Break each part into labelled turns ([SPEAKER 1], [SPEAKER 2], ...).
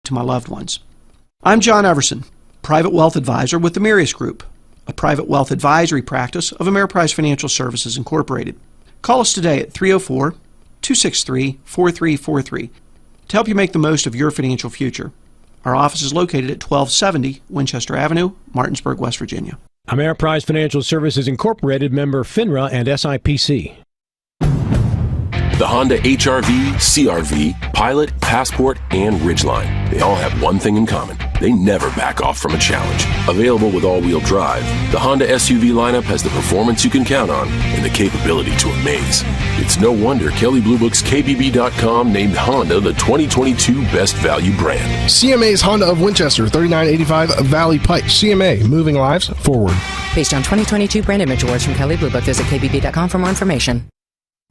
[SPEAKER 1] to my loved ones. I'm John Everson, Private Wealth Advisor with the Marius Group, a private wealth advisory practice of Ameriprise Financial Services Incorporated. Call us today at 304-263-4343 to help you make the most of your financial future. Our office is located at 1270 Winchester Avenue, Martinsburg, West Virginia.
[SPEAKER 2] Ameriprise Financial Services Incorporated, member FINRA and SIPC.
[SPEAKER 3] The Honda HR-V, CR-V, Pilot, Passport, and Ridgeline. They all have one thing in common. They never back off from a challenge. Available with all-wheel drive, the Honda SUV lineup has the performance you can count on and the capability to amaze. It's no wonder Kelley Blue Book's KBB.com named Honda the 2022 Best Value Brand.
[SPEAKER 4] CMA's Honda of Winchester, 3985 Valley Pike. CMA, moving lives forward.
[SPEAKER 5] Based on 2022 brand image awards from Kelley Blue Book, visit KBB.com for more information.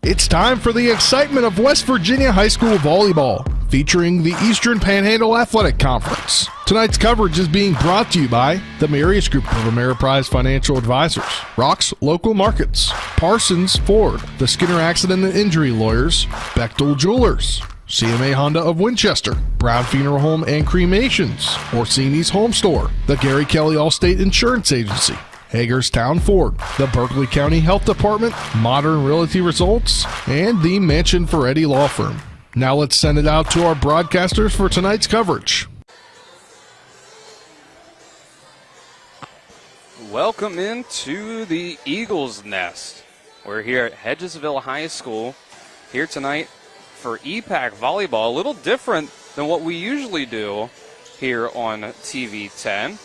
[SPEAKER 4] It's time for the excitement of West Virginia High School volleyball, featuring the Eastern Panhandle Athletic Conference. Tonight's coverage is being brought to you by the Marius Group of Ameriprise Financial Advisors, Rock's Local Markets, Parsons Ford, the Skinner Accident and Injury Lawyers, Bechtel Jewelers, CMA Honda of Winchester, Brown Funeral Home and Cremations, Orsini's Home Store, the Gary Kelly Allstate Insurance Agency, Hagerstown Ford, the Berkeley County Health Department, Modern Realty Results, and the Mansion Ferretti Law Firm. Now let's send it out to our broadcasters for tonight's coverage.
[SPEAKER 6] Welcome into the Eagles Nest. We're here at Hedgesville High School here tonight for EPAC volleyball. A little different than what we usually do here on TV 10.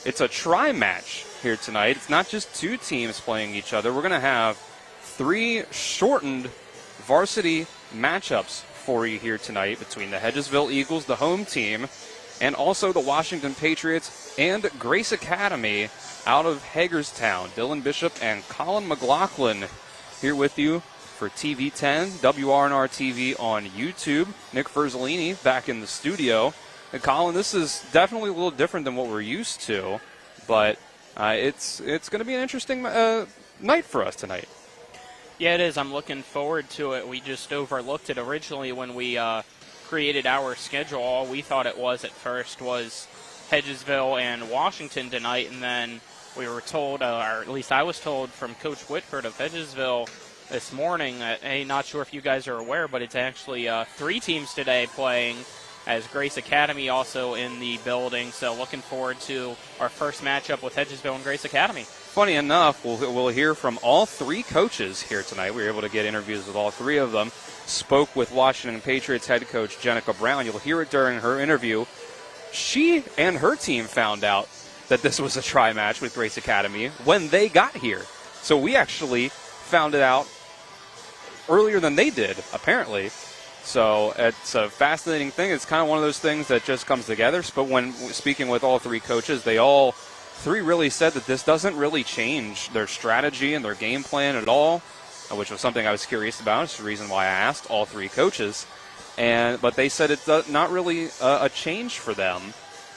[SPEAKER 6] It's a tri-match here tonight. It's not just two teams playing each other. We're going to have three shortened varsity matchups for you here tonight between the Hedgesville Eagles, the home team, and also the Washington Patriots and Grace Academy out of Hagerstown. Dylan Bishop and Colin McLaughlin here with you for TV 10, WRNR TV on YouTube. Nick Ferzolini back in the studio. And Colin, this is definitely a little different than what we're used to, but it's going to be an interesting night for us tonight.
[SPEAKER 7] Yeah, it is. I'm looking forward to it. We just overlooked it originally when we created our schedule. All we thought it was at first was Hedgesville and Washington tonight, and then we were told, or at least I was told from Coach Whitford of Hedgesville this morning that, hey, not sure if you guys are aware, but it's actually three teams today playing, as Grace Academy also in the building. So looking forward to our first matchup with Hedgesville and Grace Academy.
[SPEAKER 6] Funny enough, we'll hear from all three coaches here tonight. We were able to get interviews with all three of them. Spoke with Washington Patriots head coach Jenica Brown. You'll hear it during her interview. She and her team found out that this was a tri-match with Grace Academy when they got here. So we actually found it out earlier than they did, apparently. So it's a fascinating thing. It's kind of one of those things that just comes together. But when speaking with all three coaches, they all three really said that this doesn't really change their strategy and their game plan at all, which was something I was curious about. It's the reason why I asked all three coaches. But they said it's not really a change for them.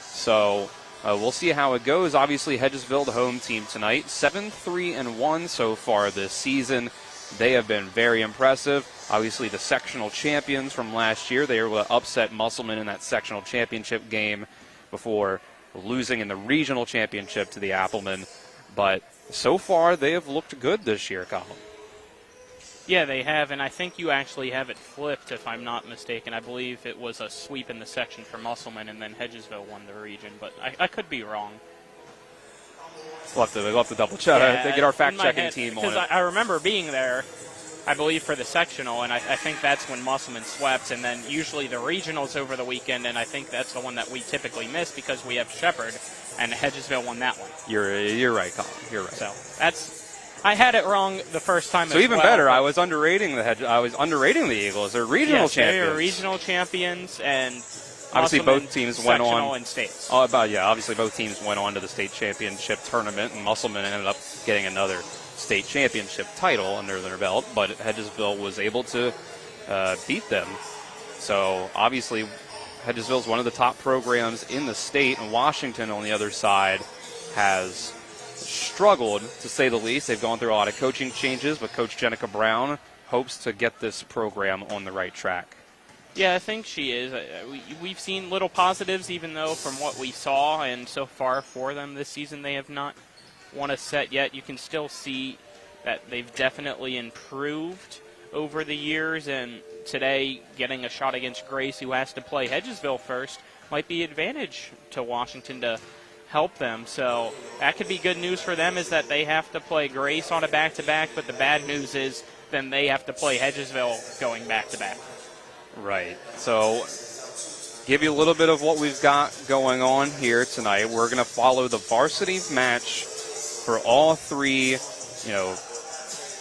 [SPEAKER 6] So we'll see how it goes. Obviously, Hedgesville, the home team tonight, 7-3-1 so far this season. They have been very impressive. Obviously, the sectional champions from last year, they were able to upset Musselman in that sectional championship game before losing in the regional championship to the Applemen. But so far, they have looked good this year, Colin.
[SPEAKER 7] Yeah, they have, and I think you actually have it flipped, if I'm not mistaken. I believe it was a sweep in the section for Musselman, and then Hedgesville won the region, but I could be wrong.
[SPEAKER 6] We'll have to double check.
[SPEAKER 7] Yeah,
[SPEAKER 6] get our fact-checking team on it.
[SPEAKER 7] Because I remember being there, I believe, for the sectional, and I think that's when Musselman swept, and then usually the regionals over the weekend, and I think that's the one that we typically miss because we have Shepherd, and Hedgesville won that one.
[SPEAKER 6] You're right, Colin. You're right.
[SPEAKER 7] So I had it wrong the first time.
[SPEAKER 6] So even better, I was underrating the Eagles. They're regional champions.
[SPEAKER 7] They are regional champions, and
[SPEAKER 6] obviously both teams went on.
[SPEAKER 7] And states.
[SPEAKER 6] Obviously both teams went on to the state championship tournament, and Musselman ended up getting another state championship title under their belt. But Hedgesville was able to beat them. So obviously, Hedgesville is one of the top programs in the state, and Washington on the other side has struggled, to say the least. They've gone through a lot of coaching changes, but Coach Jenica Brown hopes to get this program on the right track.
[SPEAKER 7] Yeah, I think she is. We've seen little positives, even though from what we saw, and so far for them this season, they have not won a set yet. You can still see that they've definitely improved over the years, and today getting a shot against Grace, who has to play Hedgesville first, might be an advantage to Washington to help them. So that could be good news for them, is that they have to play Grace on a back-to-back, but the bad news is then they have to play Hedgesville going back-to-back.
[SPEAKER 6] Right. So give you a little bit of what we've got going on here tonight. We're going to follow the varsity match for all three,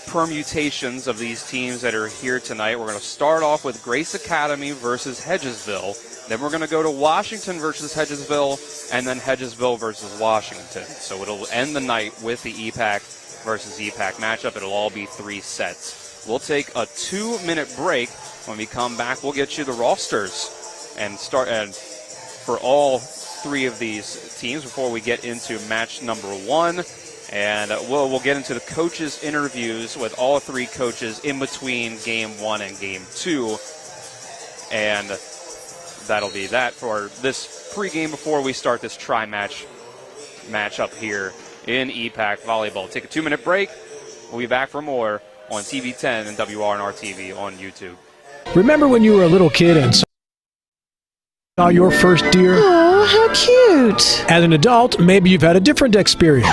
[SPEAKER 6] permutations of these teams that are here tonight. We're going to start off with Grace Academy versus Hedgesville. Then we're going to go to Washington versus Hedgesville, and then Hedgesville versus Washington. So it'll end the night with the EPAC versus EPAC matchup. It'll all be 3 sets. We'll take a 2-minute break. When we come back, we'll get you the rosters and for all 3 of these teams before we get into match number 1. And we'll get into the coaches' interviews with all 3 coaches in between Game 1 and Game 2. And that'll be that for this pregame before we start this matchup here in EPAC Volleyball. Take a 2-minute break. We'll be back for more on TV 10 and WRNR TV on YouTube.
[SPEAKER 2] Remember when you were a little kid and saw your first deer?
[SPEAKER 8] Oh, how cute.
[SPEAKER 2] As an adult, maybe you've had a different experience.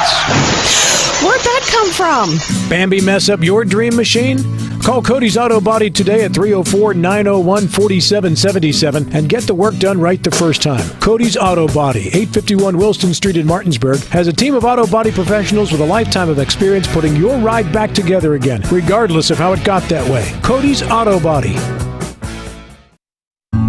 [SPEAKER 8] Where'd that come from?
[SPEAKER 2] Bambi mess up your dream machine? Call Cody's Auto Body today at 304-901-4777 and get the work done right the first time. Cody's Auto Body, 851 Wilston Street in Martinsburg, has a team of auto body professionals with a lifetime of experience putting your ride back together again, regardless of how it got that way. Cody's Auto Body.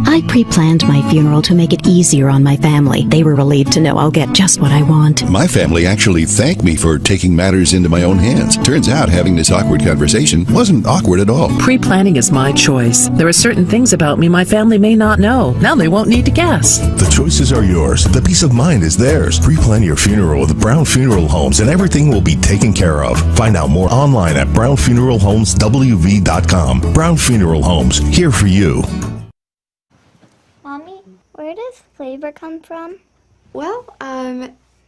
[SPEAKER 9] I pre-planned my funeral to make it easier on my family. They were relieved to know I'll get just what I want.
[SPEAKER 10] My family actually thanked me for taking matters into my own hands. Turns out having this awkward conversation wasn't awkward at all.
[SPEAKER 11] Pre-planning is my choice. There are certain things about me my family may not know. Now they won't need to guess.
[SPEAKER 12] The choices are yours. The peace of mind is theirs. Pre-plan your funeral with Brown Funeral Homes and everything will be taken care of. Find out more online at brownfuneralhomeswv.com. Brown Funeral Homes, here for you.
[SPEAKER 13] Mommy, where does flavor come from?
[SPEAKER 14] Well,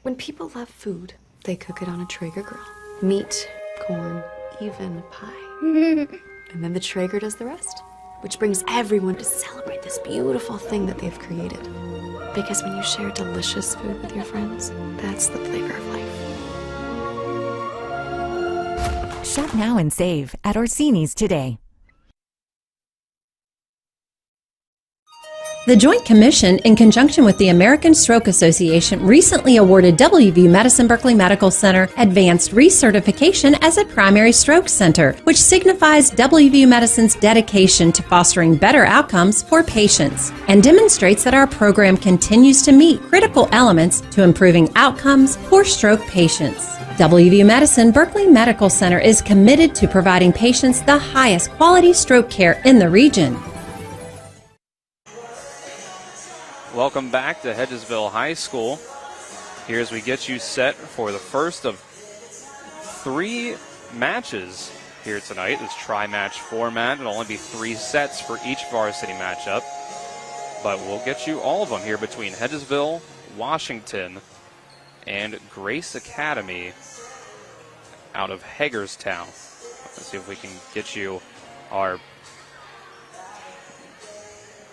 [SPEAKER 14] when people love food, they cook it on a Traeger grill. Meat, corn, even pie. And then the Traeger does the rest, which brings everyone to celebrate this beautiful thing that they've created. Because when you share delicious food with your friends, that's the flavor of life.
[SPEAKER 15] Shop now and save at Orsini's today.
[SPEAKER 16] The Joint Commission, in conjunction with the American Stroke Association, recently awarded WVU Medicine Berkeley Medical Center Advanced Recertification as a primary stroke center, which signifies WVU Medicine's dedication to fostering better outcomes for patients and demonstrates that our program continues to meet critical elements to improving outcomes for stroke patients. WVU Medicine Berkeley Medical Center is committed to providing patients the highest quality stroke care in the region.
[SPEAKER 6] Welcome back to Hedgesville High School. Here as we get you set for the first of 3 matches here tonight. This tri-match format. It'll only be 3 sets for each varsity matchup. But we'll get you all of them here between Hedgesville, Washington, and Grace Academy out of Hagerstown. Let's see if we can get you our...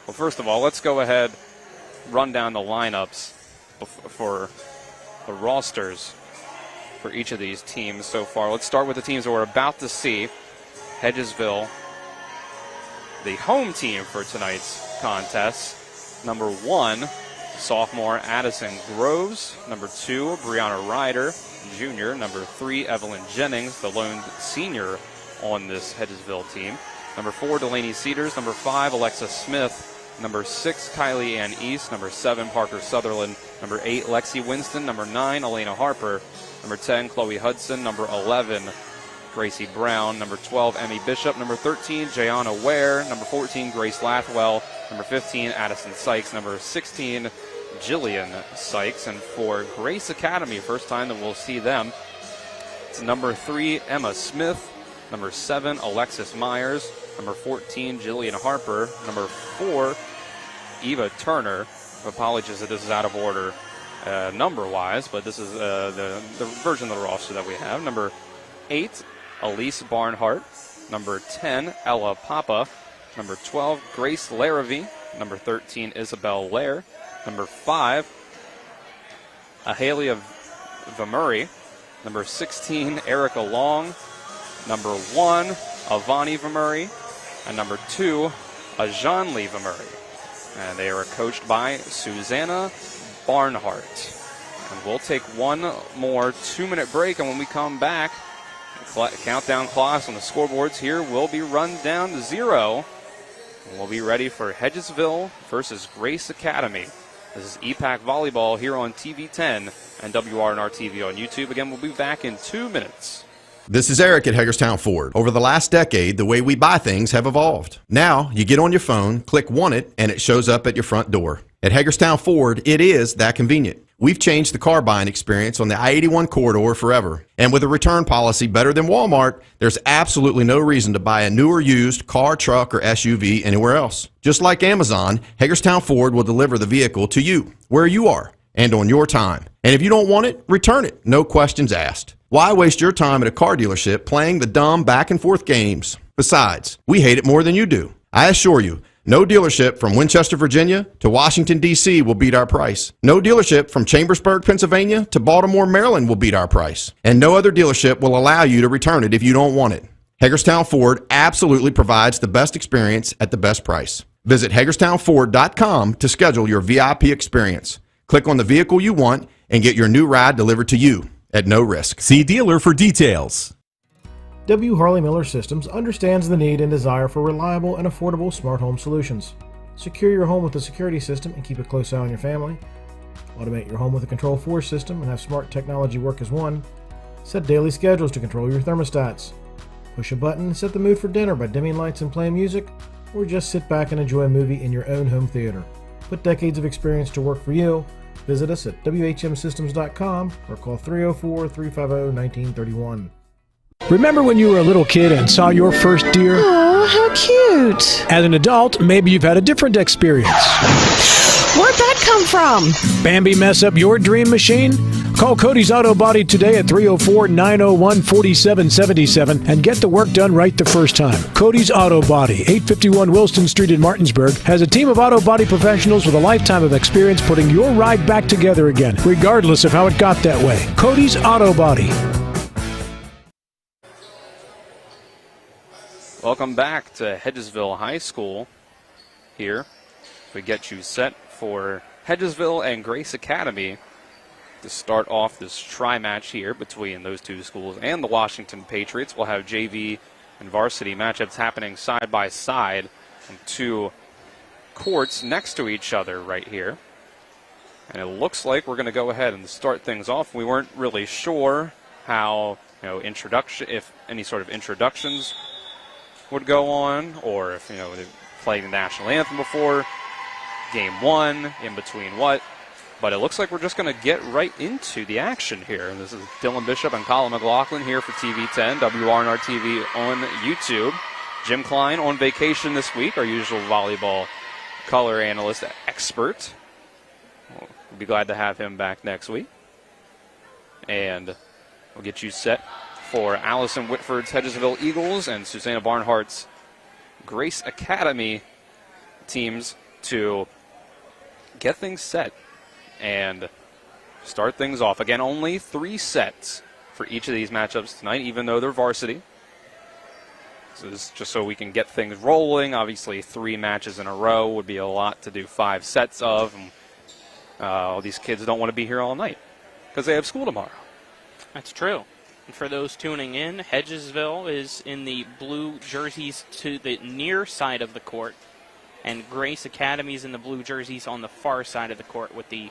[SPEAKER 6] Well, first of all, let's go ahead run down the lineups for the rosters for each of these teams so far. Let's start with the teams that we're about to see. Hedgesville, the home team for tonight's contest. Number 1, sophomore Addison Groves. Number 2, Brianna Ryder, junior. Number 3, Evelyn Jennings, the lone senior on this Hedgesville team. Number 4, Delaney Cedars. Number 5, Alexa Smith. Number 6, Kylie Ann East. Number 7, Parker Sutherland. Number 8, Lexi Winston. Number 9, Elena Harper. Number 10, Chloe Hudson. Number 11, Gracie Brown. Number 12, Emmy Bishop. Number 13, Jayana Ware. Number 14, Grace Lathwell. Number 15, Addison Sykes. Number 16, Jillian Sykes. And for Grace Academy, first time that we'll see them, it's number 3, Emma Smith. Number 7, Alexis Myers. Number 14, Jillian Harper. Number 4, Eva Turner. Apologies that this is out of order number-wise, but this is the version of the roster that we have. Number 8, Elise Barnhart. Number 10, Ella Papa. Number 12, Grace Larrabee. Number 13, Isabel Lair. Number 5, Ahalia Vamuri. Number 16, Erica Long. Number 1, Avani Vamuri. And number 2, Ajanli Vamuri. And they are coached by Susanna Barnhart. And we'll take one more 2-minute break, and when we come back, the countdown clocks on the scoreboards here will be run down to 0. And we'll be ready for Hedgesville versus Grace Academy. This is EPAC Volleyball here on TV 10 and WRNR TV on YouTube. Again, we'll be back in 2 minutes.
[SPEAKER 17] This is Eric at Hagerstown Ford. Over the last decade, the way we buy things have evolved. Now, you get on your phone, click Want It, and it shows up at your front door. At Hagerstown Ford, it is that convenient. We've changed the car buying experience on the I-81 corridor forever. And with a return policy better than Walmart, there's absolutely no reason to buy a new or used car, truck, or SUV anywhere else. Just like Amazon, Hagerstown Ford will deliver the vehicle to you, where you are, and on your time. And if you don't want it, return it. No questions asked. Why waste your time at a car dealership playing the dumb back-and-forth games? Besides, we hate it more than you do. I assure you, no dealership from Winchester, Virginia to Washington, D.C. will beat our price. No dealership from Chambersburg, Pennsylvania to Baltimore, Maryland will beat our price. And no other dealership will allow you to return it if you don't want it. Hagerstown Ford absolutely provides the best experience at the best price. Visit HagerstownFord.com to schedule your VIP experience. Click on the vehicle you want and get your new ride delivered to you at no risk.
[SPEAKER 18] See dealer for details.
[SPEAKER 2] W. Harley Miller Systems understands the need and desire for reliable and affordable smart home solutions. Secure your home with a security system and keep a close eye on your family. Automate your home with a Control4 system and have smart technology work as one. Set daily schedules to control your thermostats. Push a button and set the mood for dinner by dimming lights and playing music, or just sit back and enjoy a movie in your own home theater. Put decades of experience to work for you. Visit us at WHMsystems.com or call 304-350-1931. Remember when you were a little kid and saw your first deer?
[SPEAKER 8] Oh, how cute.
[SPEAKER 2] As an adult, maybe you've had a different experience.
[SPEAKER 8] Where'd that come from?
[SPEAKER 2] Bambi mess up your dream machine? Call Cody's Auto Body today at 304-901-4777 and get the work done right the first time. Cody's Auto Body, 851 Wilston Street in Martinsburg, has a team of auto body professionals with a lifetime of experience putting your ride back together again, regardless of how it got that way. Cody's Auto Body.
[SPEAKER 6] Welcome back to Hedgesville High School here. We get you set for Hedgesville and Grace Academy to start off this tri-match here between those two schools and the Washington Patriots. We'll have JV and varsity matchups happening side by side on two courts next to each other right here. And it looks like we're going to go ahead and start things off. We weren't really sure how, if any sort of introductions would go on, or if, they played the national anthem before game one, in between what. But it looks like we're just going to get right into the action here. And this is Dylan Bishop and Colin McLaughlin here for TV10, WRNR TV on YouTube. Jim Klein on vacation this week, our usual volleyball color analyst expert. We'll be glad to have him back next week. And we'll get you set for Allison Whitford's Hedgesville Eagles and Susanna Barnhart's Grace Academy teams to get things set and start things off. Again, only 3 sets for each of these matchups tonight, even though they're varsity. So this is just so we can get things rolling. Obviously, 3 matches in a row would be a lot to do 5 sets of. And, all these kids don't want to be here all night because they have school tomorrow.
[SPEAKER 7] That's true. And for those tuning in, Hedgesville is in the blue jerseys to the near side of the court, and Grace Academy is in the blue jerseys on the far side of the court with the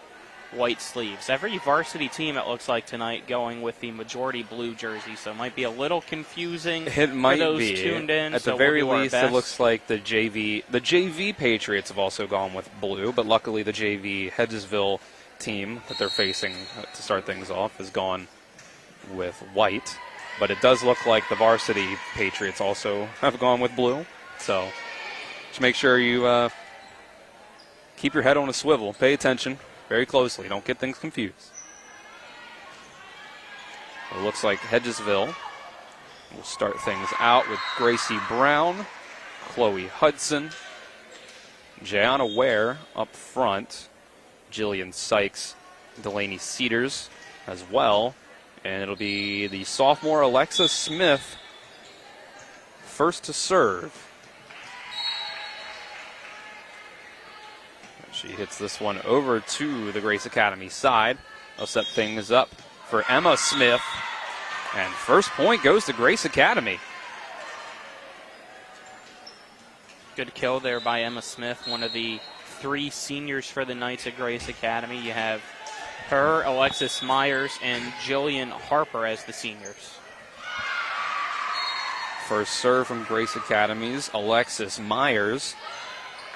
[SPEAKER 7] white sleeves. Every varsity team, it looks like tonight, going with the majority blue jersey, so it might be a little confusing for those tuned in.
[SPEAKER 6] At the very least, it looks like the JV Patriots have also gone with blue, but luckily the JV Hedgesville team that they're facing to start things off has gone with white. But it does look like the varsity Patriots also have gone with blue. So just make sure you keep your head on a swivel. Pay attention very closely. Don't get things confused. It looks like Hedgesville will start things out with Gracie Brown, Chloe Hudson, Jayana Ware up front, Jillian Sykes, Delaney Cedars as well. And it'll be the sophomore Alexa Smith first to serve. She hits this one over to the Grace Academy side. They'll set things up for Emma Smith. And first point goes to Grace Academy.
[SPEAKER 7] Good kill there by Emma Smith, one of the 3 seniors for the Knights at Grace Academy. You have her, Alexis Myers, and Jillian Harper as the seniors.
[SPEAKER 6] First serve from Grace Academy's Alexis Myers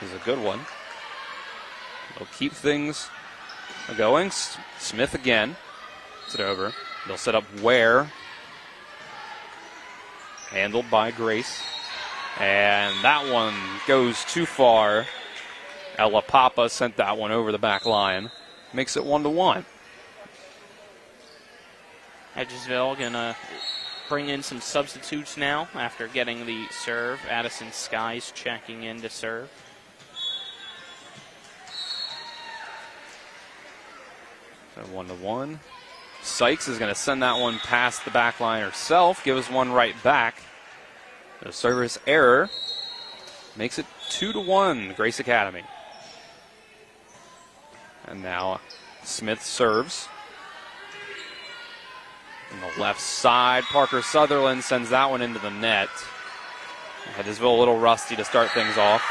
[SPEAKER 6] is a good one. They'll keep things going. Smith again. It's it over. They'll set up Ware. Handled by Grace. And that one goes too far. Ella Papa sent that one over the back line. Makes it 1-1.
[SPEAKER 7] Hedgesville going to bring in some substitutes now after getting the serve. Addison Skies checking in to serve. So 1-1. Sykes is going to send that one past the back line herself. Give us one right back. The service error makes it 2-1, Grace Academy. And now Smith serves. On the left side, Parker Sutherland sends that one into the net. Hedgesville a little rusty to start things off.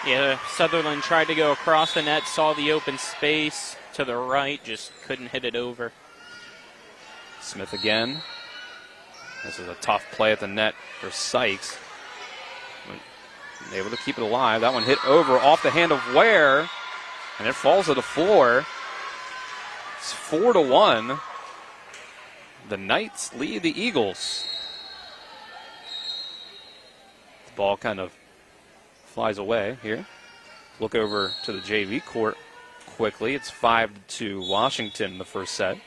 [SPEAKER 7] Yeah, Sutherland tried to go across the net, saw the open space to the right, just couldn't hit it over.
[SPEAKER 6] Smith again. This is a tough play at the net for Sykes. Able to keep it alive. That one hit over off the hand of Ware, and it falls to the floor. It's 4-1. The Knights lead the Eagles. The ball kind of flies away here. Look over to the JV court quickly. It's 5-2 Washington in the first set.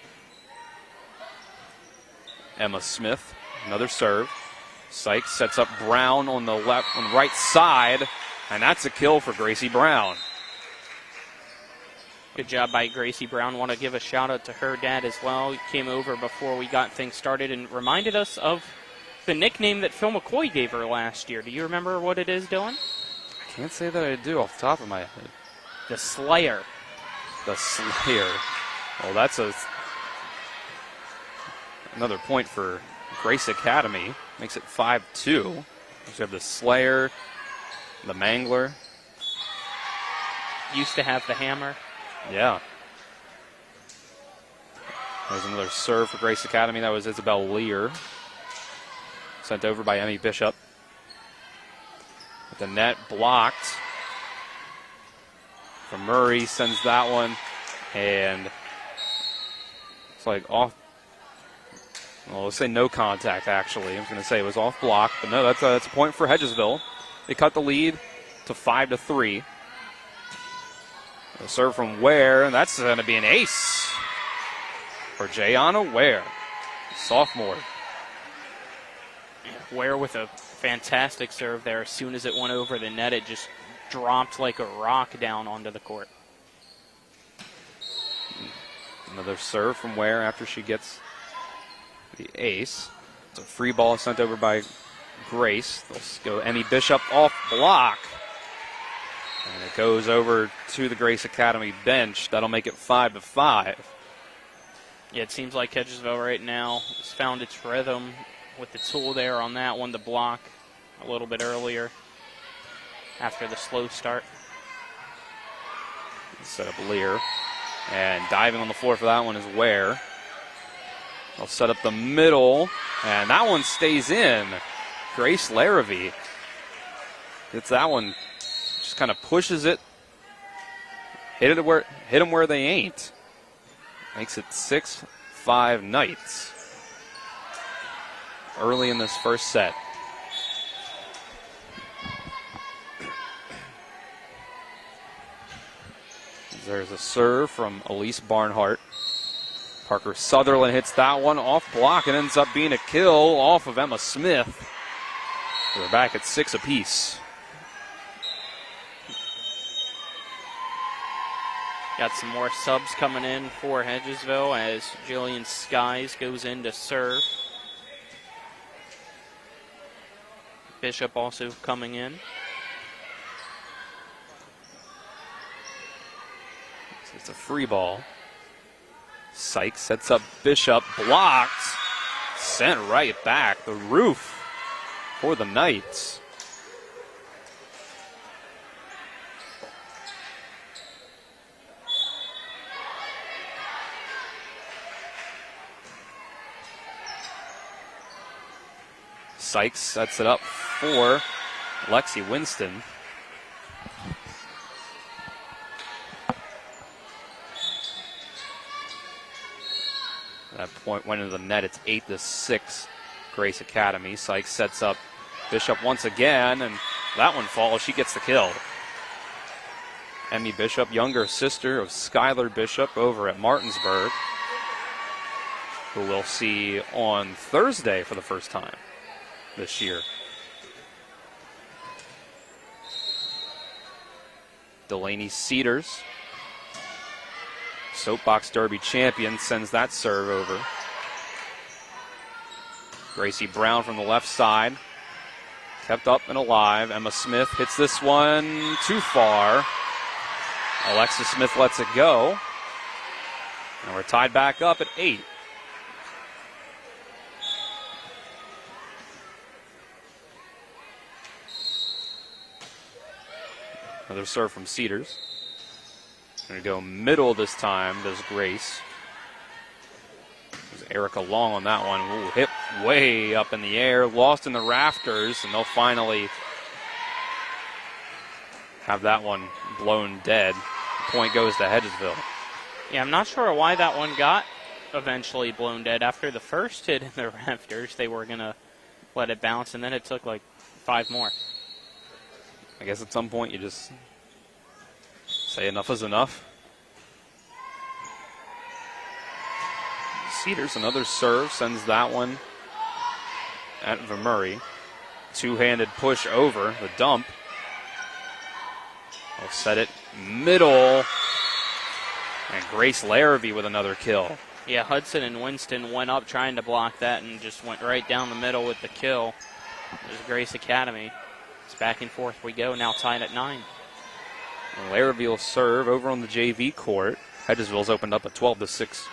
[SPEAKER 6] Emma Smith, another serve. Sykes sets up Brown on the right side, and that's a kill for Gracie Brown.
[SPEAKER 7] Good job by Gracie Brown. Want to give a shout out to her dad as well. He came over before we got things started and reminded us of the nickname that Phil McCoy gave her last year. Do you remember what it is, Dylan?
[SPEAKER 6] I can't say that I do off the top of my head.
[SPEAKER 7] The Slayer.
[SPEAKER 6] The Slayer. Well, that's another point for Grace Academy. Makes it 5-2. We have the Slayer, the Mangler.
[SPEAKER 7] Used to have the Hammer.
[SPEAKER 6] Yeah. There's another serve for Grace Academy. That was Isabel Lear. Sent over by Emmy Bishop. With the net blocked. From Murray sends that one. And it's like off. Well, let's say no contact, actually. I was going to say it was off block. But no, that's a point for Hedgesville. They cut the lead to 5-3. A serve from Ware, and that's going to be an ace for Jayana Ware, sophomore.
[SPEAKER 7] Ware with a fantastic serve there. As soon as it went over the net, it just dropped like a rock down onto the court.
[SPEAKER 6] Another serve from Ware after she gets the ace. It's a free ball sent over by Grace. They'll go Emmy Bishop off block. And it goes over to the Grace Academy bench. That'll make it 5-5.
[SPEAKER 7] Yeah, it seems like Hedgesville right now has found its rhythm with the tool there on that one, the block a little bit earlier after the slow start.
[SPEAKER 6] Set up Lear. And diving on the floor for that one is Ware. They'll set up the middle, and that one stays in. Grace Larrabee gets that one. Just kind of pushes it. Hit them where they ain't. Makes it 6-5 Knights. Early in this first set. There's a serve from Elise Barnhart. Parker Sutherland hits that one off block and ends up being a kill off of Emma Smith. We're back at 6 apiece.
[SPEAKER 7] Got some more subs coming in for Hedgesville as Jillian Skies goes in to serve. Bishop also coming in.
[SPEAKER 6] It's a free ball. Sykes sets up Bishop, blocked, sent right back. The roof for the Knights. Sykes sets it up for Lexi Winston. That point went into the net. It's 8-6, Grace Academy. Sykes sets up Bishop once again, and that one falls. She gets the kill. Emmy Bishop, younger sister of Skylar Bishop over at Martinsburg, who we'll see on Thursday for the first time this year. Delaney Cedars, Soapbox Derby champion, sends that serve over. Gracie Brown from the left side, kept up and alive. Emma Smith hits this one too far. Alexis Smith lets it go. And we're tied back up at 8. Another serve from Cedars. Going to go middle this time, does Grace. There's Erica Long on that one. Ooh, hit way up in the air, lost in the rafters, and they'll finally have that one blown dead. Point goes to Hedgesville.
[SPEAKER 7] Yeah, I'm not sure why that one got eventually blown dead. After the first hit in the rafters, they were going to let it bounce, and then it took like 5 more.
[SPEAKER 6] I guess at some point you just say enough is enough. Cedars, another serve, sends that one at Vermurray. Two-handed push over the dump. They'll set it middle. And Grace Larrabee with another kill.
[SPEAKER 7] Yeah, Hudson and Winston went up trying to block that and just went right down the middle with the kill. There's Grace Academy. It's back and forth we go, now tied at 9.
[SPEAKER 6] Larrabee will serve over on the JV court. Hedgesville's opened up a 12-6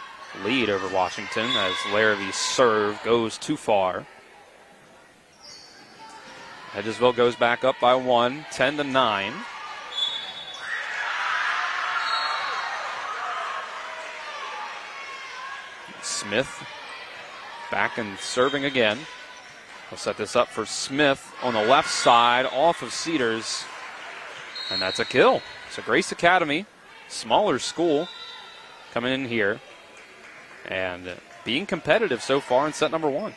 [SPEAKER 6] lead over Washington as Larrabee's serve goes too far. Hedgesville goes back up by 1, 10-9. Smith back and serving again. We'll set this up for Smith on the left side, off of Cedars, and that's a kill. So Grace Academy, smaller school, coming in here and being competitive so far in set number 1.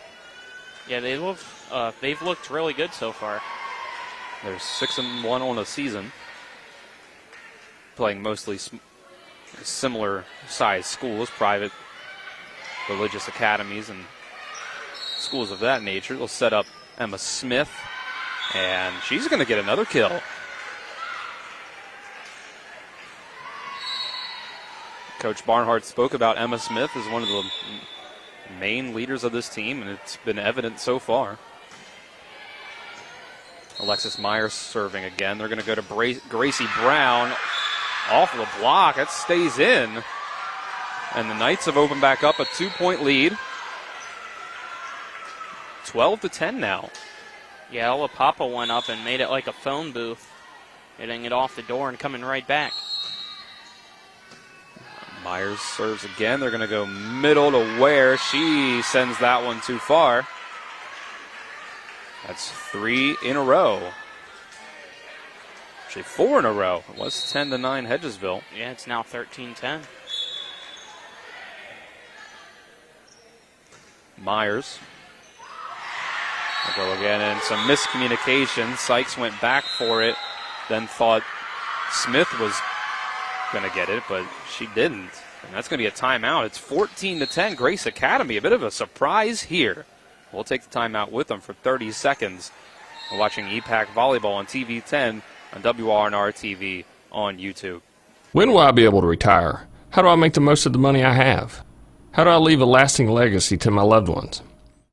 [SPEAKER 7] Yeah, they've looked really good so far.
[SPEAKER 6] They're 6-1 on the season, playing mostly similar size schools, private religious academies and schools of that nature. They'll set up Emma Smith, and she's going to get another kill. Coach Barnhart spoke about Emma Smith as one of the main leaders of this team, and it's been evident so far. Alexis Myers serving again. They're going to go to Gracie Brown off of the block. That stays in. And the Knights have opened back up a 2-point lead. 12-10 now.
[SPEAKER 7] Yeah, Ella Papa went up and made it like a phone booth, hitting it off the door and coming right back.
[SPEAKER 6] Myers serves again. They're going to go middle to Ware. She sends that one too far. That's 3 in a row. Actually, 4 in a row. It was 10-9 Hedgesville.
[SPEAKER 7] Yeah, it's now 13-10.
[SPEAKER 6] Myers will go again, and some miscommunication. Sykes went back for it, then thought Smith was going to get it, but she didn't. And that's going to be a timeout. It's 14-10, Grace Academy. A bit of a surprise here. We'll take the timeout with them for 30 seconds. We're watching EPAC Volleyball on TV 10 on WRNR TV on YouTube.
[SPEAKER 19] When will I be able to retire? How do I make the most of the money I have? How do I leave a lasting legacy to my loved ones?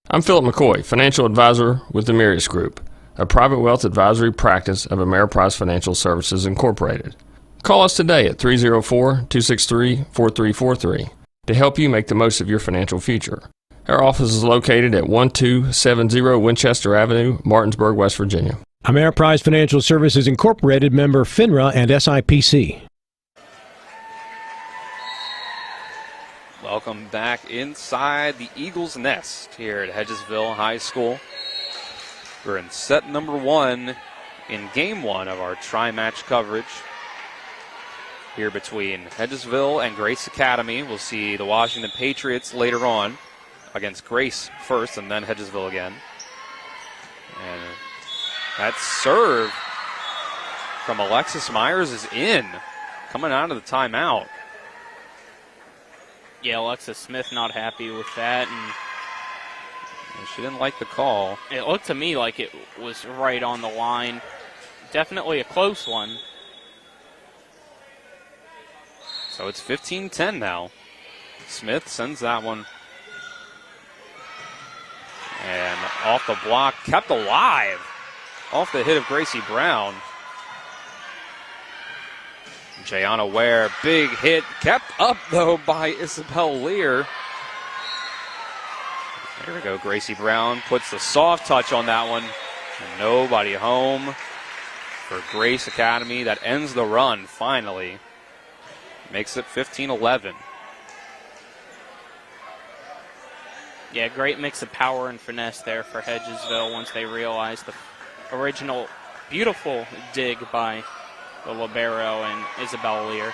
[SPEAKER 19] I'm Philip McCoy, financial advisor with the Mirius Group, a private wealth advisory practice of Ameriprise Financial Services Incorporated. Call us today at 304-263-4343 to help you make the most of your financial future. Our office is located at 1270 Winchester Avenue, Martinsburg, West Virginia.
[SPEAKER 2] Ameriprise Financial Services Incorporated, member FINRA and SIPC.
[SPEAKER 6] Welcome back inside the Eagles' nest here at Hedgesville High School. We're in set number 1 in game 1 of our tri-match coverage here between Hedgesville and Grace Academy. We'll see the Washington Patriots later on against Grace first and then Hedgesville again. And that serve from Alexis Myers is in, coming out of the timeout.
[SPEAKER 7] Yeah, Alexis Smith not happy with that, and
[SPEAKER 6] she didn't like the call.
[SPEAKER 7] It looked to me like it was right on the line. Definitely a close one.
[SPEAKER 6] So it's 15-10 now. Smith sends that one. And off the block, kept alive. Off the hit of Gracie Brown. Jayana Ware, big hit, kept up though by Isabel Lear. There we go, Gracie Brown puts the soft touch on that one. And nobody home for Grace Academy. That ends the run finally. Makes it 15-11.
[SPEAKER 7] Yeah, great mix of power and finesse there for Hedgesville once they realized the original beautiful dig by the libero and Isabel Lear.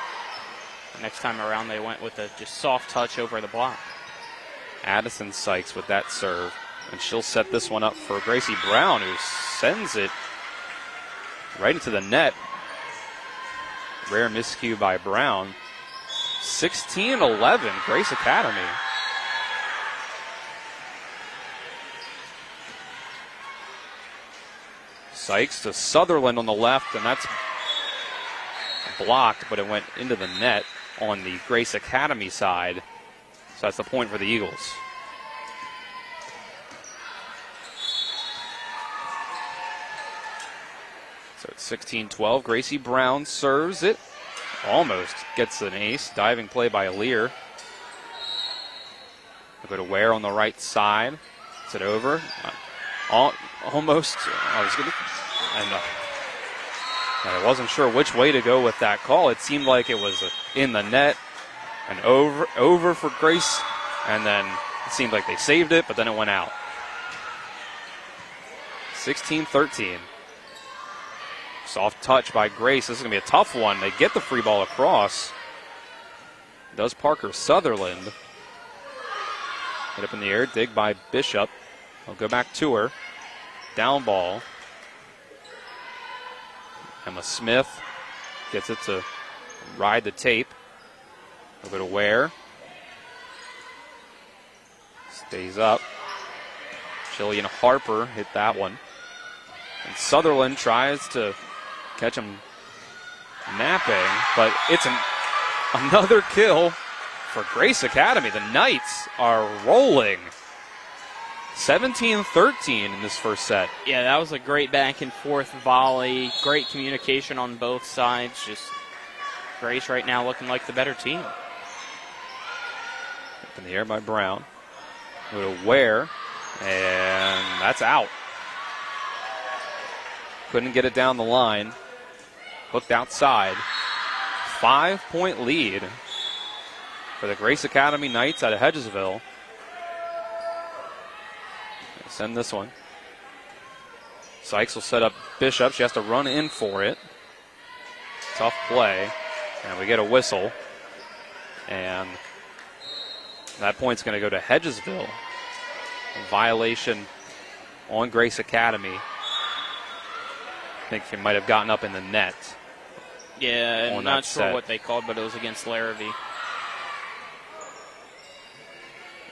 [SPEAKER 7] Next time around, they went with a just soft touch over the block.
[SPEAKER 6] Addison Sykes with that serve, and she'll set this one up for Gracie Brown, who sends it right into the net. Rare miscue by Brown. 16-11, Grace Academy. Sykes to Sutherland on the left, and that's blocked, but it went into the net on the Grace Academy side. So that's the point for the Eagles. So it's 16-12. Gracie Brown serves it. Almost gets an ace. Diving play by Lear. A bit of Ware on the right side. Gets it over. Almost. I wasn't sure which way to go with that call. It seemed like it was in the net and over for Grace, and then it seemed like they saved it, but then it went out. 16-13. Soft touch by Grace. This is going to be a tough one. They get the free ball across. Does Parker Sutherland. Hit up in the air. Dig by Bishop. I'll go back to her. Down ball. Emma Smith gets it to ride the tape. A little bit of Ware. Stays up. Jillian Harper hit that one. And Sutherland tries to catch him napping, but it's another kill for Grace Academy. The Knights are rolling. 17-13 in this first set.
[SPEAKER 7] Yeah, that was a great back and forth volley. Great communication on both sides. Just Grace right now looking like the better team.
[SPEAKER 6] Up in the air by Brown. A little Ware, and that's out. Couldn't get it down the line. Hooked outside. 5-point lead for the Grace Academy Knights out of Hedgesville. Send this one. Sykes will set up Bishop. She has to run in for it. Tough play. And we get a whistle. And that point's going to go to Hedgesville. A violation on Grace Academy. I think she might have gotten up in the net.
[SPEAKER 7] Yeah, I'm not sure what they called, but it was against Larrabee.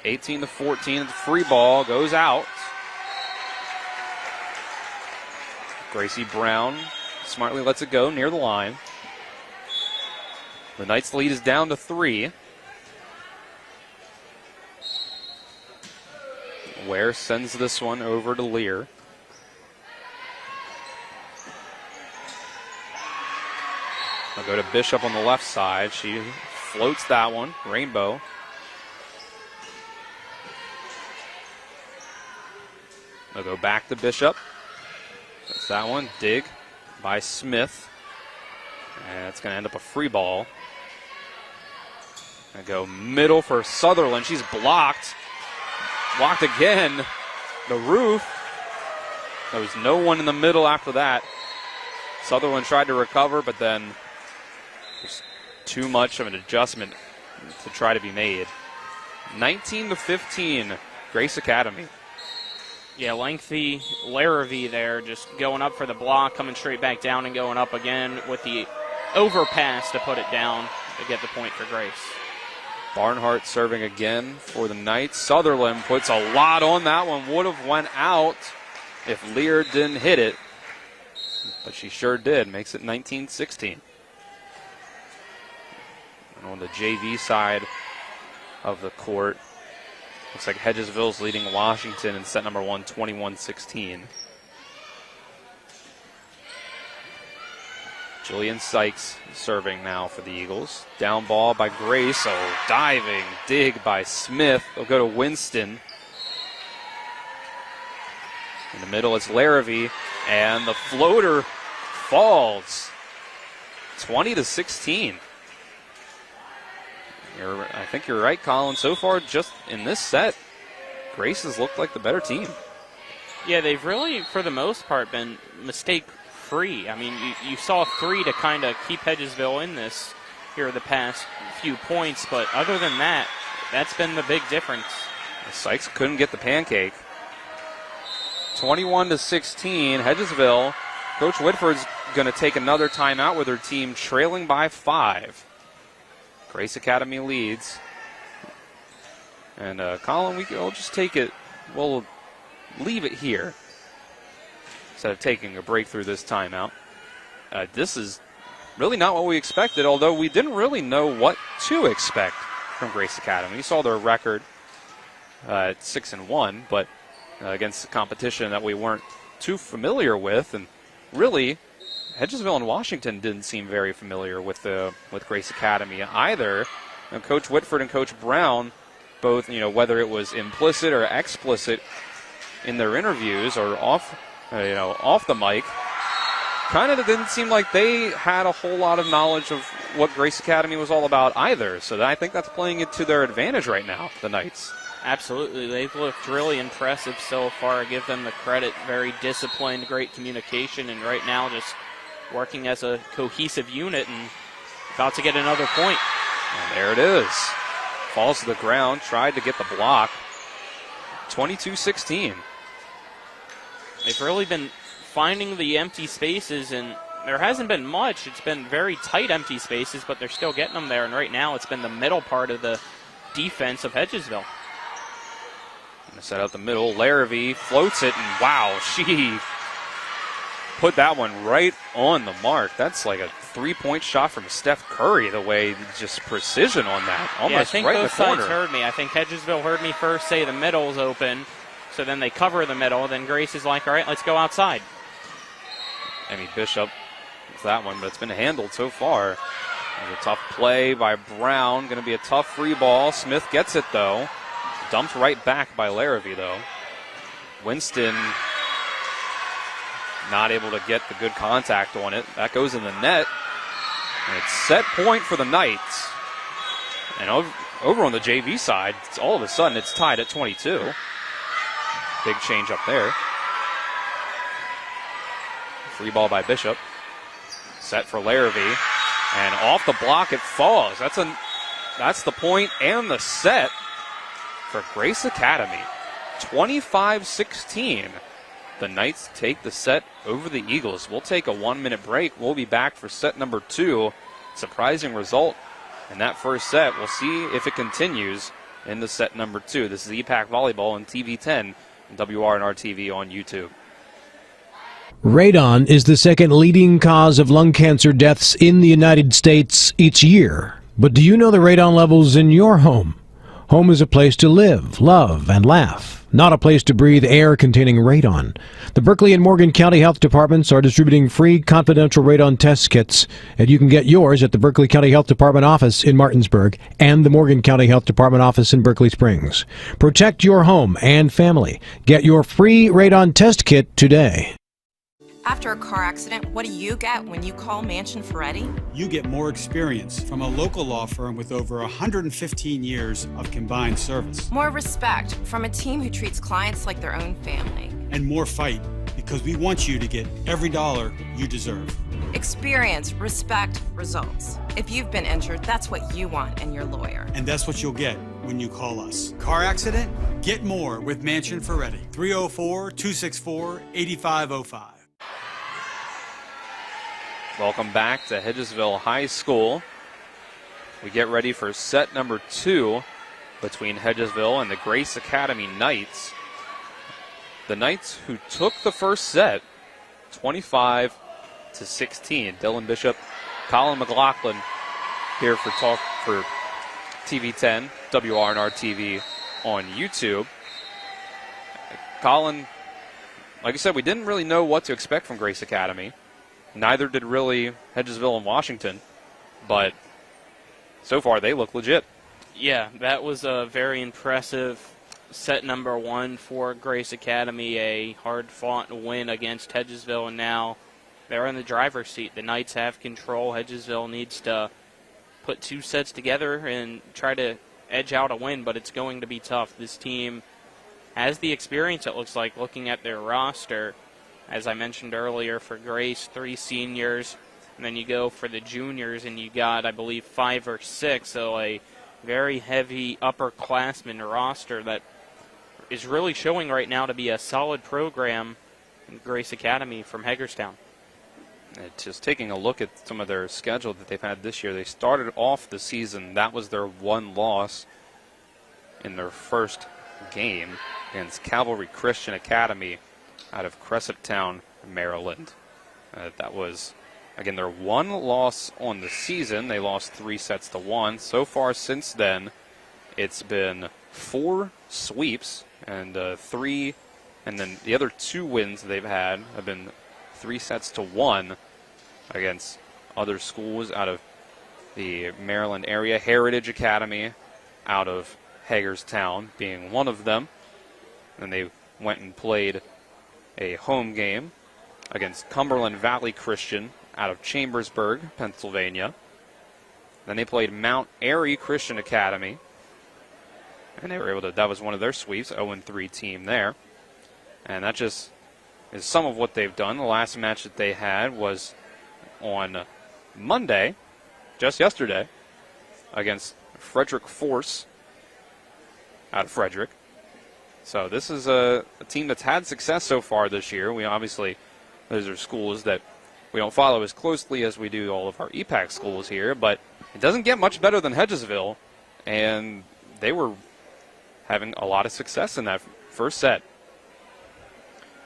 [SPEAKER 6] 18-14, the free ball goes out. Gracie Brown smartly lets it go near the line. The Knights' lead is down to 3. Ware sends this one over to Lear. I'll go to Bishop on the left side. She floats that one. Rainbow. I'll go back to Bishop. That's that one. Dig by Smith. And it's going to end up a free ball. I go middle for Sutherland. She's blocked. Blocked again. The roof. There was no one in the middle after that. Sutherland tried to recover, but then there's too much of an adjustment to try to be made. 19-15, Grace Academy.
[SPEAKER 7] Yeah, lengthy Larrabee there, just going up for the block, coming straight back down and going up again with the overpass to put it down to get the point for Grace.
[SPEAKER 6] Barnhart serving again for the Knights. Sutherland puts a lot on that one. Would have went out if Lear didn't hit it, but she sure did. Makes it 19-16. And on the JV side of the court, looks like Hedgesville's leading Washington in set number 1, 21-16. Jillian Sykes serving now for the Eagles. Down ball by Grace. Oh, diving dig by Smith. They'll go to Winston. In the middle, it's Larrabee, and the floater falls. 20-16. I think you're right, Colin. So far, just in this set, Grace has looked like the better team.
[SPEAKER 7] Yeah, they've really, for the most part, been mistake-free. I mean, you saw 3 to kind of keep Hedgesville in this here the past few points, but other than that, that's been the big difference.
[SPEAKER 6] Sykes couldn't get the pancake. 21-16, Hedgesville. Coach Whitford's going to take another timeout with her team trailing by 5. Grace Academy leads. And Colin, we'll just take it. We'll leave it here instead of taking a break through this timeout. This is really not what we expected, although we didn't really know what to expect from Grace Academy. We saw their record at 6-1, but against the competition that we weren't too familiar with, and really Hedgesville and Washington didn't seem very familiar with Grace Academy either. And Coach Whitford and Coach Brown, both, whether it was implicit or explicit in their interviews or off the mic, kind of didn't seem like they had a whole lot of knowledge of what Grace Academy was all about either. So I think that's playing it to their advantage right now, the Knights.
[SPEAKER 7] Absolutely. They've looked really impressive so far. I give them the credit. Very disciplined, great communication, and right now just working as a cohesive unit and about to get another point.
[SPEAKER 6] And there it is. Falls to the ground, tried to get the block. 22-16.
[SPEAKER 7] They've really been finding the empty spaces, and there hasn't been much. It's been very tight empty spaces, but they're still getting them there, and right now it's been the middle part of the defense of Hedgesville.
[SPEAKER 6] Going to set out the middle. Larrabee floats it, and wow, she put that one right on the mark. That's like a three-point shot from Steph Curry, the way just precision on that. Almost right in the corner.
[SPEAKER 7] I think both sides heard me. I think Hedgesville heard me first say the middle's open, so then they cover the middle. Then Grace is like, all right, let's go outside.
[SPEAKER 6] Emmy Bishop with that one, but it's been handled so far. There's a tough play by Brown. Going to be a tough free ball. Smith gets it, though. Dumped right back by Larrabee, though. Winston not able to get the good contact on it. That goes in the net. And it's set point for the Knights. And over on the JV side, all of a sudden it's tied at 22. Big change up there. Free ball by Bishop. Set for Larrabee. And off the block it falls. That's the point and the set for Grace Academy. 25-16. the Knights take the set over the Eagles. We'll take a 1-minute break. We'll be back for set number 2. Surprising result in that first set. We'll see if it continues in the set number 2. This is EPAC Volleyball on TV 10 and WRNR TV on YouTube.
[SPEAKER 2] Radon is the second leading cause of lung cancer deaths in the United States each year. But do you know the radon levels in your home? Home is a place to live, love, and laugh, not a place to breathe air containing radon. The Berkeley and Morgan County Health Departments are distributing free confidential radon test kits, and you can get yours at the Berkeley County Health Department office in Martinsburg and the Morgan County Health Department office in Berkeley Springs. Protect your home and family. Get your free radon test kit today.
[SPEAKER 20] After a car accident, what do you get when you call Mansion Ferretti?
[SPEAKER 21] You get more experience from a local law firm with over 115 years of combined service.
[SPEAKER 20] More respect from a team who treats clients like their own family.
[SPEAKER 21] And more fight, because we want you to get every dollar you deserve.
[SPEAKER 20] Experience, respect, results. If you've been injured, that's what you want in your lawyer.
[SPEAKER 21] And that's what you'll get when you call us. Car accident? Get more with Mansion Ferretti. 304-264-8505.
[SPEAKER 6] Welcome back to Hedgesville High School. We get ready for set number 2 between Hedgesville and the Grace Academy Knights. The Knights who took the first set 25-16. Dylan Bishop, Colin McLaughlin here for TV 10, WRNR TV on YouTube. Colin, like I said, we didn't really know what to expect from Grace Academy. Neither did really Hedgesville and Washington, but so far they look legit.
[SPEAKER 7] Yeah, that was a very impressive set number 1 for Grace Academy, a hard-fought win against Hedgesville, and now they're in the driver's seat. The Knights have control. Hedgesville needs to put 2 sets together and try to edge out a win, but it's going to be tough. This team has the experience, it looks like, looking at their roster. As I mentioned earlier, for Grace, 3 seniors, and then you go for the juniors, and you got, I believe, 5 or 6, so a very heavy upperclassmen roster that is really showing right now to be a solid program in Grace Academy from Hagerstown.
[SPEAKER 6] Just taking a look at some of their schedule that they've had this year, they started off the season, that was their 1 loss in their first game against Cavalry Christian Academy out of Cresaptown, Maryland. That was, again, their 1 loss on the season. They lost 3-1. So far since then, it's been 4 sweeps and 3, and then the other 2 wins they've had have been 3-1 against other schools out of the Maryland area. Heritage Academy out of Hagerstown being one of them. And they went and played a home game against Cumberland Valley Christian out of Chambersburg, Pennsylvania. Then they played Mount Airy Christian Academy, and they were able to, that was one of their sweeps, 0-3 team there. And that just is some of what they've done. The last match that they had was on Monday, just yesterday, against Frederick Force out of Frederick. So this is a team that's had success so far this year. We obviously, those are schools that we don't follow as closely as we do all of our EPAC schools here, but it doesn't get much better than Hedgesville, and they were having a lot of success in that first set.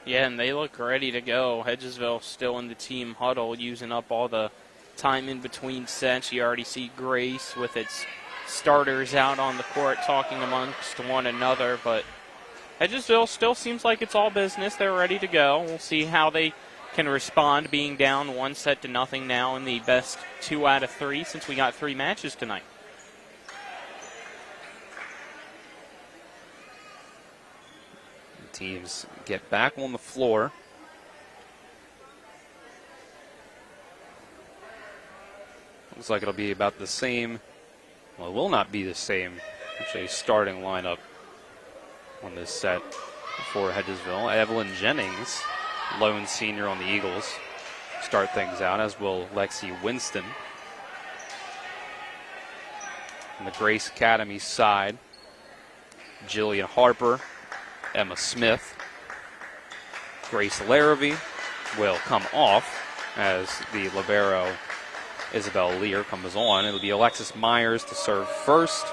[SPEAKER 7] Yeah, and they look ready to go. Hedgesville still in the team huddle, using up all the time in between sets. You already see Grace with its starters out on the court talking amongst one another, but Hedgesville still seems like it's all business. They're ready to go. We'll see how they can respond, being down 1-0 now in the best 2 out of 3 since we got 3 matches tonight.
[SPEAKER 6] The teams get back on the floor. Looks like it'll be about the same. Well, it will not be the same, actually, starting lineup on this set for Hedgesville. Evelyn Jennings, lone senior on the Eagles, start things out, as will Lexi Winston. On the Grace Academy side, Jillian Harper, Emma Smith, Grace Larrabee will come off as the libero Isabel Lear comes on. It'll be Alexis Myers to serve first.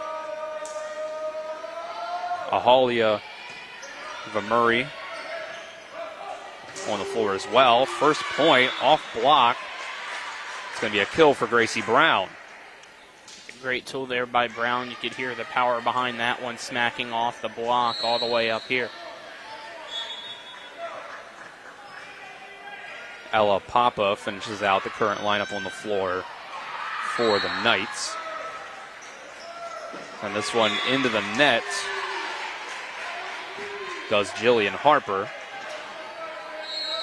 [SPEAKER 6] Ahalia Vamuri on the floor as well. First point off block. It's going to be a kill for Gracie Brown.
[SPEAKER 7] Great tool there by Brown. You could hear the power behind that one smacking off the block all the way up here.
[SPEAKER 6] Ella Papa finishes out the current lineup on the floor for the Knights. And this one into the net does Jillian Harper.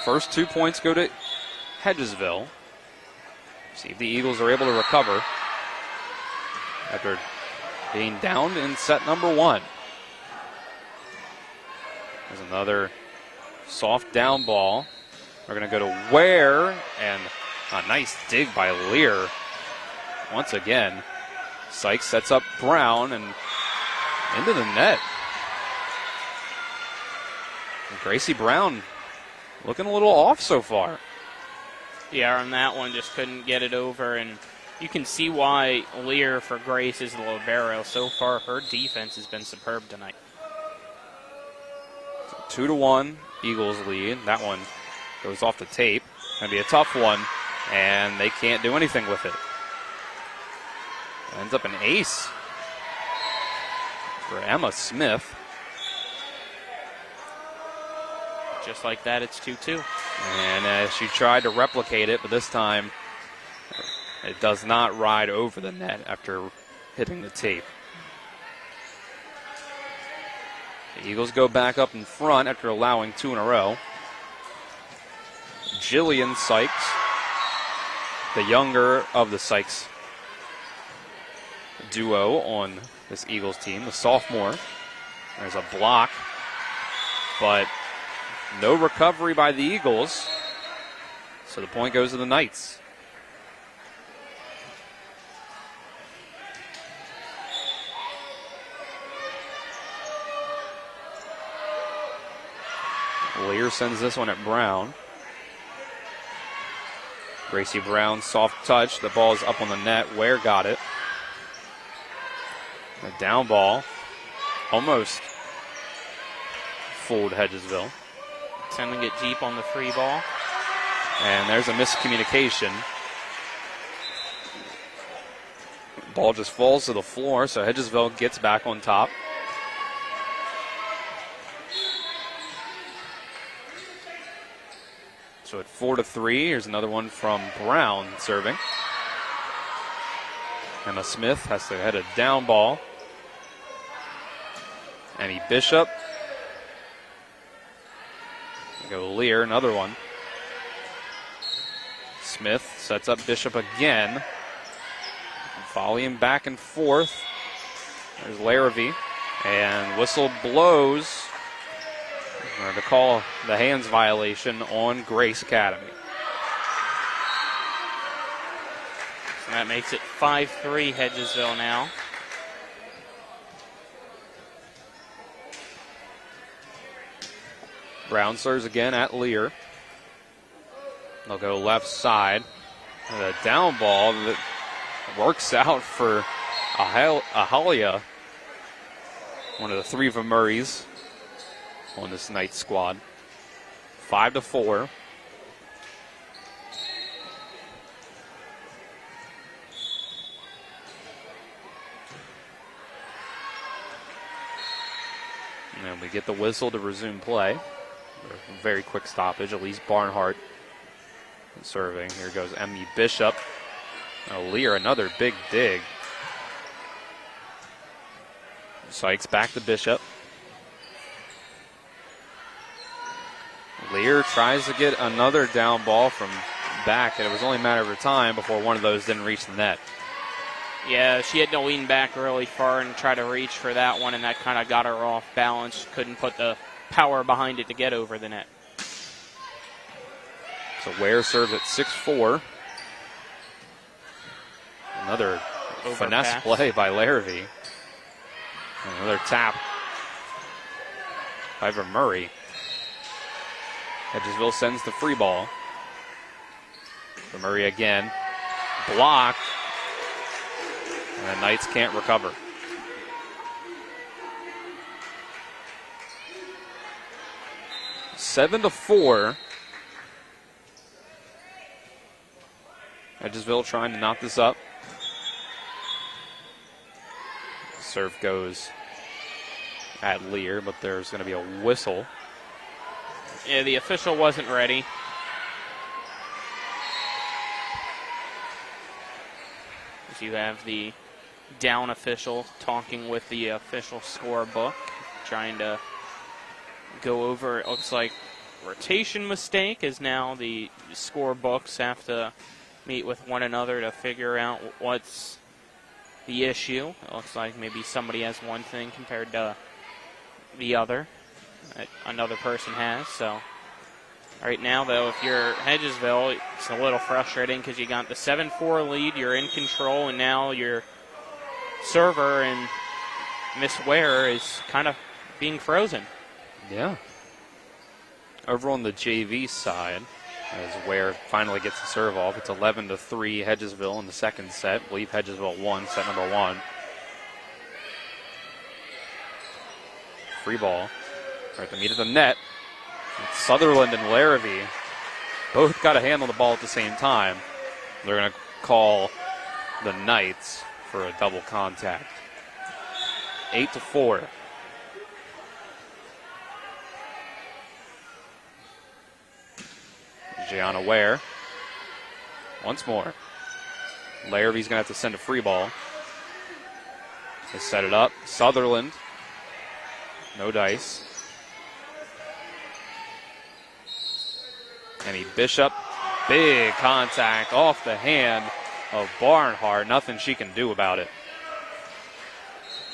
[SPEAKER 6] First 2 points go to Hedgesville. See if the Eagles are able to recover after being down in set number 1. There's another soft down ball. They're going to go to Ware, and a nice dig by Lear. Once again, Sykes sets up Brown and into the net. And Gracie Brown looking a little off so far.
[SPEAKER 7] Yeah, on that one, just couldn't get it over, and you can see why Lear for Grace is the libero. So far, her defense has been superb tonight.
[SPEAKER 6] 2-1, Eagles lead. That one goes off the tape. Going to be a tough one, and they can't do anything with it. Ends up an ace for Emma Smith.
[SPEAKER 7] Just like that, it's 2-2.
[SPEAKER 6] And she tried to replicate it, but this time it does not ride over the net after hitting the tape. The Eagles go back up in front after allowing 2 in a row. Jillian Sykes, the younger of the Sykes duo on this Eagles team, the sophomore. There's a block, but no recovery by the Eagles, so the point goes to the Knights. Lear sends this one at Brown. Gracie Brown, soft touch. The ball is up on the net. Ware got it. A down ball. Almost fooled Hedgesville.
[SPEAKER 7] Sending it deep on the free ball.
[SPEAKER 6] And there's a miscommunication. Ball just falls to the floor, so Hedgesville gets back on top. So at 4-3, here's another one from Brown serving. Emma Smith has to head a down ball. Emmy Bishop. Go Lear, another one. Smith sets up Bishop again. Volleying back and forth. There's Larrabee. And whistle blows. We're going to call the hands violation on Grace Academy.
[SPEAKER 7] So that makes it 5-3 Hedgesville now.
[SPEAKER 6] Brown serves again at Lear. They'll go left side. And a down ball that works out for Ahalia, one of the 3 Murrays on this Knights squad. 5-4. And then we get the whistle to resume play. A very quick stoppage. Elise Barnhart serving. Here goes Emmy Bishop. Lear, another big dig. Sykes back to Bishop. Lear tries to get another down ball from back, and it was only a matter of time before one of those didn't reach the net.
[SPEAKER 7] Yeah, she had to lean back really far and try to reach for that one, and that kind of got her off balance. Couldn't put the power behind it to get over the net.
[SPEAKER 6] So Ware serves at 6-4. Another finesse play by Larrabee. Another tap by Murray. Hedgesville sends the free ball. For Murray again. Blocked. And the Knights can't recover. Seven to 4. Hedgesville trying to knock this up. Serve goes at Lear, but there's going to be a whistle.
[SPEAKER 7] Yeah, the official wasn't ready. You have the down official talking with the official scorebook, trying to go over. It looks like rotation mistake, as now the scorebooks have to meet with one another to figure out what's the issue. It looks like maybe somebody has one thing compared to the other that another person has. So right now, though, if you're Hedgesville, it's a little frustrating because you got the 7-4 lead, you're in control, and now your server and Miss Ware is kind of being frozen.
[SPEAKER 6] Yeah. Over on the JV side, as Ware finally gets the serve off, it's 11 to 3 Hedgesville in the second set. I believe Hedgesville won set number 1. Free ball. Right to meet at the net. It's Sutherland and Larrabee both got a hand on the ball at the same time. They're going to call the Knights for a double contact. 8 to 4. Gianna Ware. Once more. Larrabee's going to have to send a free ball. They set it up. Sutherland. No dice. Emmy Bishop. Big contact off the hand of Barnhart. Nothing she can do about it.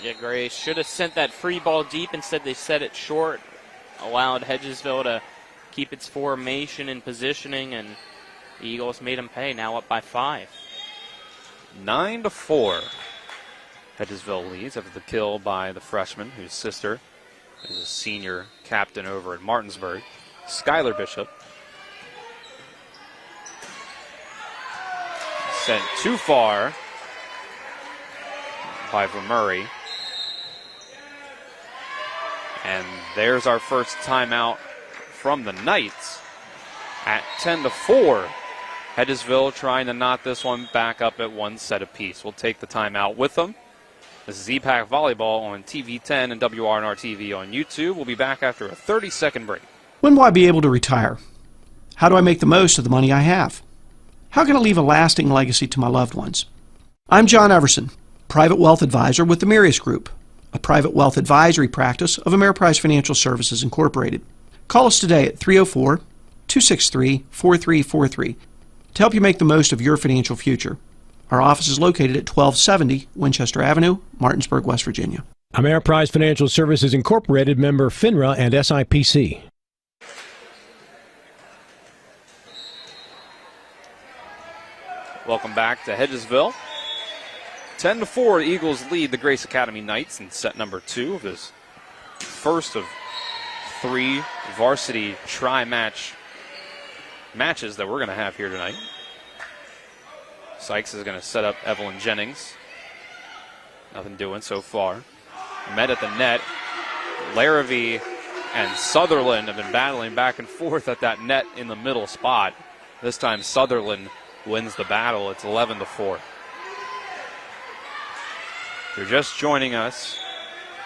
[SPEAKER 7] Yeah, Gray should have sent that free ball deep. Instead, they set it short. Allowed Hedgesville to keep its formation and positioning, and the Eagles made them pay. Now up by 5.
[SPEAKER 6] 9 to 4. Hedgesville leads after the kill by the freshman, whose sister is a senior captain over at Martinsburg, Skylar Bishop. Sent too far by Vermurray. And there's our first timeout from the Knights at 10 to 4. Hedgesville trying to knock this one back up at 1 set apiece. We'll take the timeout with them. This is EPAC Volleyball on TV10 and WRNR TV on YouTube. We'll be back after a 30-second break.
[SPEAKER 1] When will I be able to retire? How do I make the most of the money I have? How can I leave a lasting legacy to my loved ones? I'm John Everson, Private Wealth Advisor with the Marius Group, a private wealth advisory practice of Ameriprise Financial Services Incorporated. Call us today at 304-263-4343 to help you make the most of your financial future. Our office is located at 1270 Winchester Avenue, Martinsburg, West Virginia.
[SPEAKER 2] Ameriprise Financial Services Incorporated, member FINRA and SIPC.
[SPEAKER 6] Welcome back to Hedgesville. 10 to 4, Eagles lead the Grace Academy Knights in set number 2 of this first of 3 varsity tri-match matches that we're going to have here tonight. Sykes is going to set up Evelyn Jennings. Nothing doing so far. Met at the net. Larrabee and Sutherland have been battling back and forth at that net in the middle spot. This time Sutherland wins the battle. It's 11 to 4. If you're just joining us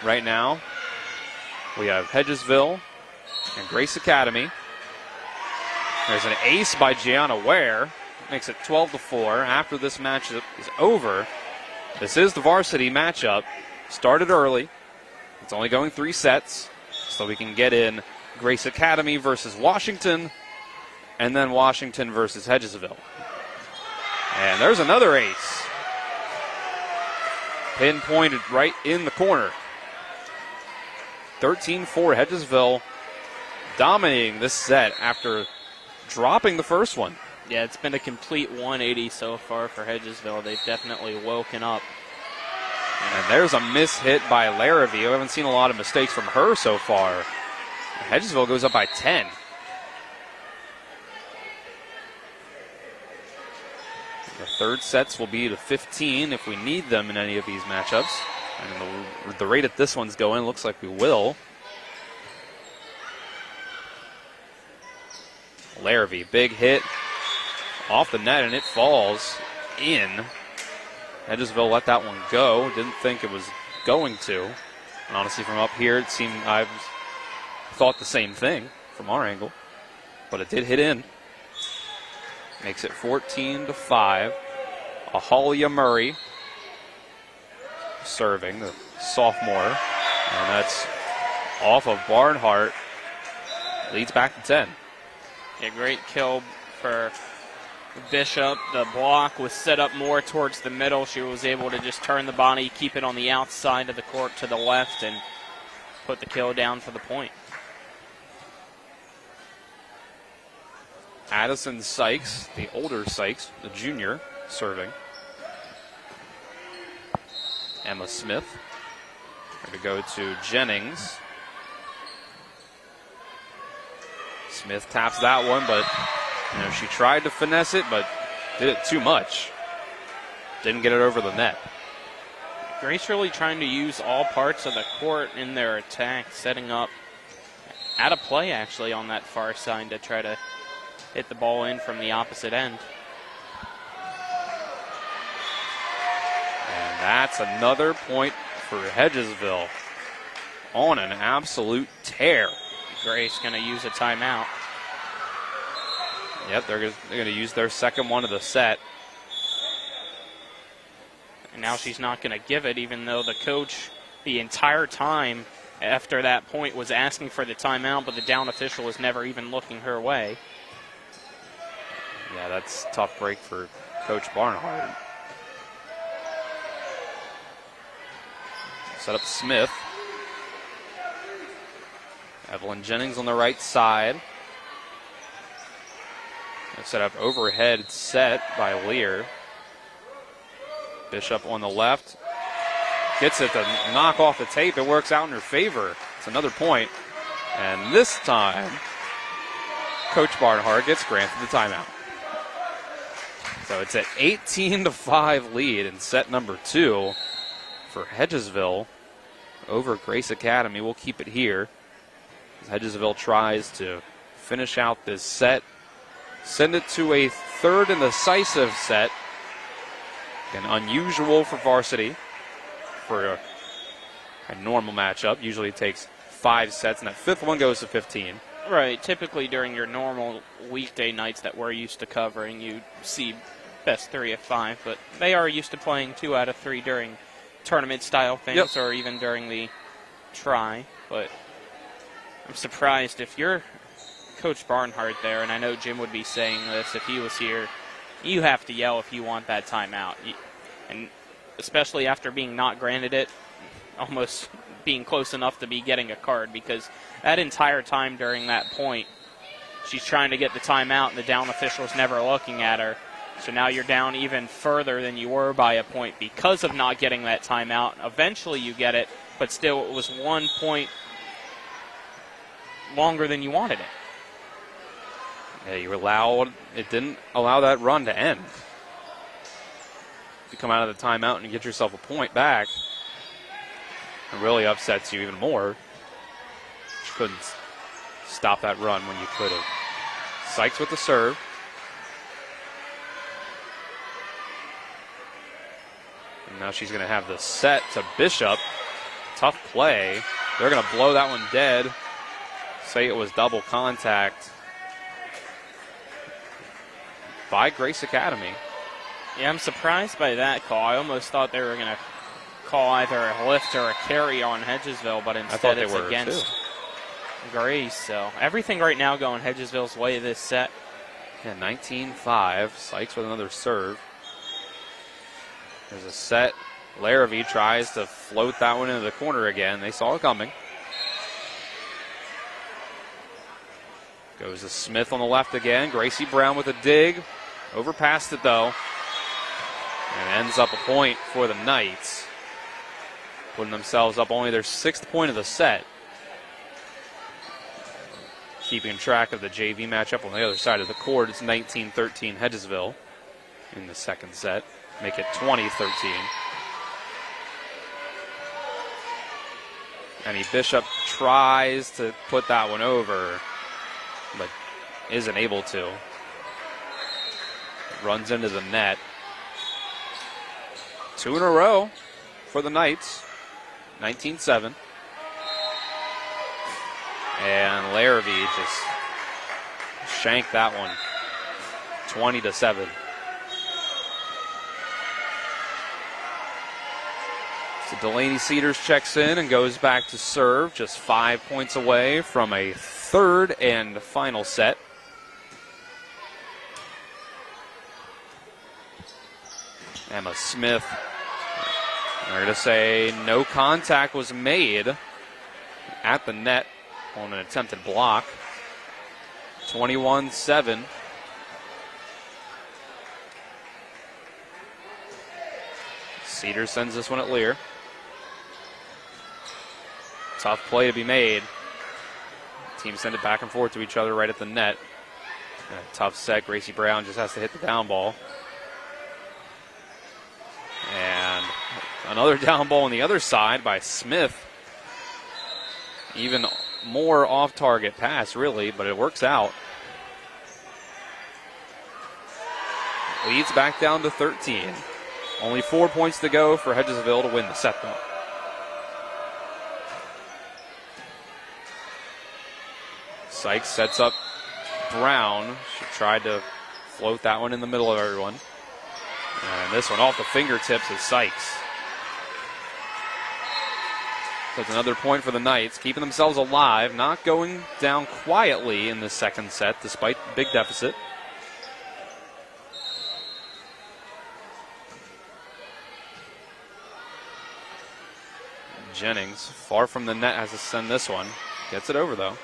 [SPEAKER 6] right now, we have Hedgesville and Grace Academy. There's an ace by Gianna Ware. Makes it 12 to 4. After this match is over, this is the varsity matchup. Started early. It's only going 3 sets, so we can get in Grace Academy versus Washington, and then Washington versus Hedgesville. And there's another ace. Pinpointed right in the corner. 13-4 Hedgesville dominating this set after dropping the first one.
[SPEAKER 7] Yeah, it's been a complete 180 so far for Hedgesville. They've definitely woken up.
[SPEAKER 6] And there's a miss hit by Larrabee. We haven't seen a lot of mistakes from her so far. Hedgesville goes up by 10. Third sets will be to 15 if we need them in any of these matchups. And the rate that this one's going, looks like we will. Larrabee, big hit off the net, and it falls in. Hedgesville let that one go. Didn't think it was going to. And honestly, from up here, it seemed I thought the same thing from our angle, but it did hit in. Makes it 14-5. Ahalia Murray serving, the sophomore, and that's off of Barnhart. Leads back to 10.
[SPEAKER 7] A great kill for Bishop. The block was set up more towards the middle. She was able to just turn the body, keep it on the outside of the court to the left, and put the kill down for the point.
[SPEAKER 6] Addison Sykes, the older Sykes, the junior, serving. Emma Smith. Going to go to Jennings. Smith taps that one, but she tried to finesse it, but did it too much. Didn't get it over the net.
[SPEAKER 7] Grace really trying to use all parts of the court in their attack, setting up out of play actually on that far side to try to hit the ball in from the opposite end.
[SPEAKER 6] And that's another point for Hedgesville on an absolute tear.
[SPEAKER 7] Grace going to use a timeout.
[SPEAKER 6] Yep, they're going to use their second one of the set.
[SPEAKER 7] And now she's not going to give it, even though the coach the entire time after that point was asking for the timeout, but the down official was never even looking her way.
[SPEAKER 6] Yeah, that's a tough break for Coach Barnhart. Set up Smith. Evelyn Jennings on the right side. Set up overhead set by Lear. Bishop on the left. Gets it to knock off the tape. It works out in her favor. It's another point. And this time, Coach Barnhart gets granted the timeout. So it's an 18-5 lead in set number 2 for Hedgesville over Grace Academy. We'll keep it here as Hedgesville tries to finish out this set, send it to a third and decisive set. An unusual for varsity for a normal matchup. Usually it takes 5 sets, and that fifth one goes to 15.
[SPEAKER 7] Right. Typically during your normal weekday nights that we're used to covering, you see best 3 of 5, but they are used to playing 2 out of 3 during tournament-style things, or even during the try. But I'm surprised if you're Coach Barnhart there, and I know Jim would be saying this if he was here, you have to yell if you want that timeout. And especially after being not granted it, almost being close enough to be getting a card, because that entire time during that point, she's trying to get the timeout and the down official's never looking at her. So now you're down even further than you were by a point because of not getting that timeout. Eventually you get it, but still it was 1 point longer than you wanted it.
[SPEAKER 6] Yeah, it didn't allow that run to end. If you come out of the timeout and get yourself a point back, it really upsets you even more. You couldn't stop that run when you could have. Sykes with the serve. And now she's going to have the set to Bishop. Tough play. They're going to blow that one dead. Say it was double contact by Grace Academy.
[SPEAKER 7] Yeah, I'm surprised by that call. I almost thought they were going to call either a lift or a carry on Hedgesville, but instead it's against Grace. So everything right now going Hedgesville's way this set.
[SPEAKER 6] Yeah, 19-5. Sykes with another serve. There's a set. Larrabee tries to float that one into the corner again. They saw it coming. Goes to Smith on the left again. Gracie Brown with a dig. Overpassed it though. And ends up a point for the Knights. Putting themselves up only their 6th point of the set. Keeping track of the JV matchup on the other side of the court, it's 19-13 Hedgesville. in the second set, make it 20-13. Emmy Bishop tries to put that one over, but isn't able to. Runs into the net. 2 in a row for the Knights. 19-7. And Larrabee just shanked that one. 20-7. So Delaney Cedars checks in and goes back to serve, just 5 points away from a third and final set. Emma Smith, they're going to say no contact was made at the net on an attempted block. 21-7. Cedars sends this one at Lear. Tough play to be made. Teams send it back and forth to each other right at the net. And a tough set. Gracie Brown just has to hit the down ball. And another down ball on the other side by Smith. Even more off-target pass, really, but it works out. Leads back down to 13. Only 4 points to go for Hedgesville to win the set, though. Sykes sets up Brown. She tried to float that one in the middle of everyone. And this one off the fingertips of Sykes. So it's another point for the Knights, keeping themselves alive, not going down quietly in the second set despite the big deficit. Jennings, far from the net, has to send this one. Gets it over, though.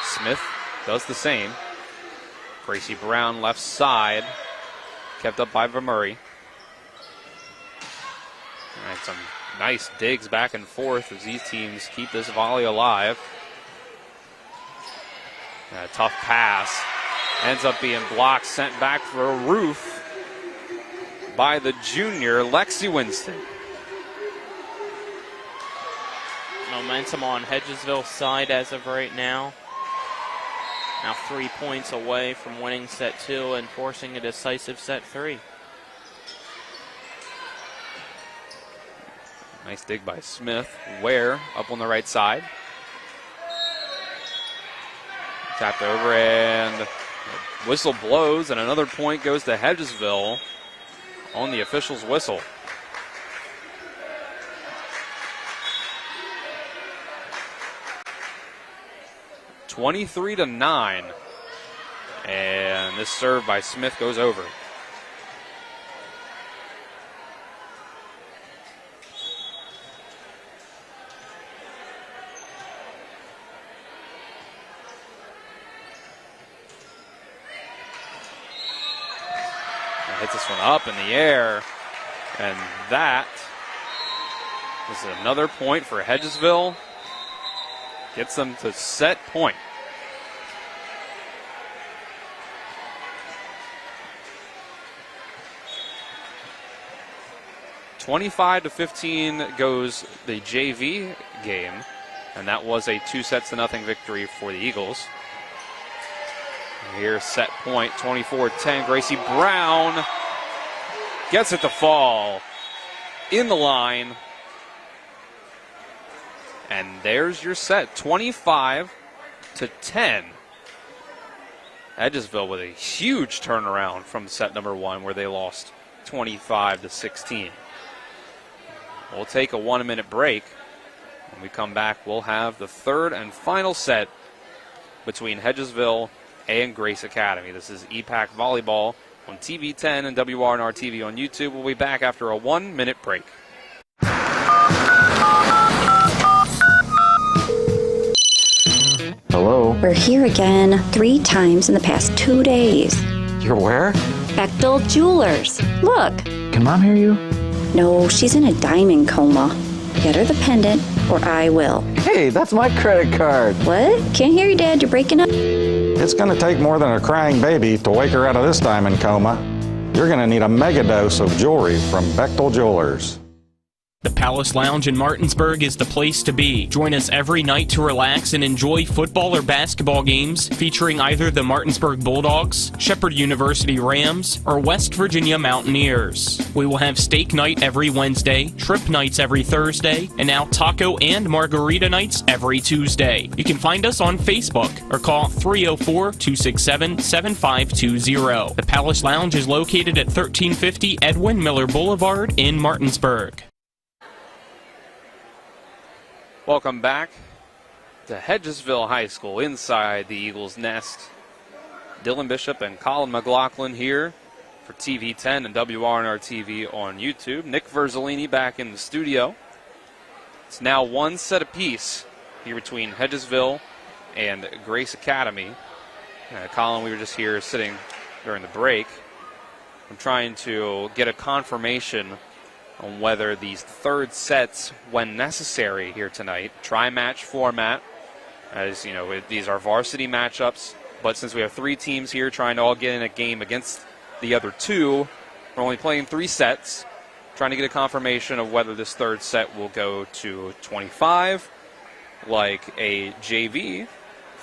[SPEAKER 6] Smith does the same. Gracie Brown left side, kept up by Vermurray. And some nice digs back and forth as these teams keep this volley alive. And a tough pass. Ends up being blocked, sent back for a roof by the junior, Lexi Winston.
[SPEAKER 7] Momentum on Hedgesville's side as of right now. Now 3 points away from winning set 2 and forcing a decisive set 3.
[SPEAKER 6] Nice dig by Smith. Ware up on the right side. Tapped over and whistle blows, and another point goes to Hedgesville on the official's whistle. (23-9), and this serve by Smith goes over. Hits this one up in the air, and that is another point for Hedgesville. Gets them to set point. (25-15) goes the JV game, and that was a 2-0 victory for the Eagles. Here's set point, 24-10. Gracie Brown gets it to fall in the line. And there's your set, 25-10. Hedgesville with a huge turnaround from set number 1 where they lost 25-16. We'll take a 1-minute break. When we come back, we'll have the third and final set between Hedgesville and Grace Academy. This is EPAC Volleyball on TV10 and WRNR TV on YouTube. We'll be back after a 1-minute break.
[SPEAKER 3] Hello?
[SPEAKER 9] We're here again 3 times in the past 2 days.
[SPEAKER 3] You're where?
[SPEAKER 9] Bechtel Jewelers. Look.
[SPEAKER 3] Can Mom hear you?
[SPEAKER 9] No, she's in a diamond coma. Get her the pendant, or I will.
[SPEAKER 3] Hey, that's my credit card.
[SPEAKER 9] What? Can't hear you, Dad. You're breaking up.
[SPEAKER 3] It's going to take more than a crying baby to wake her out of this diamond coma. You're going to need a mega dose of jewelry from Bechtel Jewelers.
[SPEAKER 5] The Palace Lounge in Martinsburg is the place to be. Join us every night to relax and enjoy football or basketball games featuring either the Martinsburg Bulldogs, Shepherd University Rams, or West Virginia Mountaineers. We will have steak night every Wednesday, trip nights every Thursday, and now taco and margarita nights every Tuesday. You can find us on Facebook or call 304-267-7520. The Palace Lounge is located at 1350 Edwin Miller Boulevard in Martinsburg.
[SPEAKER 6] Welcome back to Hedgesville High School inside the Eagles' nest. Dylan Bishop and Colin McLaughlin here for TV 10 and WRNR TV on YouTube. Nick Verzolini back in the studio. It's now one set apiece here between Hedgesville and Grace Academy. Colin, we were just here sitting during the break. I'm trying to get a confirmation on whether these third sets, when necessary here tonight, tri-match format, as you know, these are varsity matchups, but since we have three teams here trying to all get in a game against the other two, we're only playing 3 sets, trying to get a confirmation of whether this third set will go to 25, like a JV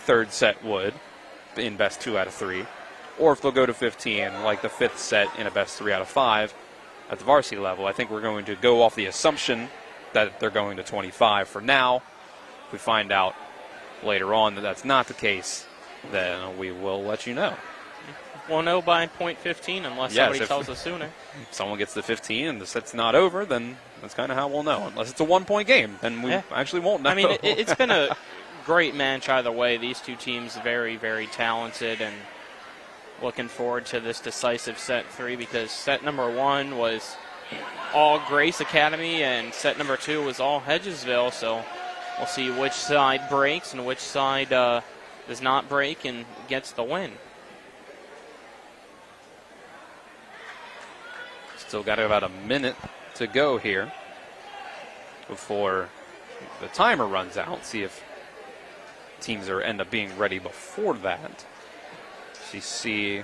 [SPEAKER 6] third set would in best 2 out of 3, or if they'll go to 15, like the 5th set in a best 3 out of 5. At the varsity level, I think we're going to go off the assumption that they're going to 25 for now. If we find out later on that that's not the case, then we will let you know.
[SPEAKER 7] We'll know by .15 unless somebody tells us sooner.
[SPEAKER 6] If someone gets to 15 and the set's not over, then that's kind of how we'll know. Unless it's a 1-point game, then we actually won't know.
[SPEAKER 7] I mean, it's been a great match either way. These two teams very, very talented, and looking forward to this decisive set 3 because set number 1 was all Grace Academy and set number 2 was all Hedgesville. So we'll see which side breaks and which side does not break and gets the win.
[SPEAKER 6] Still got about a minute to go here before the timer runs out. See if teams end up being ready before that. You see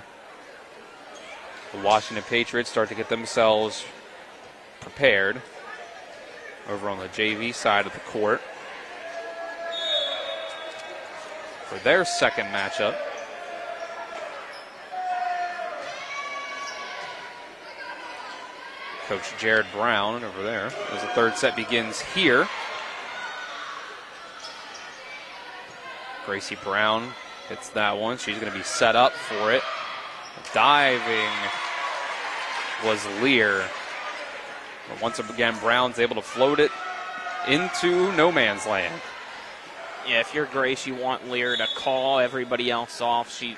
[SPEAKER 6] the Washington Patriots start to get themselves prepared over on the JV side of the court for their second matchup. Coach Jared Brown over there as the third set begins here. Gracie Brown hits that one. She's going to be set up for it. Diving was Lear. But once again, Brown's able to float it into no man's land.
[SPEAKER 7] Yeah, if you're Grace, you want Lear to call everybody else off. She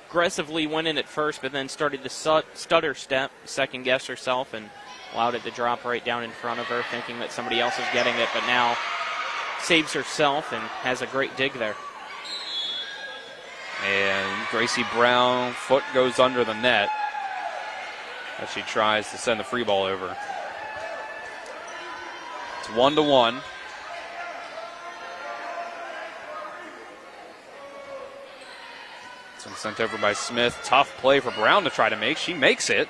[SPEAKER 7] aggressively went in at first, but then started to stutter step, second guess herself, and allowed it to drop right down in front of her, thinking that somebody else is getting it, but now saves herself and has a great dig there.
[SPEAKER 6] And Gracie Brown, foot goes under the net as she tries to send the free ball over. It's 1-1. It's been sent over by Smith. Tough play for Brown to try to make. She makes it,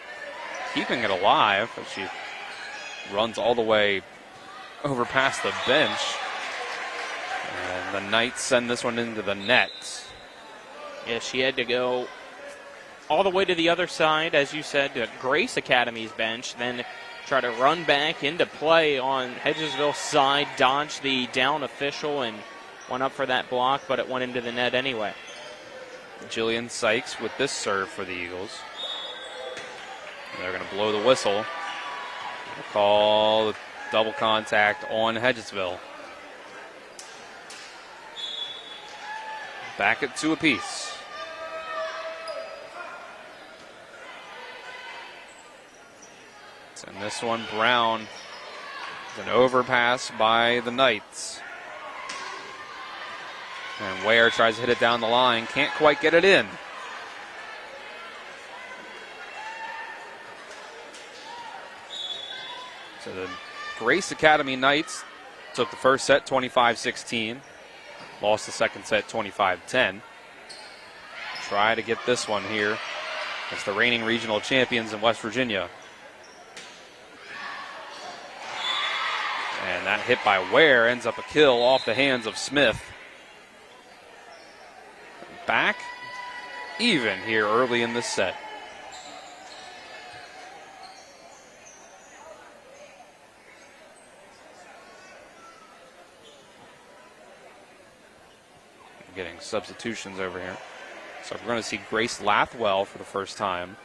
[SPEAKER 6] keeping it alive, but she runs all the way over past the bench. And the Knights send this one into the net.
[SPEAKER 7] Yeah, she had to go all the way to the other side, as you said, to Grace Academy's bench, then try to run back into play on Hedgesville's side, dodge the down official, and went up for that block, but it went into the net anyway.
[SPEAKER 6] Jillian Sykes with this serve for the Eagles. They're going to blow the whistle. They'll call the double contact on Hedgesville. Back at 2 apiece. And this one, Brown, is an overpass by the Knights. And Ware tries to hit it down the line, can't quite get it in. So the Grace Academy Knights took the first set 25-16. Lost the second set 25-10. Try to get this one here It's the reigning regional champions in West Virginia. And that hit by Ware ends up a kill off the hands of Smith. Back even here early in this set. Getting substitutions over here. So we're going to see Grace Lathwell for the first time.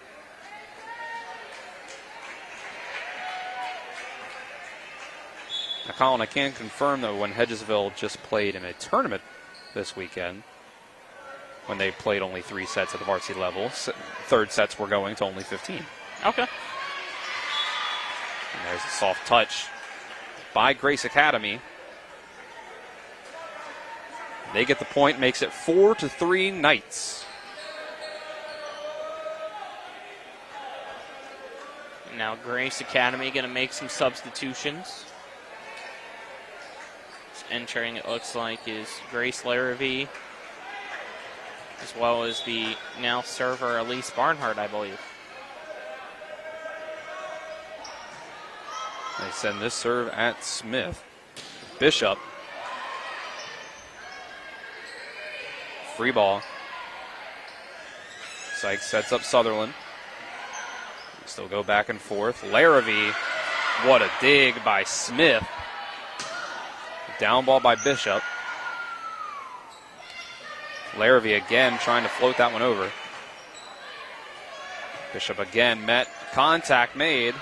[SPEAKER 6] Now, Colin, I can confirm that when Hedgesville just played in a tournament this weekend, when they played only 3 sets at the varsity level, third sets were going to only 15.
[SPEAKER 7] Okay.
[SPEAKER 6] And there's a soft touch by Grace Academy. They get the point, makes it 4-3 Knights.
[SPEAKER 7] Now Grace Academy going to make some substitutions. Entering, it looks like, is Grace Larrabee, as well as the now server Elise Barnhart, I believe.
[SPEAKER 6] They send this serve at Smith. Bishop. Free ball. Sykes sets up Sutherland. Still go back and forth. Larrabee, what a dig by Smith. Down ball by Bishop. Larrabee again trying to float that one over. Bishop again met. Contact made.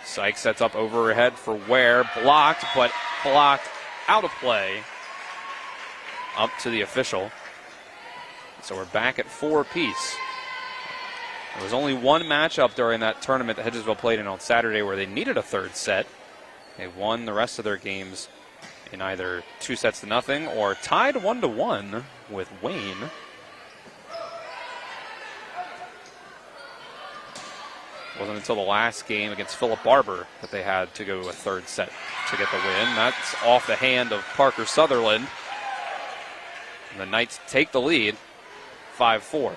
[SPEAKER 6] Sykes sets up overhead for Ware. Blocked, but blocked out of play. Up to the official. So we're back at 4 apiece. There was only one matchup during that tournament that Hedgesville played in on Saturday where they needed a third set. They won the rest of their games in either 2-0 or tied 1-1 with Wayne. It wasn't until the last game against Philip Barber that they had to go to a third set to get the win. That's off the hand of Parker Sutherland. And the Knights take the lead, 5-4.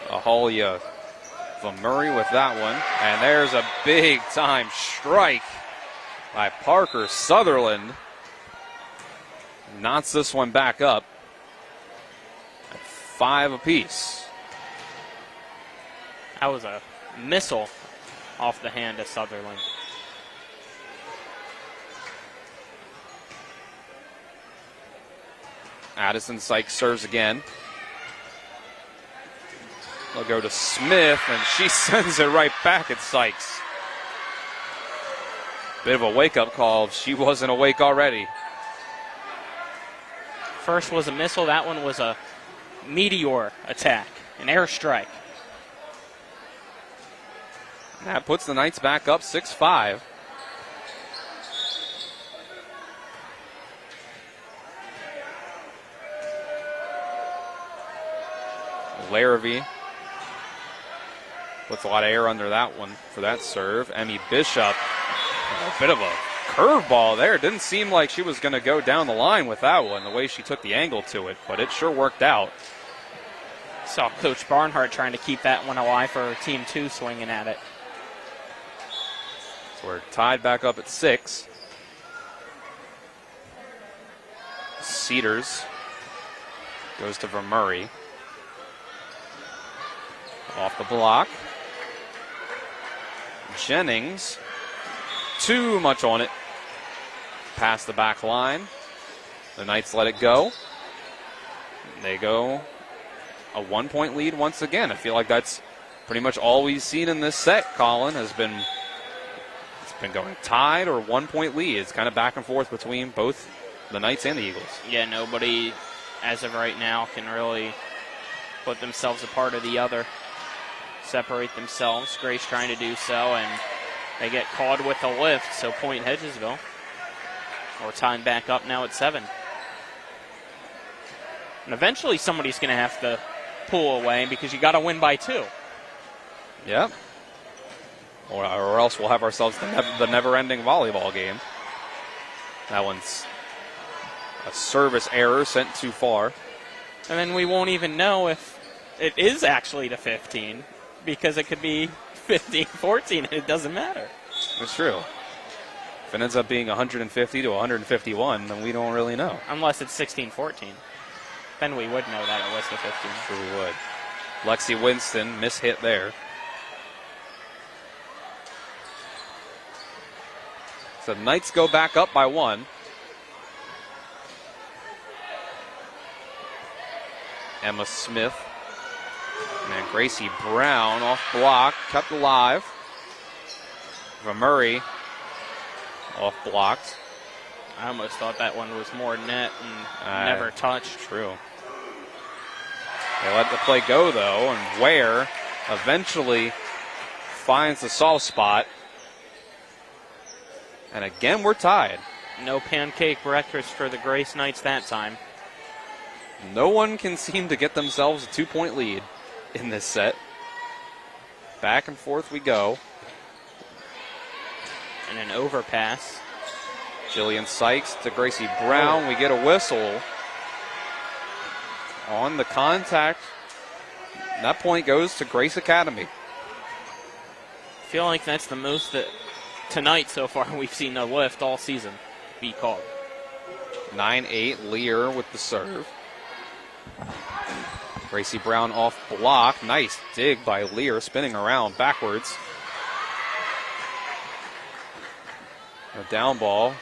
[SPEAKER 6] Ahalia Murray with that one. And there's a big-time strike by Parker Sutherland. Knots this one back up at 5 apiece.
[SPEAKER 7] That was a missile off the hand of Sutherland.
[SPEAKER 6] Addison Sykes serves again. They'll go to Smith, and she sends it right back at Sykes. Bit of a wake-up call. She wasn't awake already.
[SPEAKER 7] First was a missile. That one was a meteor attack, an airstrike.
[SPEAKER 6] That puts the Knights back up 6-5. Larrabee puts a lot of air under that one for that serve. Emmy Bishop, a bit of a curveball there. Didn't seem like she was going to go down the line with that one, the way she took the angle to it, but it sure worked out.
[SPEAKER 7] Saw Coach Barnhart trying to keep that one alive for Team 2 swinging at it.
[SPEAKER 6] So we're tied back up at 6. Cedars goes to Vermurray. Off the block. Jennings, too much on it. Past the back line. The Knights let it go. They go a 1-point lead once again. I feel like that's pretty much all we've seen in this set, Colin, it's been going tied or 1-point lead. It's kind of back and forth between both the Knights and the Eagles.
[SPEAKER 7] Yeah, nobody, as of right now, can really put themselves apart of the other. Separate themselves. Grace trying to do so, and they get caught with a lift, so point Hedgesville. We're tying back up now at 7. And eventually somebody's going to have to pull away because you got to win by 2.
[SPEAKER 6] Yep. Or else we'll have ourselves the never-ending volleyball game. That one's a service error sent too far.
[SPEAKER 7] And then we won't even know if it is actually to 15, because it could be 15-14 and it doesn't matter.
[SPEAKER 6] It's true. If it ends up being 150 to 151, then we don't really know.
[SPEAKER 7] Unless it's 16-14. Then we would know that it was the 15.
[SPEAKER 6] Sure we would. Lexi Winston, mishit there. So the Knights go back up by 1. Emma Smith. And Gracie Brown off block, kept alive. Murray off blocked.
[SPEAKER 7] I almost thought that one was more net and never touched.
[SPEAKER 6] True. They let the play go, though, and Ware eventually finds the soft spot. And again, we're tied.
[SPEAKER 7] No pancake breakfast for the Grace Knights that time.
[SPEAKER 6] No one can seem to get themselves a 2-point lead in this set. Back and forth we go.
[SPEAKER 7] And an overpass.
[SPEAKER 6] Jillian Sykes to Gracie Brown. We get a whistle on the contact. That point goes to Grace Academy.
[SPEAKER 7] I feel like that's the most that tonight so far we've seen a lift all season be called.
[SPEAKER 6] 9-8, Lear with the serve. Gracie Brown off block. Nice dig by Lear, spinning around backwards. A down ball.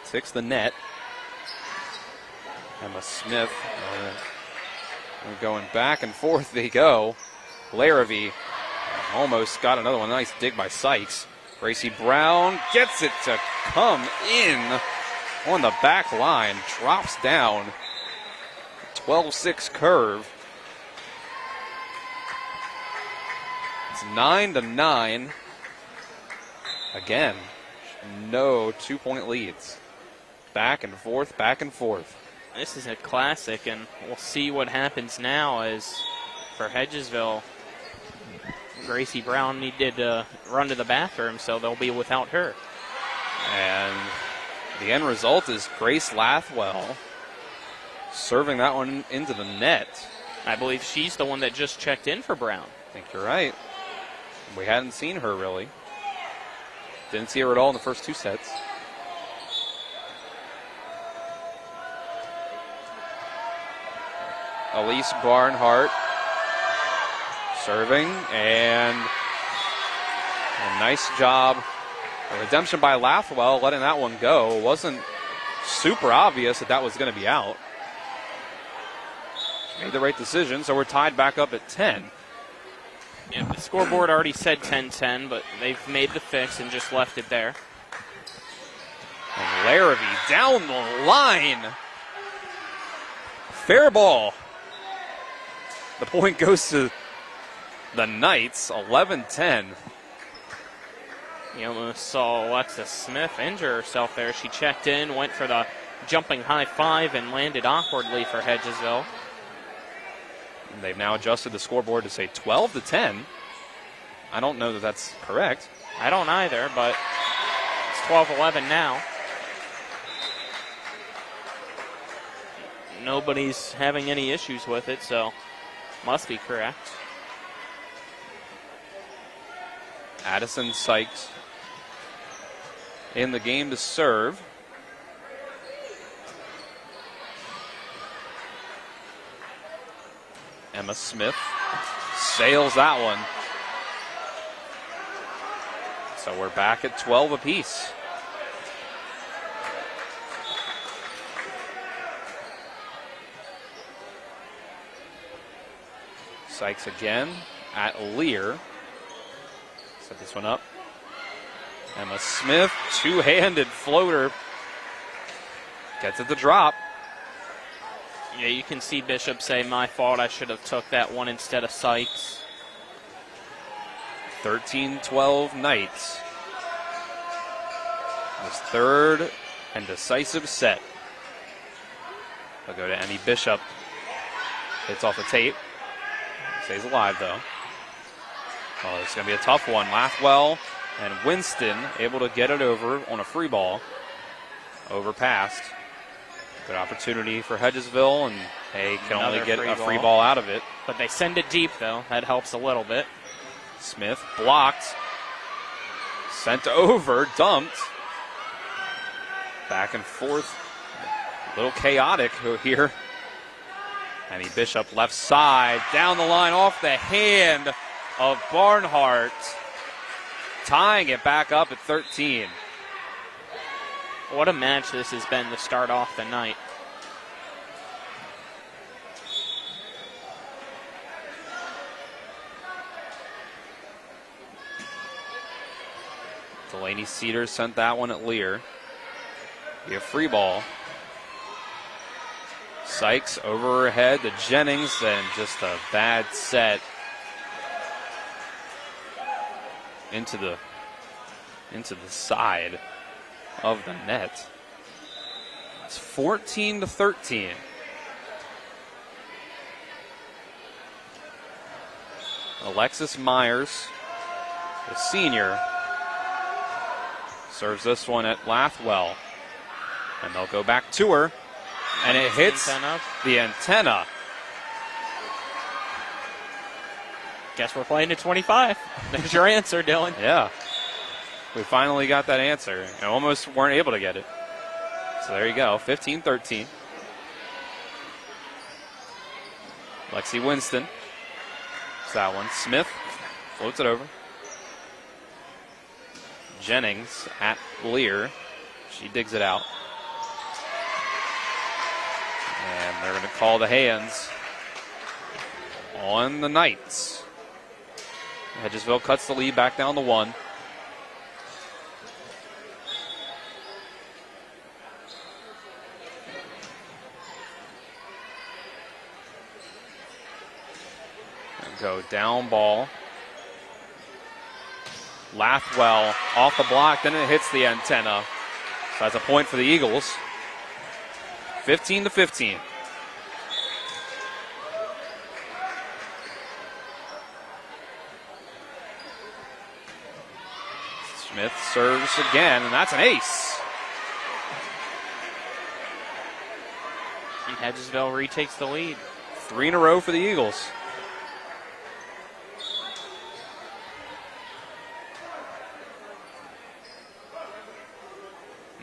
[SPEAKER 6] Ticks the net. Emma Smith. We're going back and forth they go. Larrabee almost got another one. Nice dig by Sykes. Gracie Brown gets it to come in on the back line. Drops down. 12-6 curve. It's 9-9. Again, no 2-point leads. Back and forth, back and forth.
[SPEAKER 7] This is a classic, and we'll see what happens now as for Hedgesville. Gracie Brown needed to run to the bathroom, so they'll be without her.
[SPEAKER 6] And the end result is Grace Lathwell serving that one into the net.
[SPEAKER 7] I believe she's the one that just checked in for Brown.
[SPEAKER 6] I think you're right. We hadn't seen her really. Didn't see her at all in the first 2 sets. Elise Barnhart serving, and a nice job. A redemption by Lathwell, letting that one go. It wasn't super obvious that was going to be out. Made the right decision, so we're tied back up at 10.
[SPEAKER 7] Yeah, the scoreboard already said 10-10, but they've made the fix and just left it there.
[SPEAKER 6] And Larrabee down the line. Fair ball. The point goes to the Knights, 11-10.
[SPEAKER 7] You almost saw Alexis Smith injure herself there. She checked in, went for the jumping high five, and landed awkwardly for Hedgesville.
[SPEAKER 6] And they've now adjusted the scoreboard to say 12-10. I don't know that that's correct.
[SPEAKER 7] I don't either, but it's 12-11 now. Nobody's having any issues with it, so must be correct.
[SPEAKER 6] Addison Sykes in the game to serve. Emma Smith sails that one. So we're back at 12 apiece. Sykes again at Lear. Set this one up. Emma Smith, two-handed floater. Gets it to drop.
[SPEAKER 7] Yeah, you can see Bishop say, my fault, I should have took that one instead of Sykes.
[SPEAKER 6] 13-12 Knights. This third and decisive set. They'll go to Emmy Bishop. Hits off the tape. Stays alive, though. Oh, it's going to be a tough one. Lathwell and Winston able to get it over on a free ball. Overpassed. Good opportunity for Hedgesville, and they can only get a free ball out of it.
[SPEAKER 7] But they send it deep, though. That helps a little bit.
[SPEAKER 6] Smith blocked. Sent over, dumped. Back and forth. A little chaotic here. Annie Bishop left side, down the line, off the hand of Barnhart. Tying it back up at 13.
[SPEAKER 7] What a match this has been to start off the night.
[SPEAKER 6] Delaney Cedars sent that one at Lear. Be a free ball. Sykes over her head to Jennings, and just a bad set into the side of the net. It's 14-13. Alexis Myers, the senior, serves this one at Lathwell. And they'll go back to her. And it hits the antenna.
[SPEAKER 7] Guess we're playing to 25. There's your answer, Dylan.
[SPEAKER 6] Yeah. We finally got that answer. And almost weren't able to get it. So there you go, 15-13. Lexi Winston. It's that one. Smith floats it over. Jennings at Lear. She digs it out. And they're going to call the hands on the Knights. Hedgesville cuts the lead back down to 1. And go down ball. Lathwell off the block, then it hits the antenna. So that's a point for the Eagles. 15-15. Smith serves again, and that's an ace.
[SPEAKER 7] And Hedgesville retakes the lead.
[SPEAKER 6] 3 in a row for the Eagles.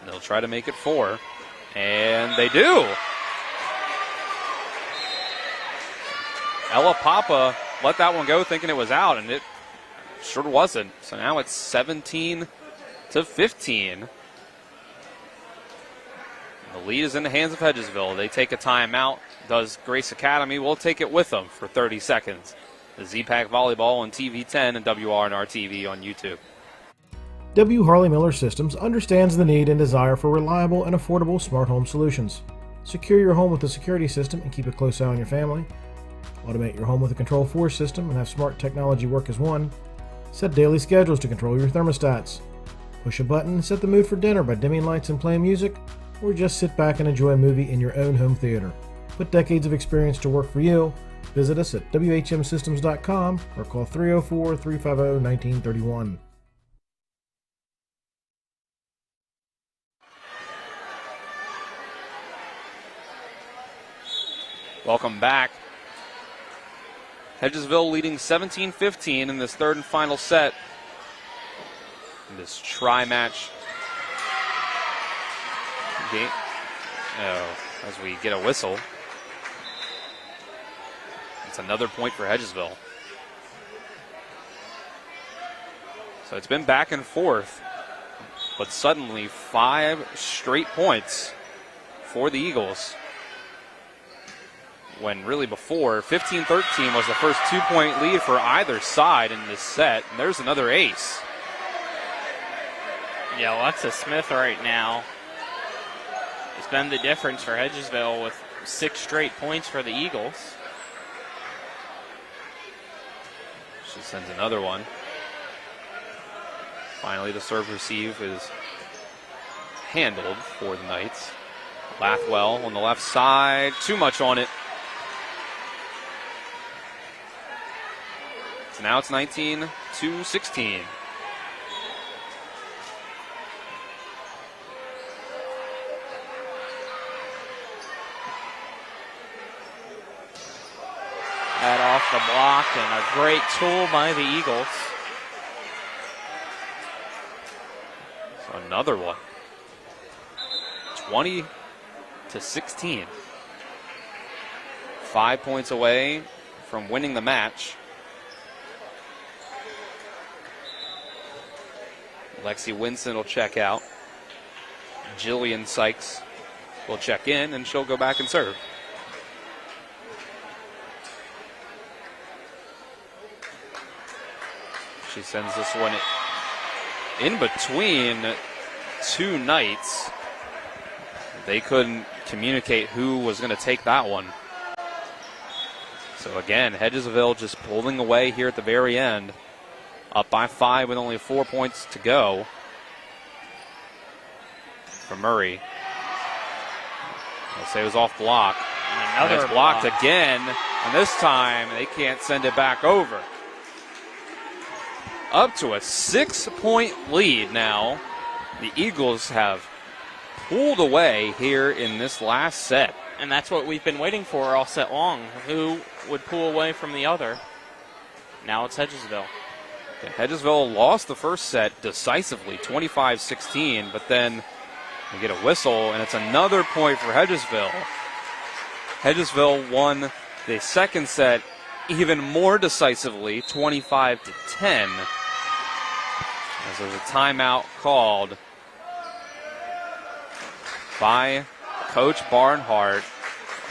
[SPEAKER 6] And they'll try to make it 4. And they do. Ella Papa let that one go thinking it was out, and it sure wasn't. So now it's 17-15. The lead is in the hands of Hedgesville. They take a timeout. Does Grace Academy. We'll take it with them for 30 seconds. The Z-Pack Volleyball on TV 10 and WRNR TV on YouTube.
[SPEAKER 2] W. Harley Miller Systems understands the need and desire for reliable and affordable smart home solutions. Secure your home with a security system and keep a close eye on your family. Automate your home with a Control4 system and have smart technology work as one. Set daily schedules to control your thermostats. Push a button and set the mood for dinner by dimming lights and playing music, or just sit back and enjoy a movie in your own home theater. Put decades of experience to work for you. Visit us at WHMsystems.com or call 304-350-1931.
[SPEAKER 6] Welcome back. Hedgesville leading 17-15 in this third and final set. In this tri-match game. As we get a whistle. It's another point for Hedgesville. So it's been back and forth, but suddenly 5 straight points for the Eagles. When really before, 15-13 was the first 2-point lead for either side in this set. And there's another ace.
[SPEAKER 7] Yeah, Alexis Smith right now has been the difference for Hedgesville with 6 straight points for the Eagles.
[SPEAKER 6] She sends another one. Finally, the serve receive is handled for the Knights. Lathwell on the left side. Too much on it. So now it's 19-16.
[SPEAKER 7] That off the block and a great tool by the Eagles.
[SPEAKER 6] So another one. 20-16. 5 points away from winning the match. Lexi Winston will check out. Jillian Sykes will check in, and she'll go back and serve. She sends this one in between two knights. They couldn't communicate who was going to take that one. So again, Hedgesville just pulling away here at the very end. Up by 5 with only 4 points to go. For Murray. I'll say it was off block.
[SPEAKER 7] Another
[SPEAKER 6] and it's blocked
[SPEAKER 7] block
[SPEAKER 6] again. And this time they can't send it back over. Up to a 6-point lead now. The Eagles have pulled away here in this last set.
[SPEAKER 7] And that's what we've been waiting for all set long. Who would pull away from the other? Now it's Hedgesville.
[SPEAKER 6] Hedgesville lost the first set decisively, 25-16, but then we get a whistle, and it's another point for Hedgesville. Hedgesville won the second set even more decisively, 25-10, as there's a timeout called by Coach Barnhart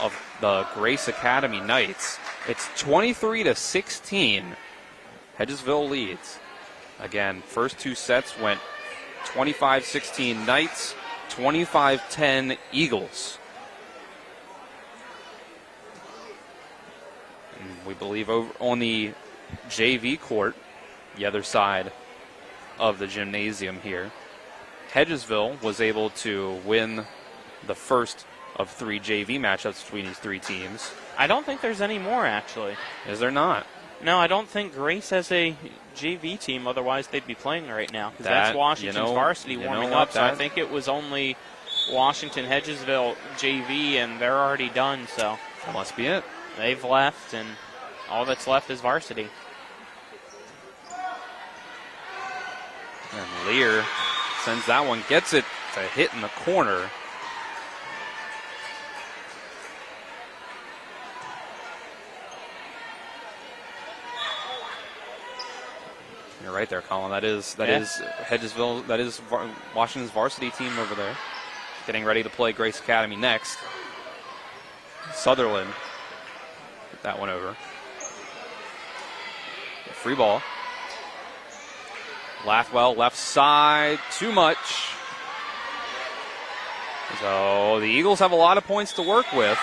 [SPEAKER 6] of the Grace Academy Knights. It's 23-16. Hedgesville leads. Again, first two sets went 25-16 Knights, 25-10 Eagles. And we believe over on the JV court, the other side of the gymnasium here, Hedgesville was able to win the first of 3 JV matchups between these 3 teams.
[SPEAKER 7] I don't think there's any more, actually.
[SPEAKER 6] Is there not?
[SPEAKER 7] No, I don't think Grace has a JV team. Otherwise, they'd be playing right now. Because that's Washington's varsity warming up. So I think it was only Washington, Hedgesville, JV, and they're already done. So
[SPEAKER 6] that must be it.
[SPEAKER 7] They've left, and all that's left is varsity.
[SPEAKER 6] And Lear sends that one, gets it to hit in the corner. You're right there, Colin. That is Hedgesville. That is Washington's varsity team over there, getting ready to play Grace Academy next. Sutherland, get that one over. Free ball. Lathwell left side, too much. So the Eagles have a lot of points to work with.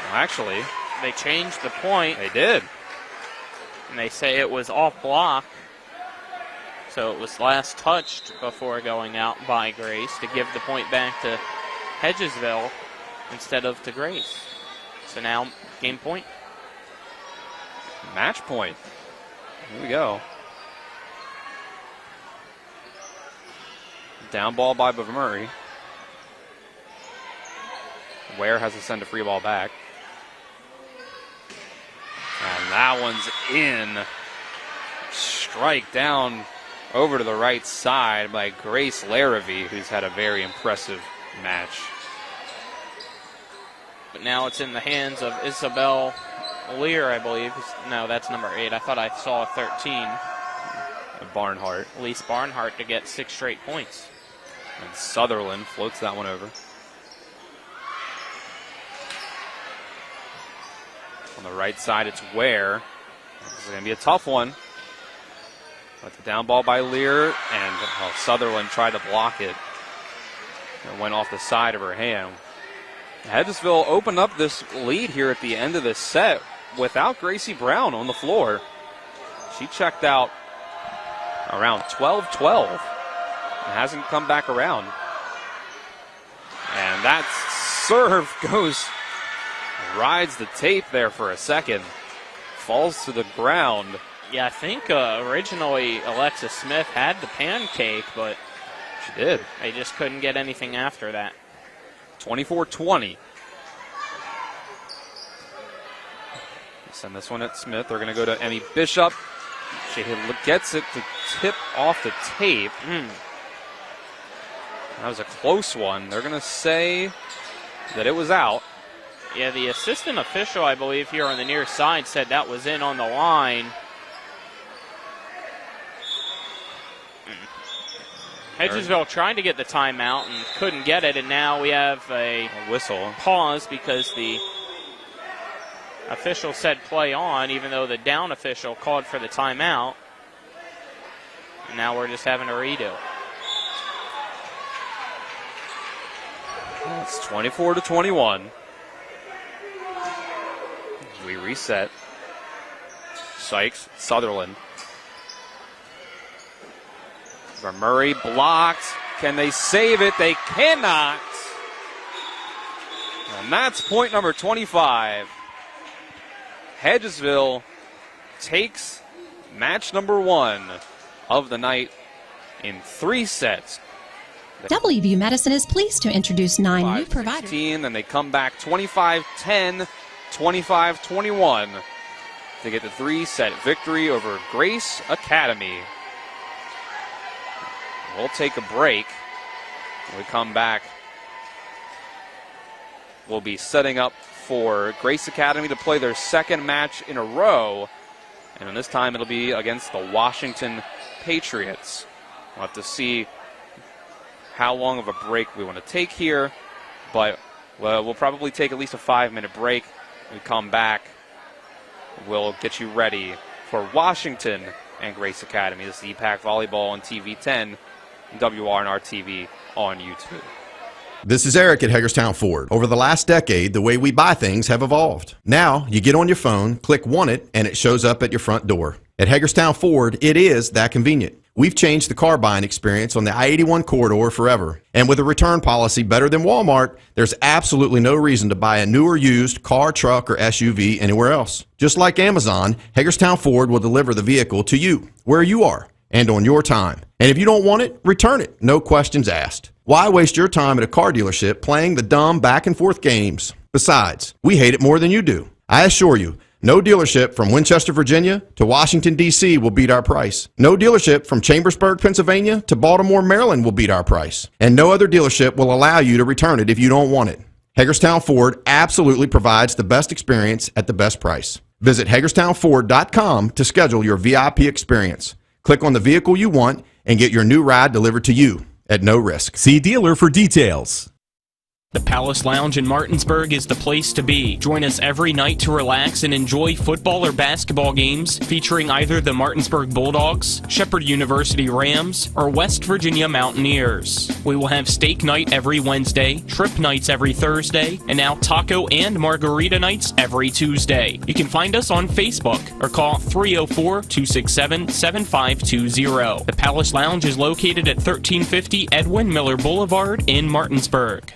[SPEAKER 6] Well, actually,
[SPEAKER 7] they changed the point.
[SPEAKER 6] They did.
[SPEAKER 7] And they say it was off block. So it was last touched before going out by Grace to give the point back to Hedgesville instead of to Grace. So now game point.
[SPEAKER 6] Match point. Here we go. Down ball by Murray. Ware has to send a free ball back. And that one's in. Strike down over to the right side by Grace Larrabee, who's had a very impressive match.
[SPEAKER 7] But now it's in the hands of Isabel Lear, I believe. No, that's number 8. I thought I saw 13.
[SPEAKER 6] Barnhart.
[SPEAKER 7] Elise Barnhart to get 6 straight points.
[SPEAKER 6] And Sutherland floats that one over. On the right side, it's Ware. This is going to be a tough one. But the down ball by Lear, and Sutherland tried to block it. It went off the side of her hand. Hedgesville opened up this lead here at the end of this set without Gracie Brown on the floor. She checked out around 12-12 and hasn't come back around. And that serve rides the tape there for a second. falls to the ground.
[SPEAKER 7] Yeah, I think originally Alexis Smith had the pancake, but
[SPEAKER 6] she did.
[SPEAKER 7] They just couldn't get anything after that.
[SPEAKER 6] 24-20. Send this one at Smith. They're going to go to Emmy Bishop. She gets it to tip off the tape. That was a close one. They're going to say that it was out.
[SPEAKER 7] Yeah, the assistant official, I believe, here on the near side said that was in on the line. Hedgesville trying to get the timeout and couldn't get it, and now we have a
[SPEAKER 6] whistle
[SPEAKER 7] pause because the official said play on, even though the down official called for the timeout. And now we're just having a redo.
[SPEAKER 6] It's 24-21. We reset. Sykes, Sutherland. Murray blocked. Can they save it? They cannot. And that's point number 25. Hedgesville takes match number 1 of the night in 3 sets.
[SPEAKER 16] WVU Medicine is pleased to introduce 9 new providers.
[SPEAKER 6] Then they come back 25-10, 25-21 to get the 3-set victory over Grace Academy. We'll take a break. When we come back, we'll be setting up for Grace Academy to play their second match in a row. And this time it'll be against the Washington Patriots. We'll have to see how long of a break we want to take here. But we'll probably take at least a 5-minute break. When we come back, we'll get you ready for Washington and Grace Academy. This is EPAC Volleyball on TV 10. WRNR TV on YouTube.
[SPEAKER 17] This is Eric at Hagerstown Ford. Over the last decade, the way we buy things have evolved. Now, you get on your phone, click Want It, and it shows up at your front door. At Hagerstown Ford, it is that convenient. We've changed the car buying experience on the I-81 corridor forever. And with a return policy better than Walmart, there's absolutely no reason to buy a new or used car, truck, or SUV anywhere else. Just like Amazon, Hagerstown Ford will deliver the vehicle to you, where you are, and on your time. And if you don't want it, return it. No questions asked. Why waste your time at a car dealership playing the dumb back and forth games? Besides, we hate it more than you do. I assure you, no dealership from Winchester, Virginia to Washington, D.C. will beat our price. No dealership from Chambersburg, Pennsylvania to Baltimore, Maryland will beat our price. And no other dealership will allow you to return it if you don't want it. Hagerstown Ford absolutely provides the best experience at the best price. Visit HagerstownFord.com to schedule your VIP experience. Click on the vehicle you want and get your new ride delivered to you at no risk.
[SPEAKER 18] See dealer for details.
[SPEAKER 5] The Palace Lounge in Martinsburg is the place to be. Join us every night to relax and enjoy football or basketball games featuring either the Martinsburg Bulldogs, Shepherd University Rams, or West Virginia Mountaineers. We will have steak night every Wednesday, trip nights every Thursday, and now taco and margarita nights every Tuesday. You can find us on Facebook or call 304-267-7520. The Palace Lounge is located at 1350 Edwin Miller Boulevard in Martinsburg.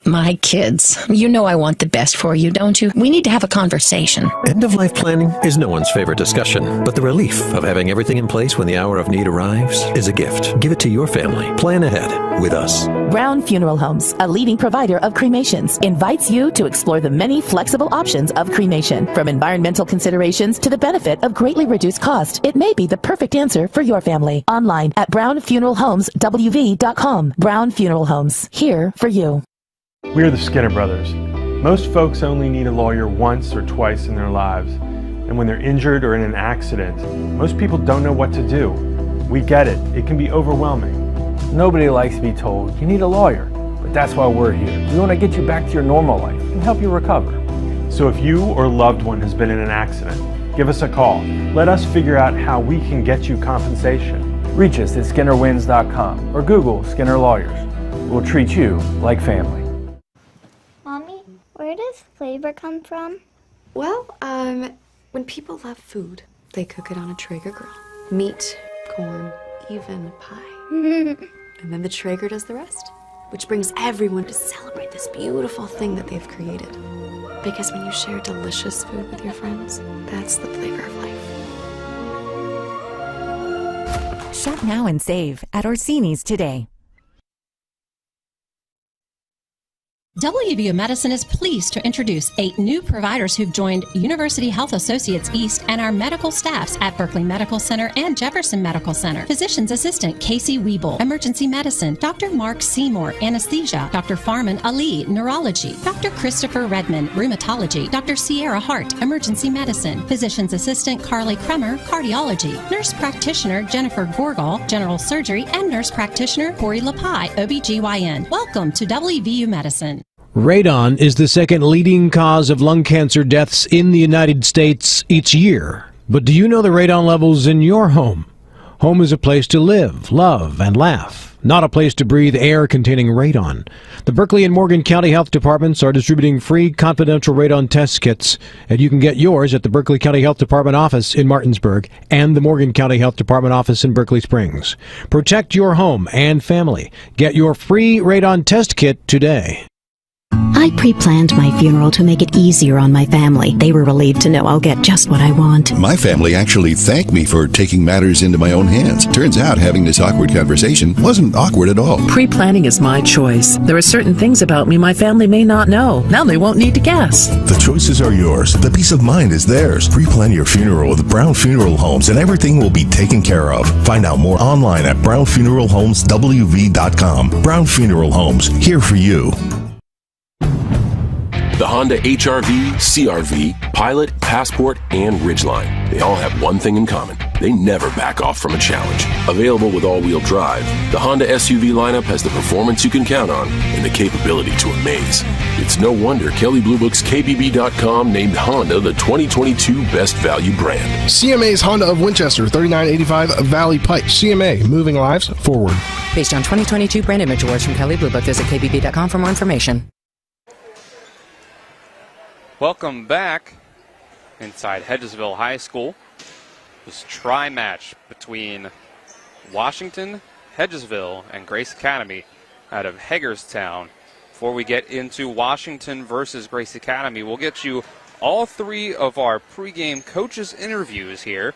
[SPEAKER 8] My kids, you know I want the best for you, don't you? We need to have a conversation.
[SPEAKER 4] End-of-life planning is no one's favorite discussion, but the relief of having everything in place when the hour of need arrives is a gift. Give it to your family. Plan ahead with us.
[SPEAKER 22] Brown Funeral Homes, a leading provider of cremations, invites you to explore the many flexible options of cremation. From environmental considerations to the benefit of greatly reduced cost, it may be the perfect answer for your family. Online at brownfuneralhomeswv.com. Brown Funeral Homes, here for you.
[SPEAKER 23] We're the Skinner Brothers. Most folks only need a lawyer once or twice in their lives. And when they're injured or in an accident, most people don't know what to do. We get it. It can be overwhelming.
[SPEAKER 24] Nobody likes to be told, you need a lawyer. But that's why we're here. We want to get you back to your normal life and help you recover.
[SPEAKER 23] So if you or loved one has been in an accident, give us a call. Let us figure out how we can get you compensation.
[SPEAKER 24] Reach us at SkinnerWins.com or Google Skinner Lawyers. We'll treat you like family.
[SPEAKER 13] Mommy, where does flavor come from?
[SPEAKER 14] Well, when people love food, they cook it on a Traeger grill. Meat, corn, even pie. And then the Traeger does the rest, which brings everyone to celebrate this beautiful thing that they've created. Because when you share delicious food with your friends, that's the flavor of life.
[SPEAKER 10] Shop now and save at Orsini's today.
[SPEAKER 16] WVU Medicine is pleased to introduce 8 new providers who've joined University Health Associates East and our medical staffs at Berkeley Medical Center and Jefferson Medical Center. Physician's Assistant Casey Wiebel, Emergency Medicine, Dr. Mark Seymour, Anesthesia, Dr. Farman Ali, Neurology, Dr. Christopher Redmond, Rheumatology, Dr. Sierra Hart, Emergency Medicine, Physician's Assistant Carly Kremer, Cardiology, Nurse Practitioner Jennifer Gorgal, General Surgery, and Nurse Practitioner Corey Lapai, OBGYN. Welcome to WVU Medicine.
[SPEAKER 2] Radon is the second leading cause of lung cancer deaths in the United States each year. But do you know the radon levels in your home? Home is a place to live, love, and laugh, not a place to breathe air containing radon. The Berkeley and Morgan County Health Departments are distributing free confidential radon test kits, and you can get yours at the Berkeley County Health Department office in Martinsburg and the Morgan County Health Department office in Berkeley Springs. Protect your home and family. Get your free radon test kit today.
[SPEAKER 9] I pre-planned my funeral to make it easier on my family. They were relieved to know I'll get just what I want.
[SPEAKER 11] My family actually thanked me for taking matters into my own hands. Turns out having this awkward conversation wasn't awkward at all.
[SPEAKER 12] Pre-planning is my choice. There are certain things about me my family may not know. Now they won't need to guess.
[SPEAKER 11] The choices are yours. The peace of mind is theirs. Pre-plan your funeral with Brown Funeral Homes and everything will be taken care of. Find out more online at brownfuneralhomeswv.com. Brown Funeral Homes, here for you.
[SPEAKER 15] The Honda HR-V, CR-V, Pilot, Passport, and Ridgeline. They all have one thing in common. They never back off from a challenge. Available with all-wheel drive, the Honda SUV lineup has the performance you can count on and the capability to amaze. It's no wonder Kelley Blue Book's KBB.com named Honda the 2022 Best Value brand.
[SPEAKER 25] CMA's Honda of Winchester, 3985 Valley Pike. CMA, moving lives forward.
[SPEAKER 26] Based on 2022 brand image awards from Kelley Blue Book, visit KBB.com for more information.
[SPEAKER 6] Welcome back inside Hedgesville High School. This tri-match between Washington, Hedgesville, and Grace Academy out of Hagerstown. Before we get into Washington versus Grace Academy, we'll get you all 3 of our pregame coaches' interviews here.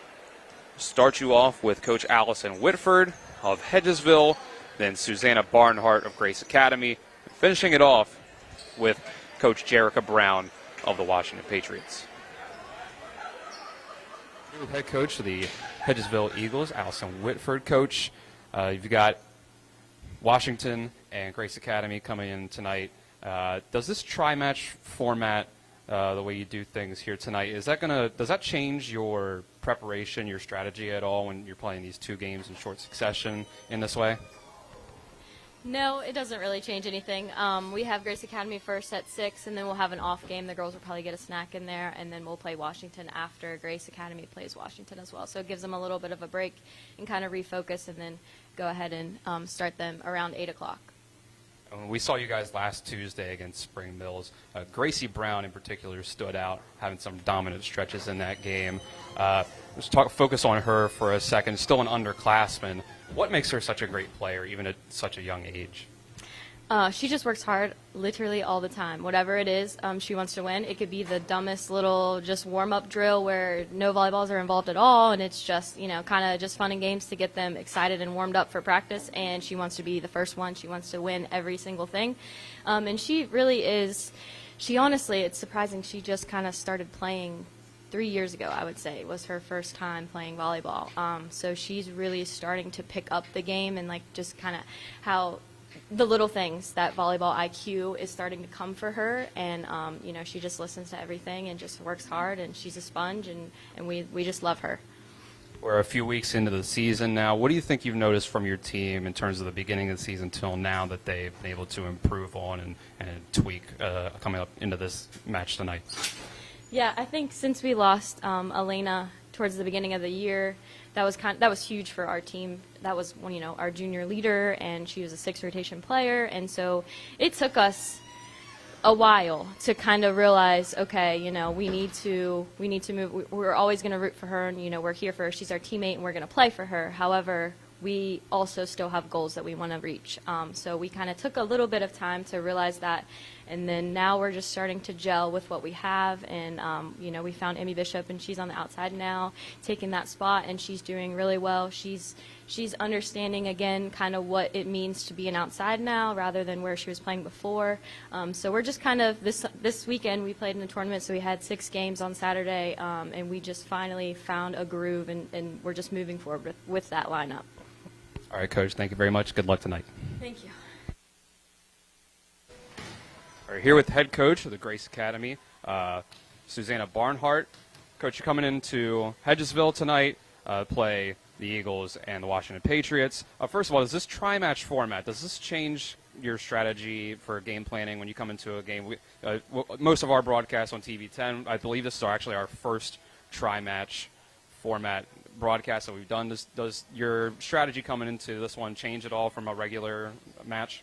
[SPEAKER 6] Start you off with Coach Allison Whitford of Hedgesville, then Susanna Barnhart of Grace Academy, finishing it off with Coach Jerica Brown of the Washington Patriots. New head coach of the Hedgesville Eagles, Allison Whitford. Coach, you've got Washington and Grace Academy coming in tonight. Does this tri-match format, the way you do things here tonight, does that change your preparation, your strategy at all when you're playing these 2 games in short succession in this way?
[SPEAKER 27] No, it doesn't really change anything. We have Grace Academy first at 6, and then we'll have an off game. The girls will probably get a snack in there, and then we'll play Washington after Grace Academy plays Washington as well. So it gives them a little bit of a break and kind of refocus, and then go ahead and start them around 8 o'clock.
[SPEAKER 6] We saw you guys last Tuesday against Spring Mills. Gracie Brown in particular stood out, having some dominant stretches in that game. Let's focus on her for a second. Still an underclassman. What makes her such a great player, even at such a young age?
[SPEAKER 27] She just works hard literally all the time. Whatever it is, she wants to win. It could be the dumbest little just warm-up drill where no volleyballs are involved at all, and it's just, kind of just fun and games to get them excited and warmed up for practice, and she wants to be the first one. She wants to win every single thing. And she really is, honestly, it's surprising, she just kind of started playing 3 years ago, I would say, was her first time playing volleyball. So she's really starting to pick up the game and just kind of how the little things, that volleyball IQ is starting to come for her, and she just listens to everything and just works hard, and she's a sponge, and we just love her.
[SPEAKER 6] We're a few weeks into the season now. What do you think you've noticed from your team in terms of the beginning of the season till now that they've been able to improve on and tweak coming up into this match tonight?
[SPEAKER 27] Yeah, I think since we lost Elena towards the beginning of the year, that was huge for our team. That was our junior leader, and she was a 6 rotation player, and so it took us a while to kind of realize, okay, we need to move. We're always going to root for her, and we're here for her. She's our teammate, and we're going to play for her. However, we also still have goals that we want to reach. So we kind of took a little bit of time to realize that, And then now we're just starting to gel with what we have. And, we found Emmy Bishop, and she's on the outside now, taking that spot, and she's doing really well. She's understanding, again, kind of what it means to be an outside now rather than where she was playing before. So we're just kind of, this weekend we played in the tournament, so we had 6 games on Saturday, and we just finally found a groove, and we're just moving forward with that lineup.
[SPEAKER 6] All right, Coach, thank you very much. Good luck tonight.
[SPEAKER 27] Thank you.
[SPEAKER 6] All right, here with head coach of the Grace Academy, Susanna Barnhart. Coach, you're coming into Hedgesville tonight, play the Eagles and the Washington Patriots. First of all, does this tri-match format, does this change your strategy for game planning when you come into a game? Most of our broadcasts on TV10, I believe this is actually our first tri-match format broadcast that we've done. Does your strategy coming into this one change at all from a regular match?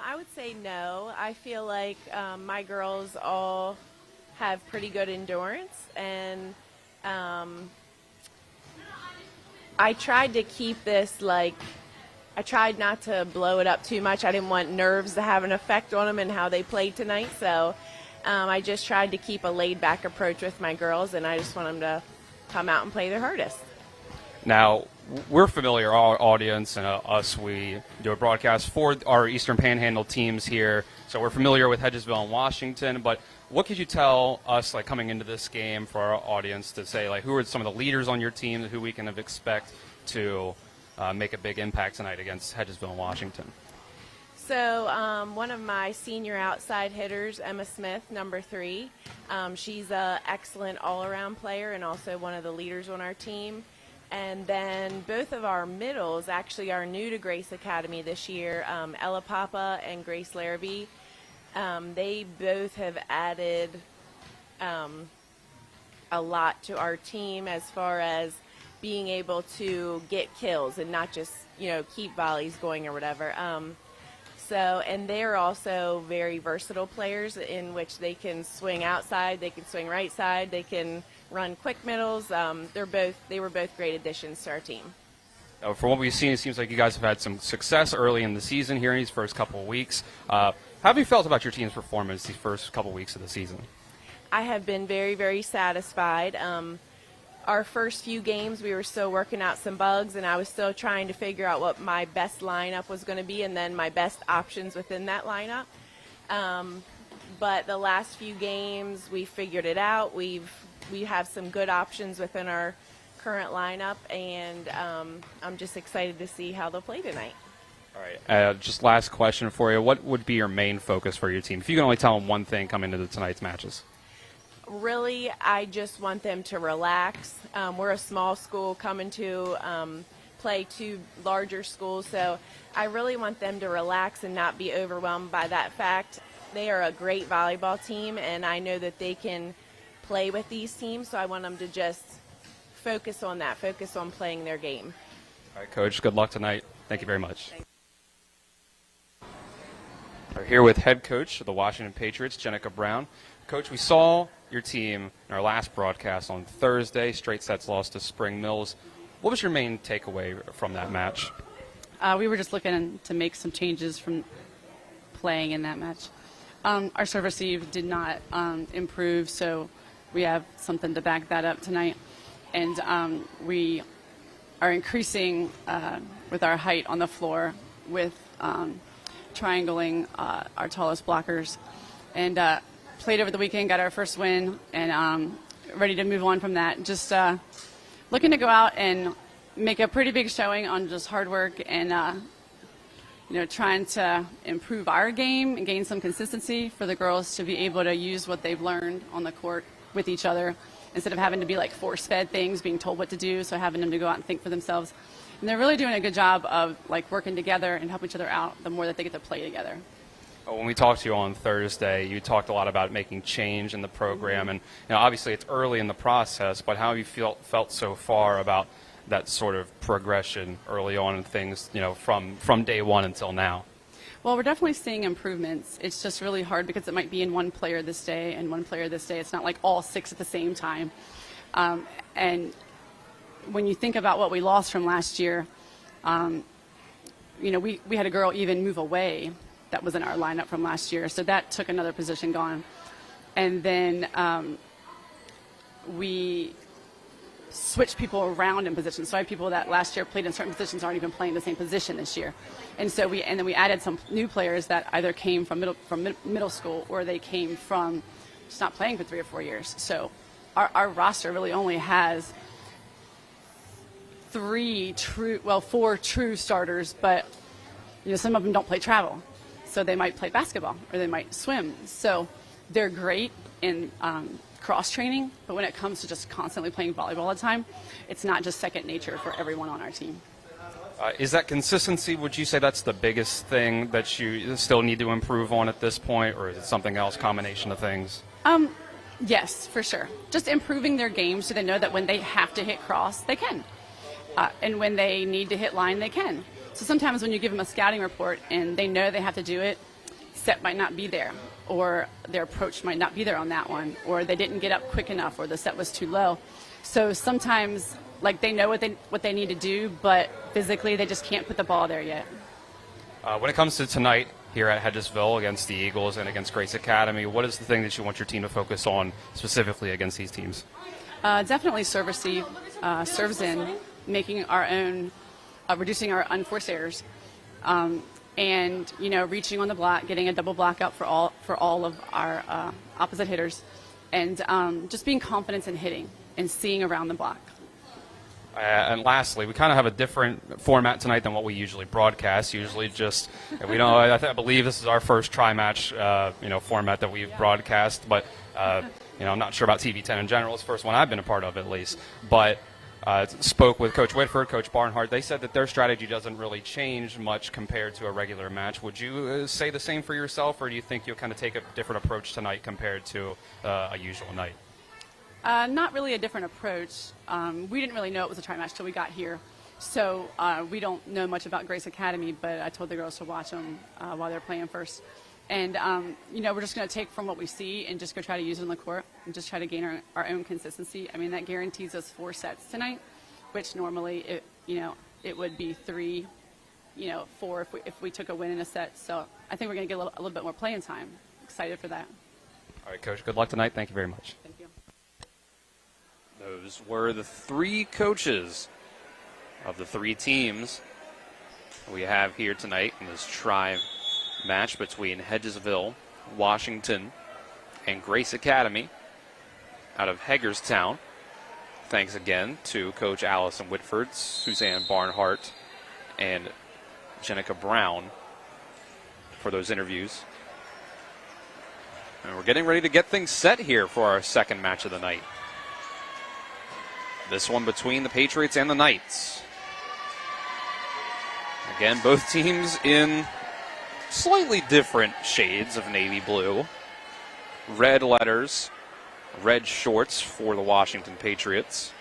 [SPEAKER 1] I would say no. I feel like my girls all have pretty good endurance, and I tried to keep this, I tried not to blow it up too much. I didn't want nerves to have an effect on them and how they played tonight, so I just tried to keep a laid-back approach with my girls, and I just want them to come out and play their hardest.
[SPEAKER 6] Now, we're familiar, our audience and us, we do a broadcast for our Eastern Panhandle teams here, so we're familiar with Hedgesville and Washington, but what could you tell us, coming into this game for our audience to say, who are some of the leaders on your team who we can expect to make a big impact tonight against Hedgesville and Washington?
[SPEAKER 1] So one of my senior outside hitters, Emma Smith, number 3, she's an excellent all-around player and also one of the leaders on our team. And then both of our middles actually are new to Grace Academy this year, Ella Papa and Grace Larrabee. They both have added a lot to our team as far as being able to get kills and not just, keep volleys going or whatever. And they're also very versatile players in which they can swing outside, they can swing right side, they can run quick middles. They were both great additions to our team.
[SPEAKER 6] From what we've seen, it seems like you guys have had some success early in the season here in these first couple of weeks. How have you felt about your team's performance these first couple of weeks of the season?
[SPEAKER 1] I have been very, very satisfied. Our first few games, we were still working out some bugs, and I was still trying to figure out what my best lineup was going to be and then my best options within that lineup. But the last few games, we figured it out. We have some good options within our current lineup, and I'm just excited to see how they'll play tonight.
[SPEAKER 6] All right. Just last question for you. What would be your main focus for your team? If you can only tell them one thing coming into tonight's matches.
[SPEAKER 1] Really, I just want them to relax. We're a small school coming to play 2 larger schools, so I really want them to relax and not be overwhelmed by that fact. They are a great volleyball team, and I know that they can play with these teams, so I want them to just focus on that, focus on playing their game.
[SPEAKER 6] All right, Coach, good luck tonight. Thank you very much. We're here with head coach of the Washington Patriots, Jenica Brown. Coach, we saw your team in our last broadcast on Thursday, straight sets loss to Spring Mills. What was your main takeaway from that match?
[SPEAKER 3] We were just looking to make some changes from playing in that match. Our serve receive did not improve, so we have something to back that up tonight. And we are increasing with our height on the floor with triangling our tallest blockers. And played over the weekend, got our first win, and ready to move on from that. Just looking to go out and make a pretty big showing on just hard work and trying to improve our game and gain some consistency for the girls to be able to use what they've learned on the court with each other instead of having to be force-fed things, being told what to do, so having them to go out and think for themselves. And they're really doing a good job of working together and helping each other out the more that they get to play together.
[SPEAKER 6] When we talked to you on Thursday, you talked a lot about making change in the program, and obviously it's early in the process, but how have you felt so far about that sort of progression early on in things, from day one until now?
[SPEAKER 3] Well, we're definitely seeing improvements. It's just really hard because it might be in one player this day and one player this day. It's not like all 6 at the same time. And when you think about what we lost from last year, we had a girl even move away that was in our lineup from last year. So that took another position gone. And then we switch people around in positions. So I have people that last year played in certain positions aren't even playing the same position this year. And so then we added some new players that either came from middle school or they came from just not playing for 3 or 4 years. So our roster really only has 4 true starters, but some of them don't play travel. So they might play basketball or they might swim. So they're great in cross training, but when it comes to just constantly playing volleyball all the time, it's not just second nature for everyone on our team.
[SPEAKER 6] Is that consistency, would you say that's the biggest thing that you still need to improve on at this point, or is it something else, combination of things?
[SPEAKER 3] Yes, for sure. Just improving their game so they know that when they have to hit cross, they can. And when they need to hit line, they can. So sometimes when you give them a scouting report and they know they have to do it, set might not be there, or their approach might not be there on that one, or they didn't get up quick enough, or the set was too low. So sometimes, they know what they need to do, but physically they just can't put the ball there yet.
[SPEAKER 6] When it comes to tonight here at Hedgesville against the Eagles and against Grace Academy, what is the thing that you want your team to focus on specifically against these teams?
[SPEAKER 3] Definitely serve receive, serves in, making our own, reducing our unforced errors. And reaching on the block, getting a double block out for all of our opposite hitters, and just being confident in hitting and seeing around the block.
[SPEAKER 6] And lastly, we kind of have a different format tonight than what we usually broadcast. Usually, just I believe this is our first tri-match format that we've broadcast, but I'm not sure about TV10 in general. It's the first one I've been a part of, at least, but. Spoke with Coach Whitford, Coach Barnhart. They said that their strategy doesn't really change much compared to a regular match. Would you say the same for yourself, or do you think you'll kind of take a different approach tonight compared to a usual night?
[SPEAKER 3] Not really a different approach. We didn't really know it was a tri-match till we got here. So we don't know much about Grace Academy, but I told the girls to watch them while they're playing first. And, we're just going to take from what we see and just go try to use it on the court and just try to gain our own consistency. I mean, that guarantees us 4 sets tonight, which normally, it would be 3, 4 if we took a win in a set. So I think we're going to get a little bit more playing time. Excited for that.
[SPEAKER 6] All right, Coach, good luck tonight. Thank you very much.
[SPEAKER 3] Thank you.
[SPEAKER 6] Those were the 3 coaches of the 3 teams we have here tonight in this match between Hedgesville, Washington, and Grace Academy out of Hagerstown. Thanks again to Coach Allison Whitford, Suzanne Barnhart, and Jenica Brown for those interviews. And we're getting ready to get things set here for our second match of the night. This one between the Patriots and the Knights. Again, both teams in slightly different shades of navy blue. Red letters, red shorts for the Washington Patriots.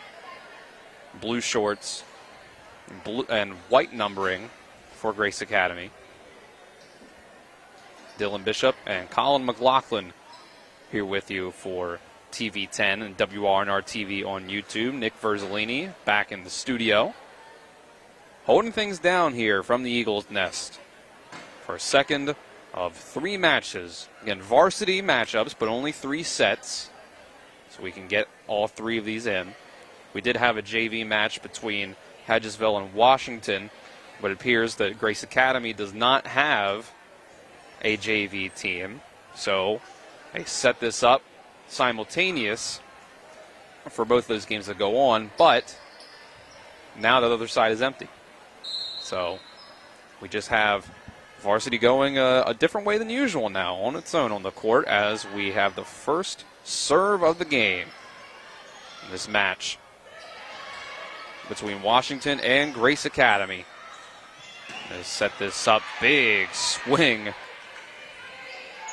[SPEAKER 6] Blue shorts and white numbering for Grace Academy. Dylan Bishop and Colin McLaughlin here with you for TV10 and WRNR TV on YouTube. Nick Verzolini back in the studio, holding things down here from the Eagles' nest for a second of 3 matches. Again, varsity matchups, but only 3 sets, so we can get all 3 of these in. We did have a JV match between Hedgesville and Washington, but it appears that Grace Academy does not have a JV team, so they set this up simultaneous for both those games to go on, but now the other side is empty. So we just have varsity going a different way than usual now on its own on the court, as we have the first serve of the game in this match between Washington and Grace Academy. They set this up, big swing.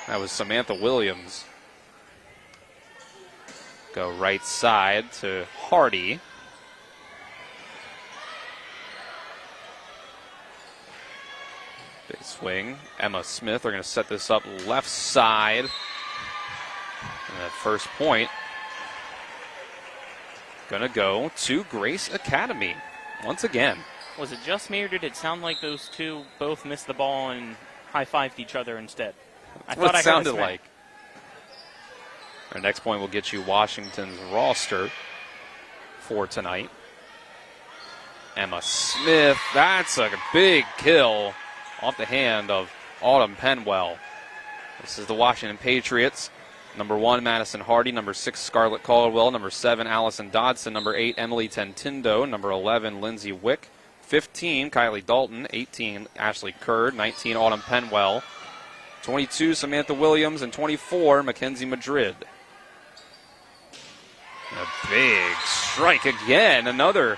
[SPEAKER 6] That was Samantha Williams. Go right side to Hardy. Big swing. Emma Smith are going to set this up left side. And that first point going to go to Grace Academy once again.
[SPEAKER 5] Was it just me, or did it sound like those two both missed the ball and high-fived each other instead. I
[SPEAKER 6] What
[SPEAKER 5] thought I
[SPEAKER 6] it sounded
[SPEAKER 5] heard a smack.
[SPEAKER 6] like. Our next point will get you Washington's roster for tonight. Emma Smith, that's a big kill off the hand of Autumn Penwell. This is the Washington Patriots. Number 1, Madison Hardy. Number 6, Scarlett Caldwell. Number 7, Allison Dodson. Number 8, Emily Tentindo. Number 11, Lindsay Wick. 15, Kylie Dalton. 18, Ashley Curd. 19, Autumn Penwell. 22, Samantha Williams. And 24, Mackenzie Madrid. A big strike again. Another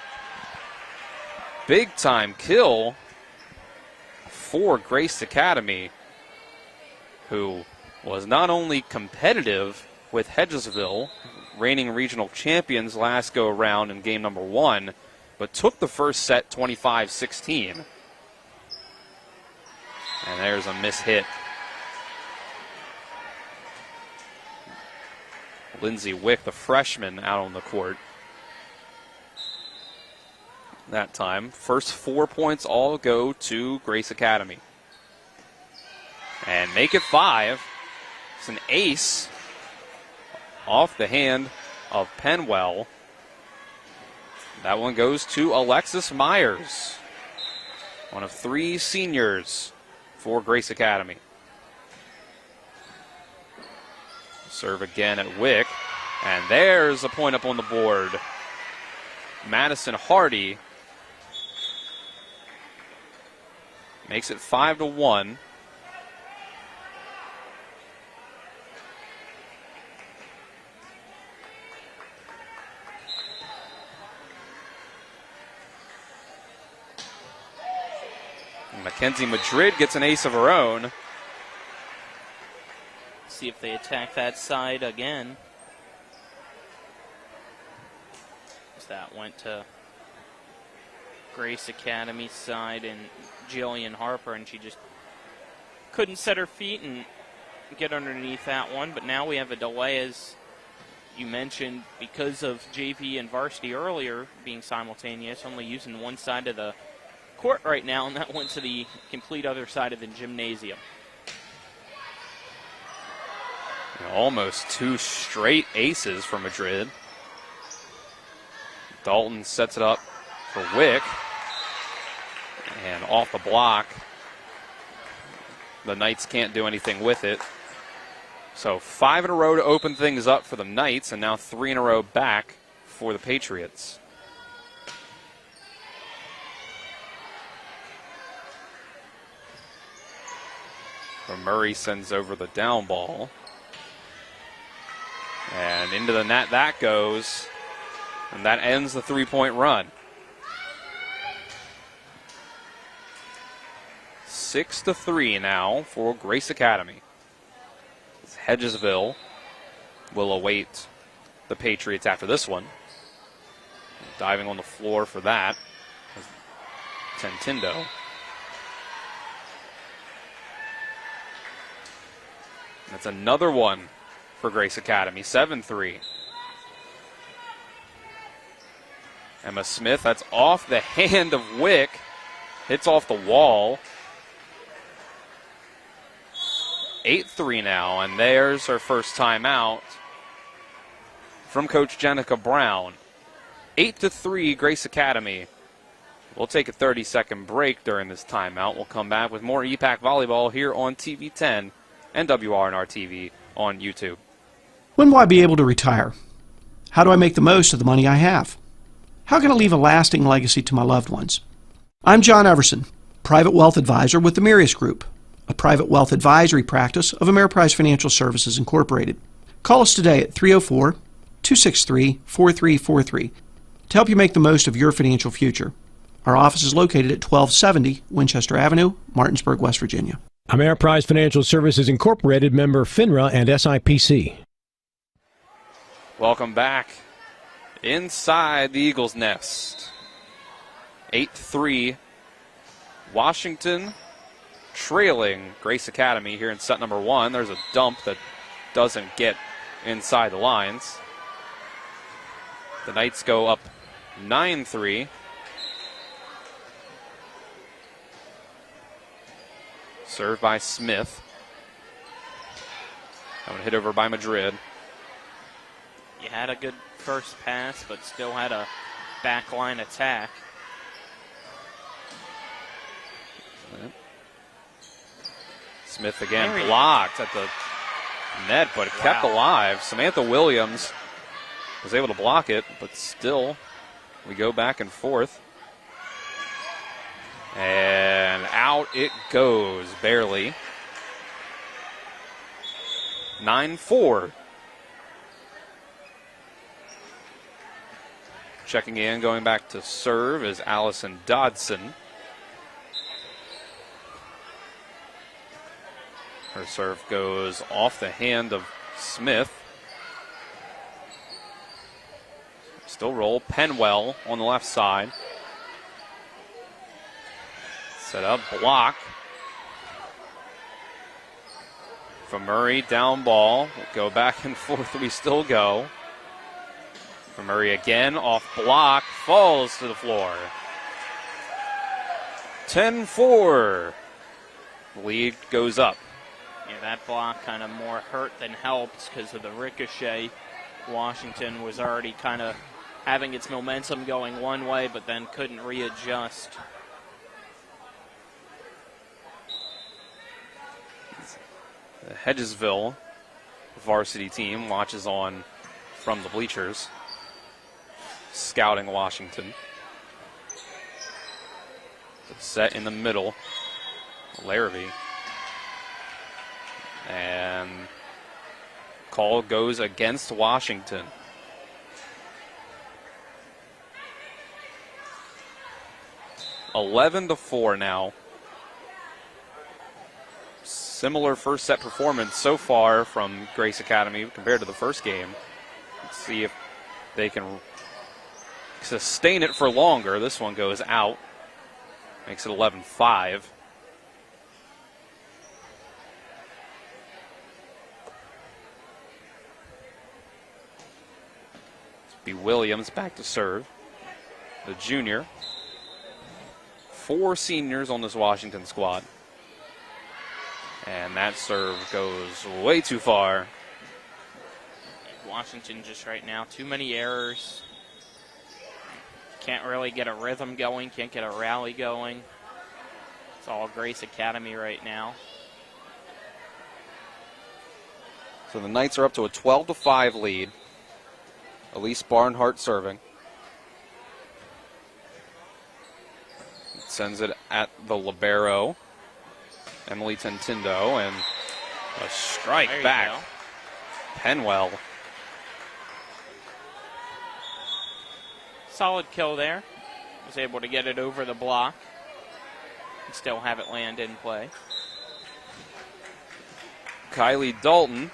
[SPEAKER 6] big-time kill for Grace Academy, who was not only competitive with Hedgesville, reigning regional champions last go-around in game number 1, but took the first set 25-16. And there's a mishit. Lindsay Wick, the freshman, out on the court that time. First 4 points all go to Grace Academy. And make it 5. It's an ace off the hand of Penwell. That one goes to Alexis Myers, one of 3 seniors for Grace Academy. Serve again at Wick, and there's a point up on the board. Madison Hardy makes it 5-1. Mackenzie Madrid gets an ace of her own.
[SPEAKER 5] See if they attack that side again. So that went to Grace Academy's side and Jillian Harper, and she just couldn't set her feet and get underneath that one. But now we have a delay, as you mentioned, because of JV and varsity earlier being simultaneous, only using one side of the court right now, and that went to the complete other side of the gymnasium.
[SPEAKER 6] Almost 2 straight aces for Madrid. Dalton sets it up for Wick. And off the block. The Knights can't do anything with it. So 5 in a row to open things up for the Knights, and now 3 in a row back for the Patriots. Murray sends over the down ball. And into the net that goes. And that ends the 3-point run. 6-3 now for Grace Academy. Hedgesville will await the Patriots after this one. Diving on the floor for that is Tentindo. That's another one for Grace Academy, 7-3. Emma Smith, that's off the hand of Wick. Hits off the wall. 8-3 now, and there's our first timeout from Coach Jenica Brown. 8-3, Grace Academy. We'll take a 30-second break during this timeout. We'll come back with more EPAC volleyball here on TV 10 and WRNR TV on YouTube.
[SPEAKER 7] When will I be able to retire? How do I make the most of the money I have? How can I leave a lasting legacy to my loved ones? I'm John Everson, Private Wealth Advisor with the Mirius Group, a private wealth advisory practice of Ameriprise Financial Services Incorporated. Call us today at 304-263-4343 to help you make the most of your financial future. Our office is located at 1270 Winchester Avenue, Martinsburg, West Virginia.
[SPEAKER 2] Ameriprise Financial Services Incorporated, member FINRA and SIPC.
[SPEAKER 6] Welcome back inside the Eagles' nest. 8-3, Washington trailing Grace Academy here in set number 1. There's a dump that doesn't get inside the lines. The Knights go up 9-3. Served by Smith. That one hit over by Madrid.
[SPEAKER 5] You had a good first pass, but still had a backline attack.
[SPEAKER 6] Smith again blocked at the net, but it kept alive. Samantha Williams was able to block it, but still we go back and forth. And out it goes, barely. 9-4. Checking in, going back to serve is Allison Dodson. Her serve goes off the hand of Smith. Still roll. Penwell on the left side. Set up, block. From Murray, down ball. Go back and forth, we still go. From Murray again, off block, falls to the floor. 10-4. Lead goes up.
[SPEAKER 5] Yeah, that block kind of more hurt than helped because of the ricochet. Washington was already kind of having its momentum going one way, but then couldn't readjust.
[SPEAKER 6] The Hedgesville varsity team watches on from the bleachers, scouting Washington. Set in the middle, Larrabee. And call goes against Washington. (11-4) now. Similar first set performance so far from Grace Academy compared to the first game. Let's see if they can sustain it for longer. This one goes out. Makes it 11-5. Be Williams back to serve. The junior. 4 seniors on this Washington squad. And that serve goes way too far.
[SPEAKER 5] Washington just right now, too many errors. Can't really get a rhythm going, can't get a rally going. It's all Grace Academy right now.
[SPEAKER 6] So the Knights are up to a 12-5 lead. Elise Barnhart serving. Sends it at the libero, Emily Tentindo, and a strike back. Go. Penwell.
[SPEAKER 5] Solid kill there. Was able to get it over the block. And still have it land in play.
[SPEAKER 6] Kylie Dalton,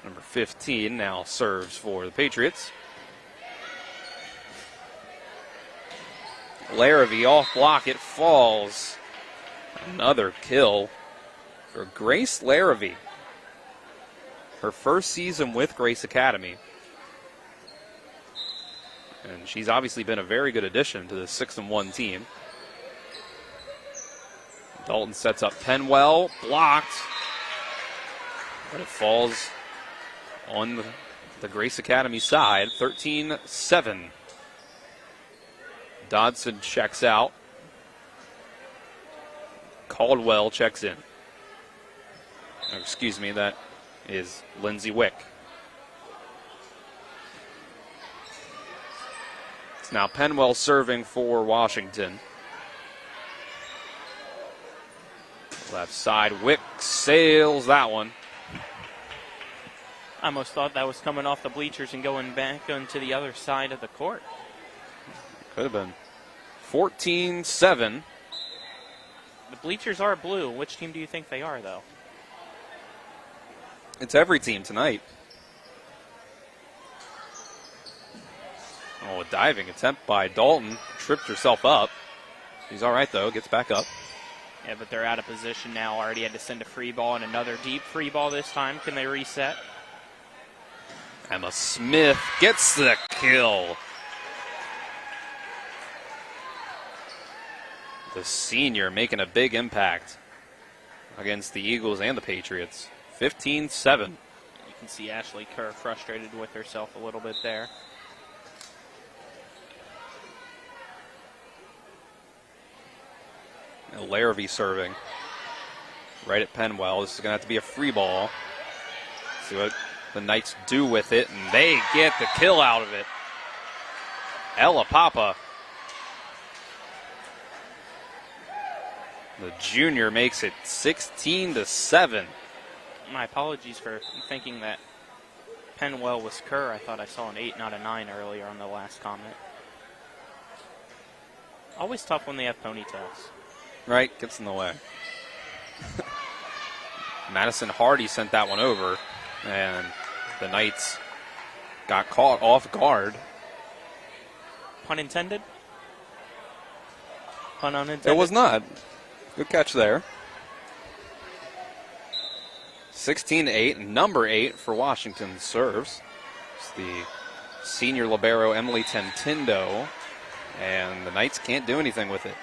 [SPEAKER 6] number 15, now serves for the Patriots. Larrabee off block, it falls. Another kill for Grace Larrabee. Her first season with Grace Academy. And she's obviously been a very good addition to the 6-1 team. Dalton sets up Penwell, blocked. But it falls on the Grace Academy side, 13-7. Dodson checks out. Caldwell checks in. Oh, excuse me, that is Lindsay Wick. It's now Penwell serving for Washington. Left side, Wick sails that one.
[SPEAKER 5] I almost thought that was coming off the bleachers and going back onto the other side of the court.
[SPEAKER 6] Could have been. 14-7.
[SPEAKER 5] The bleachers are blue. Which team do you think they are, though?
[SPEAKER 6] It's every team tonight. Oh, a diving attempt by Dalton. Tripped herself up. She's all right, though. Gets back up.
[SPEAKER 5] Yeah, but they're out of position now. Already had to send a free ball and another deep free ball this time. Can they reset?
[SPEAKER 6] Emma Smith gets the kill. The senior making a big impact. against the Eagles and the Patriots. 15-7.
[SPEAKER 5] You can see Ashley Kerr frustrated with herself a little bit there.
[SPEAKER 6] Larrabee serving right at Penwell. This is going to have to be a free ball. See what the Knights do with it, and they get the kill out of it. Ella Papa, the junior, makes it 16-7.
[SPEAKER 5] My apologies for thinking that Penwell was Kerr. I thought I saw an 8, not a 9 earlier on the last comment. Always tough when they have ponytails.
[SPEAKER 6] Right, gets in the way. Madison Hardy sent that one over, and the Knights got caught off guard.
[SPEAKER 5] Pun intended? Pun unintended?
[SPEAKER 6] It was not. Good catch there. 16-8, number 8 for Washington serves. It's the senior libero Emily Tentindo, and the Knights can't do anything with it.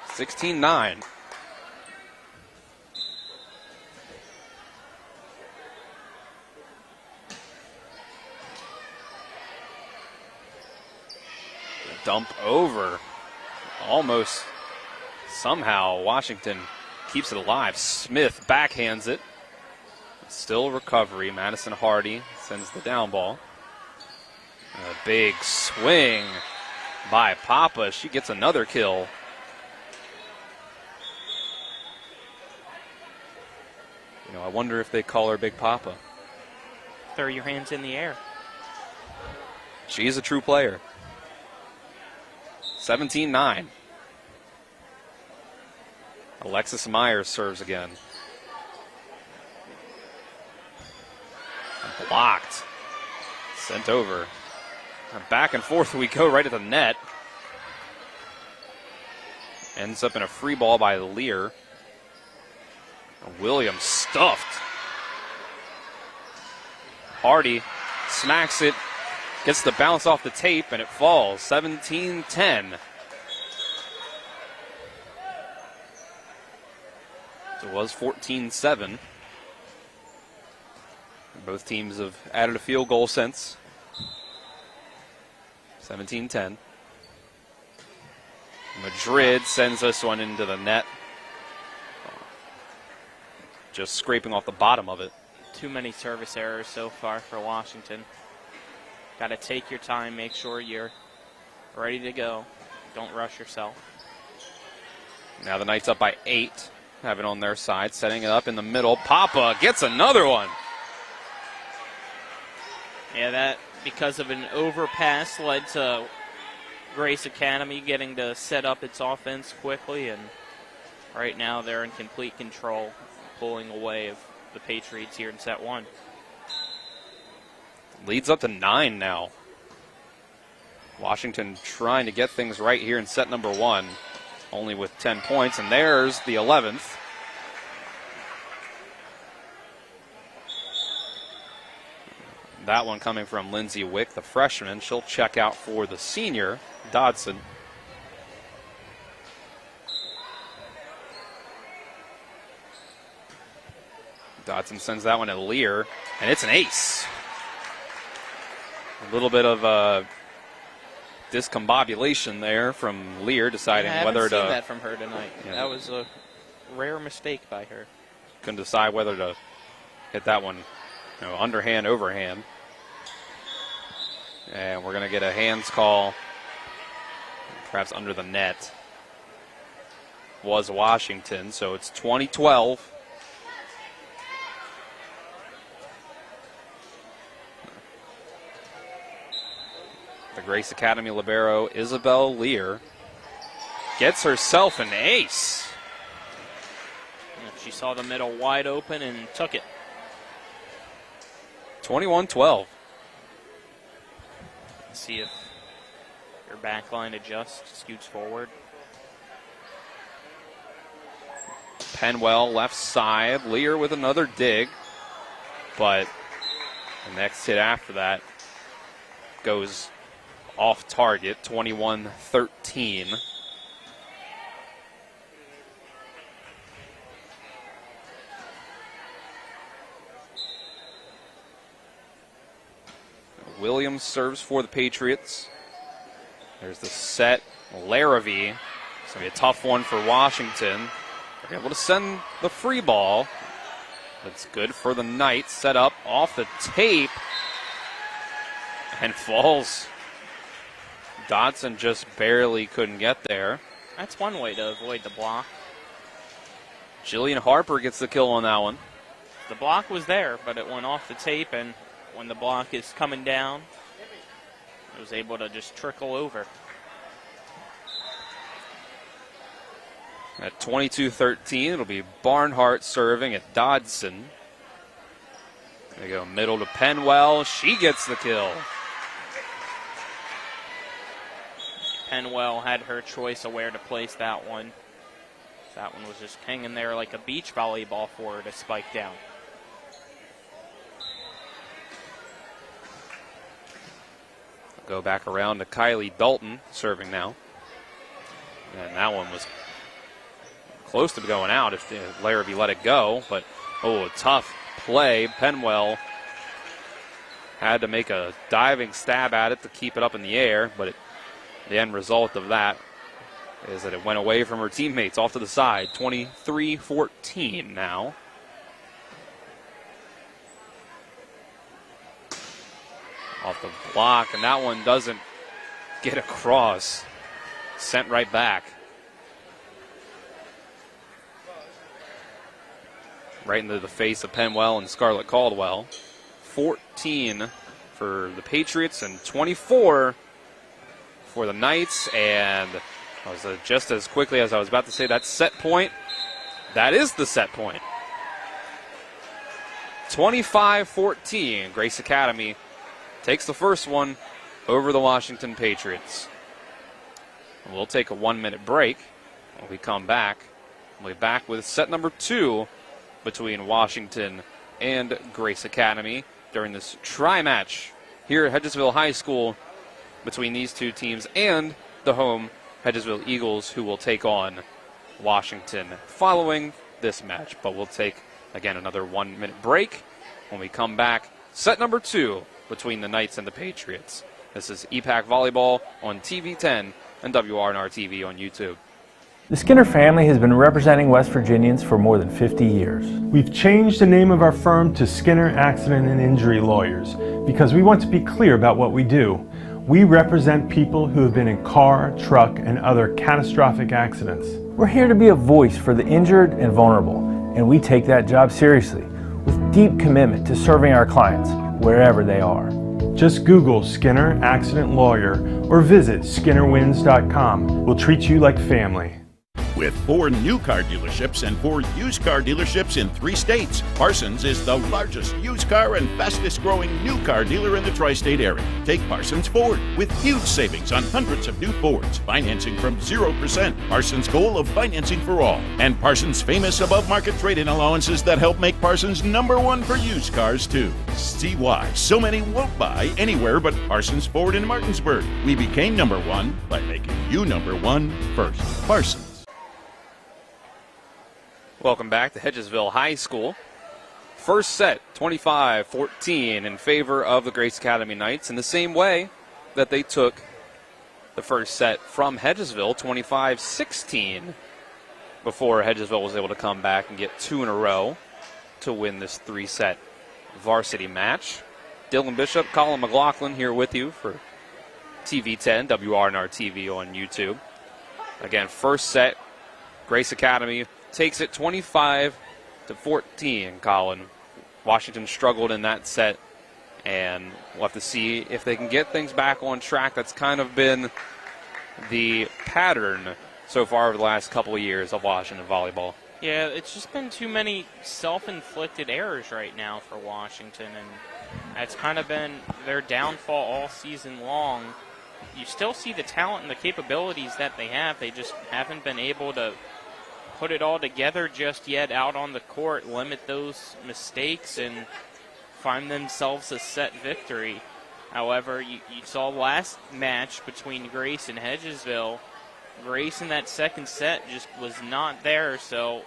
[SPEAKER 6] 16-9. Dump over. Almost somehow Washington keeps it alive. Smith backhands it. Still recovery. Madison Hardy sends the down ball. A big swing by Papa. She gets another kill. You know, I wonder if they call her Big Papa.
[SPEAKER 5] Throw your hands in the air.
[SPEAKER 6] She's a true player. 17-9. Alexis Myers serves again. Blocked. Sent over. Back and forth we go right at the net. Ends up in a free ball by Lear. Williams stuffed. Hardy smacks it. Gets the bounce off the tape, and it falls. 17-10. It was 14-7. Both teams have added a field goal since. 17-10. Madrid sends this one into the net. Just scraping off the bottom of it.
[SPEAKER 5] Too many service errors so far for Washington. Got to take your time, make sure you're ready to go. Don't rush yourself.
[SPEAKER 6] Now the Knights up by 8. Have it on their side, setting it up in the middle. Papa gets another one.
[SPEAKER 5] Yeah, that, because of an overpass, led to Grace Academy getting to set up its offense quickly, and right now they're in complete control, pulling away of the Patriots here in set 1.
[SPEAKER 6] Leads up to 9 now. Washington trying to get things right here in set number 1, only with 10 points, and there's the 11th. That one coming from Lindsay Wick, the freshman. She'll check out for the senior, Dodson. Dodson sends that one at Lear, and it's an ace. A little bit of discombobulation there from Lear, deciding whether to.
[SPEAKER 5] I haven't seen that from her tonight.
[SPEAKER 6] Yeah.
[SPEAKER 5] That was a rare mistake by her.
[SPEAKER 6] Couldn't decide whether to hit that one, underhand, overhand. And we're going to get a hands call, perhaps under the net. Was Washington, so it's 20-12. The Grace Academy libero, Isabel Lear, gets herself an ace.
[SPEAKER 5] She saw the middle wide open and took it.
[SPEAKER 6] 21-12.
[SPEAKER 5] See if your back line adjusts, scoots forward.
[SPEAKER 6] Penwell left side. Lear with another dig. But the next hit after that goes off target, 21-13. Williams serves for the Patriots. There's the set. Larrabee. It's going to be a tough one for Washington. They're able to send the free ball. That's good for the Knights. Set up off the tape. And falls. Dodson just barely couldn't get there.
[SPEAKER 5] That's one way to avoid the block.
[SPEAKER 6] Jillian Harper gets the kill on that one.
[SPEAKER 5] The block was there, but it went off the tape, and when the block is coming down, it was able to just trickle over.
[SPEAKER 6] At 22-13, it'll be Barnhart serving at Dodson. They go middle to Penwell. She gets the kill.
[SPEAKER 5] Penwell had her choice of where to place that one. That one was just hanging there like a beach volleyball for her to spike down.
[SPEAKER 6] Go back around to Kylie Dalton serving now. And that one was close to going out if Larrabee let it go. But, a tough play. Penwell had to make a diving stab at it to keep it up in the air. But the end result of that is that it went away from her teammates off to the side. 23-14 now. Off the block, and that one doesn't get across. Sent right back. Right into the face of Penwell and Scarlett Caldwell. 14 for the Patriots and 24 for the Knights. And just as quickly as I was about to say that set point, that is the set point. 25-14, Grace Academy takes the first one over the Washington Patriots. We'll take a 1-minute break. When we come back, we'll be back with set number 2 between Washington and Grace Academy during this tri-match here at Hedgesville High School between these two teams and the home Hedgesville Eagles, who will take on Washington following this match. But we'll take, again, another 1-minute break. When we come back, set number 2 between the Knights and the Patriots. This is EPAC Volleyball on TV10 and WRNR TV on YouTube.
[SPEAKER 24] The Skinner family has been representing West Virginians for more than 50 years.
[SPEAKER 23] We've changed the name of our firm to Skinner Accident and Injury Lawyers because we want to be clear about what we do. We represent people who have been in car, truck, and other catastrophic accidents.
[SPEAKER 24] We're here to be a voice for the injured and vulnerable, and we take that job seriously with deep commitment to serving our clients wherever they are.
[SPEAKER 23] Just Google Skinner Accident Lawyer or visit SkinnerWins.com. We'll treat you like family.
[SPEAKER 4] With 4 new car dealerships and 4 used car dealerships in 3 states, Parsons is the largest used car and fastest growing new car dealer in the tri-state area. Take Parsons Ford with huge savings on hundreds of new Fords, financing from 0%. Parsons' goal of financing for all, and Parsons' famous above-market trade-in allowances that help make Parsons #1 for used cars too. See why so many won't buy anywhere but Parsons Ford in Martinsburg. We became #1 by making you #1 first. Parsons.
[SPEAKER 6] Welcome back to Hedgesville High School. First set, 25-14 in favor of the Grace Academy Knights in the same way that they took the first set from Hedgesville, 25-16, before Hedgesville was able to come back and get 2 in a row to win this 3-set varsity match. Dylan Bishop, Colin McLaughlin here with you for TV10, WRNR TV on YouTube. Again, first set, Grace Academy takes it 25-14, Colin. Washington struggled in that set, and we'll have to see if they can get things back on track. That's kind of been the pattern so far over the last couple of years of Washington volleyball.
[SPEAKER 5] Yeah, it's just been too many self-inflicted errors right now for Washington, and that's kind of been their downfall all season long. You still see the talent and the capabilities that they have. They just haven't been able to put it all together just yet out on the court, limit those mistakes, and find themselves a set victory. However, you saw last match between Grace and Hedgesville. Grace in that second set just was not there, so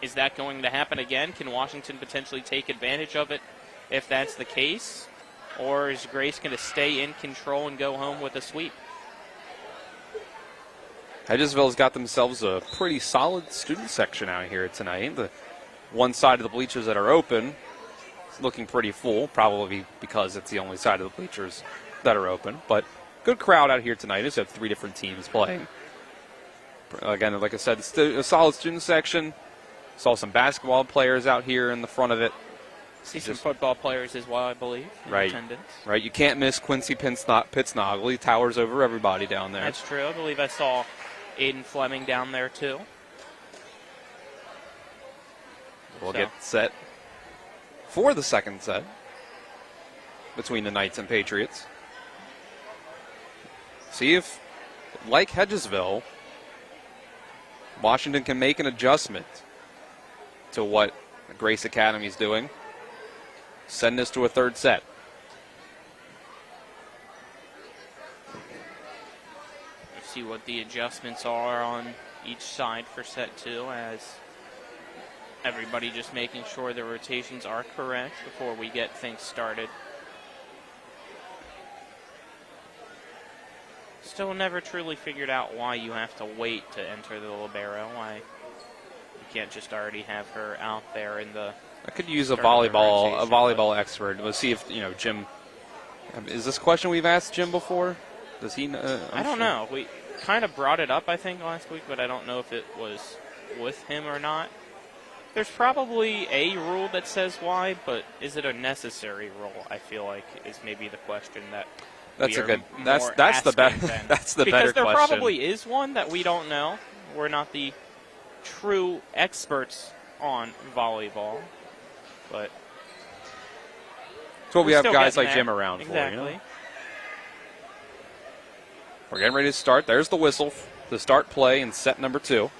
[SPEAKER 5] is that going to happen again? Can Washington potentially take advantage of it if that's the case? Or is Grace going to stay in control and go home with a sweep?
[SPEAKER 6] Hedgesville's got themselves a pretty solid student section out here tonight. The one side of the bleachers that are open is looking pretty full, probably because it's the only side of the bleachers that are open. But good crowd out here tonight. Just have 3 different teams playing. Again, like I said, it's a solid student section. Saw some basketball players out here in the front of it.
[SPEAKER 5] See some football players as well, I believe, in attendance.
[SPEAKER 6] Right. You can't miss Quincy Pittsnogle. He towers over everybody down there.
[SPEAKER 5] That's true. I believe I saw Aiden Fleming down there, too.
[SPEAKER 6] We'll get set for the second set between the Knights and Patriots. See if, like Hedgesville, Washington can make an adjustment to what Grace Academy is doing. Send this to a third set.
[SPEAKER 5] Let's see what the adjustments are on each side for set 2, as everybody just making sure the rotations are correct before we get things started. Still never truly figured out why you have to wait to enter the libero. Why you can't just already have her out there in the.
[SPEAKER 6] I could use a volleyball expert. Let's see if Jim. Is this a question we've asked Jim before? Does he?
[SPEAKER 5] I don't know. We kind of brought it up, I think, last week, but I don't know if it was with him or not. There's probably a rule that says why, but is it a necessary rule? I feel like is maybe the question that.
[SPEAKER 6] That's a good. That's the better. That's the better question.
[SPEAKER 5] Because there probably is one that we don't know. We're not the true experts on volleyball, but
[SPEAKER 6] it's what we have guys like Jim around for.
[SPEAKER 5] Exactly.
[SPEAKER 6] You know? We're getting ready to start. There's the whistle to start play in set number 2.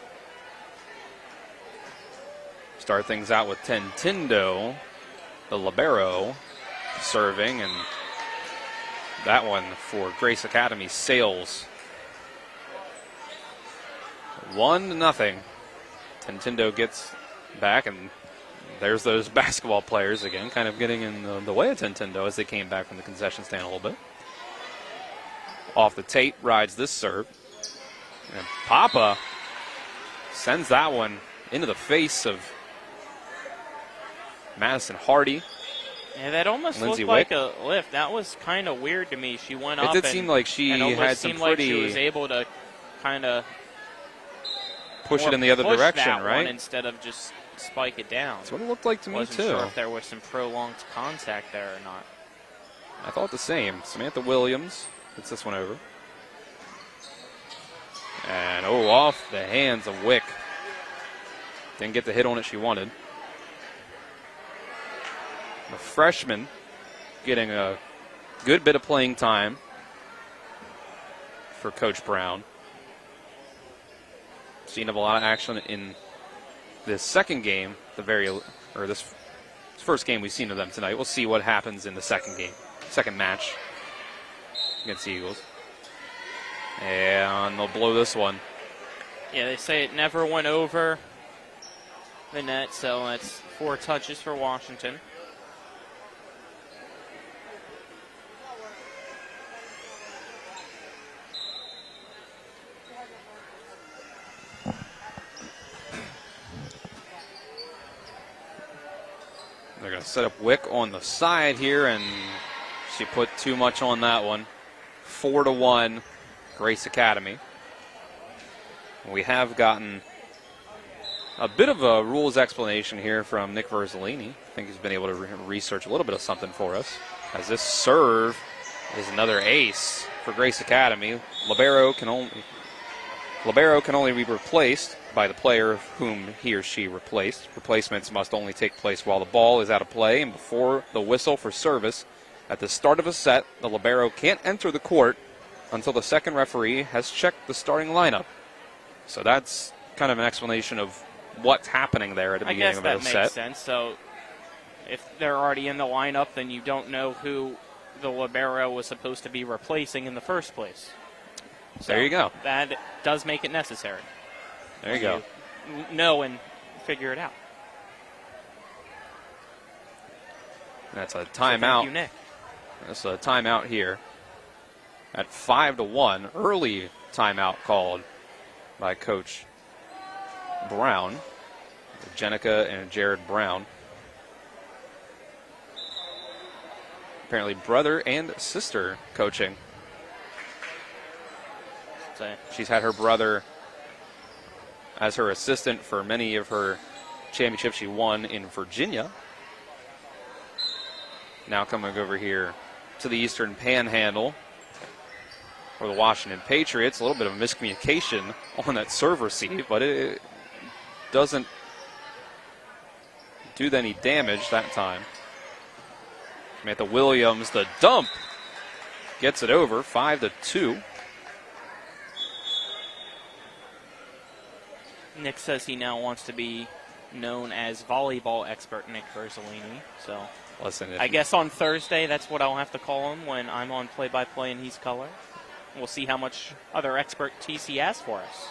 [SPEAKER 6] Start things out with Tintindo, the libero, serving, and that one for Grace Academy sails 1-0. Tintindo gets back, and there's those basketball players again, kind of getting in the way of Tintindo as they came back from the concession stand a little bit. Off the tape, rides this serve. And Papa sends that one into the face of Madison Hardy.
[SPEAKER 5] Yeah, that almost
[SPEAKER 6] Lindsay
[SPEAKER 5] looked like
[SPEAKER 6] Wick.
[SPEAKER 5] a lift. That was kind of weird to me. She went up.
[SPEAKER 6] It did seem like she had some
[SPEAKER 5] like
[SPEAKER 6] pretty.
[SPEAKER 5] she was able to kind of
[SPEAKER 6] push it in the other direction,
[SPEAKER 5] that
[SPEAKER 6] right?
[SPEAKER 5] one instead of just spike it down.
[SPEAKER 6] That's what it looked like to me,
[SPEAKER 5] Wasn't
[SPEAKER 6] too.
[SPEAKER 5] sure if there was some prolonged contact there or not.
[SPEAKER 6] I thought the same. Samantha Williams gets this one over. And, off the hands of Wick. Didn't get the hit on it she wanted. The freshman getting a good bit of playing time for Coach Brown. Seen a lot of action in this second game, this first game we've seen of them tonight. We'll see what happens in the second match against the Eagles. And they'll blow this one.
[SPEAKER 5] Yeah, they say it never went over the net, so that's 4 touches for Washington.
[SPEAKER 6] They're going to set up Wick on the side here, and she put too much on that one. 4-1, Grace Academy. We have gotten a bit of a rules explanation here from Nick Verzolini. I think he's been able to research a little bit of something for us. As this serve is another ace for Grace Academy. Libero can only be replaced by the player whom he or she replaced. Replacements must only take place while the ball is out of play and before the whistle for service. At the start of a set, the libero can't enter the court until the second referee has checked the starting lineup. So that's kind of an explanation of what's happening there at the beginning of the set.
[SPEAKER 5] I guess that makes sense. So if they're already in the lineup, then you don't know who the libero was supposed to be replacing in the first place. So
[SPEAKER 6] there you go.
[SPEAKER 5] That does make it necessary.
[SPEAKER 6] There you go.
[SPEAKER 5] Know and figure it out.
[SPEAKER 6] That's a
[SPEAKER 5] So
[SPEAKER 6] timeout.
[SPEAKER 5] thank you, Nick.
[SPEAKER 6] That's a timeout here at 5-1. Early timeout called by Coach Brown, Jenica and Jared Brown. Apparently brother and sister coaching. She's had her brother as her assistant for many of her championships she won in Virginia. Now coming over here to the Eastern Panhandle for the Washington Patriots. A little bit of miscommunication on that serve receive, but it doesn't do any damage that time. Samantha Williams, the dump, gets it over, 5-2.
[SPEAKER 5] Nick says he now wants to be known as volleyball expert Nick Verzolini. So
[SPEAKER 6] listen,
[SPEAKER 5] I guess on Thursday that's what I'll have to call him when I'm on play-by-play and he's color. We'll see how much other expertise he has for us.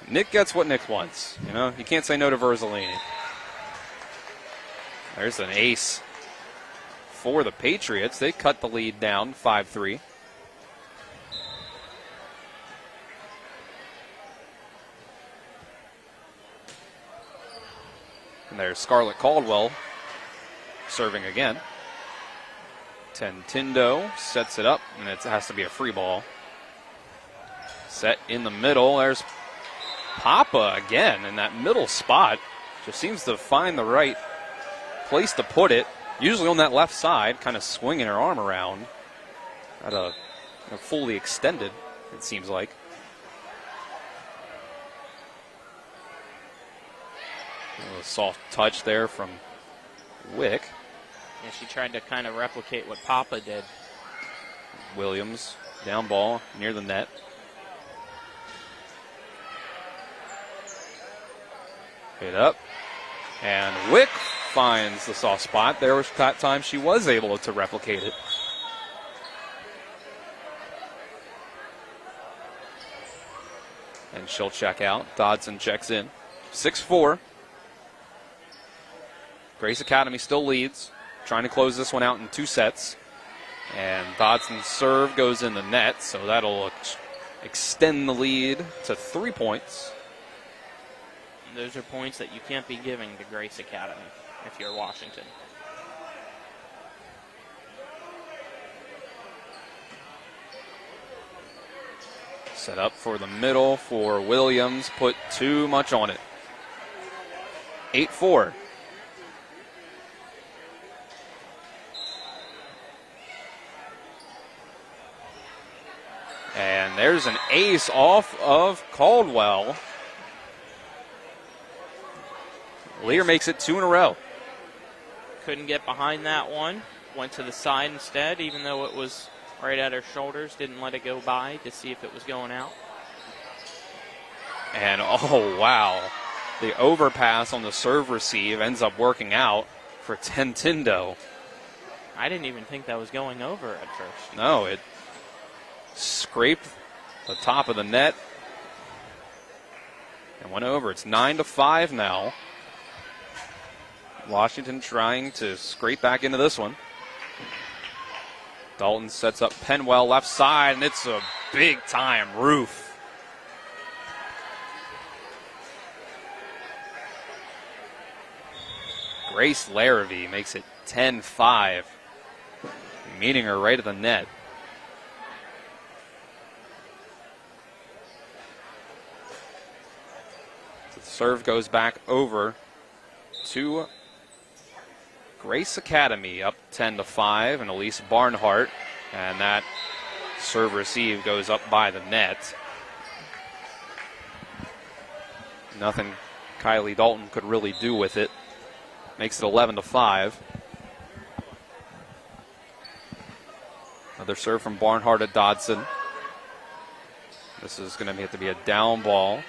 [SPEAKER 6] Nick gets what Nick wants. You know, you can't say no to Verzolini. There's an ace for the Patriots. They cut the lead down 5-3. And there's Scarlett Caldwell serving again. Tentindo sets it up, and it has to be a free ball. Set in the middle. There's Papa again in that middle spot. Just seems to find the right place to put it. Usually on that left side, kind of swinging her arm around. At a fully extended, it seems like. A soft touch there from Wick.
[SPEAKER 5] Yeah, she tried to kind of replicate what Papa did.
[SPEAKER 6] Williams, down ball, near the net. Hit up. And Wick finds the soft spot. There was that time she was able to replicate it. And she'll check out. Dodson checks in. 6-4. Grace Academy still leads. Trying to close this one out in 2 sets. And Dodson's serve goes in the net, so that'll extend the lead to 3 points.
[SPEAKER 5] Those are points that you can't be giving to Grace Academy if you're Washington.
[SPEAKER 6] Set up for the middle for Williams. Put too much on it. 8-4. And there's an ace off of Caldwell. Lear makes it 2 in a row.
[SPEAKER 5] Couldn't get behind that one. Went to the side instead, even though it was right at her shoulders. Didn't let it go by to see if it was going out.
[SPEAKER 6] And oh, wow. The overpass on the serve receive ends up working out for Tentindo.
[SPEAKER 5] I didn't even think that was going over at first.
[SPEAKER 6] No, it scraped the top of the net and went over. It's 9-5 now. Washington trying to scrape back into this one. Dalton sets up Penwell left side, and it's a big-time roof. Grace Larrabee makes it 10-5, meeting her right at the net. The serve goes back over to Grace Academy, up 10-5, and Elise Barnhart, and that serve receive goes up by the net. Nothing Kylie Dalton could really do with it. Makes it 11-5. Another serve from Barnhart at Dodson. This is going to have to be a down ball.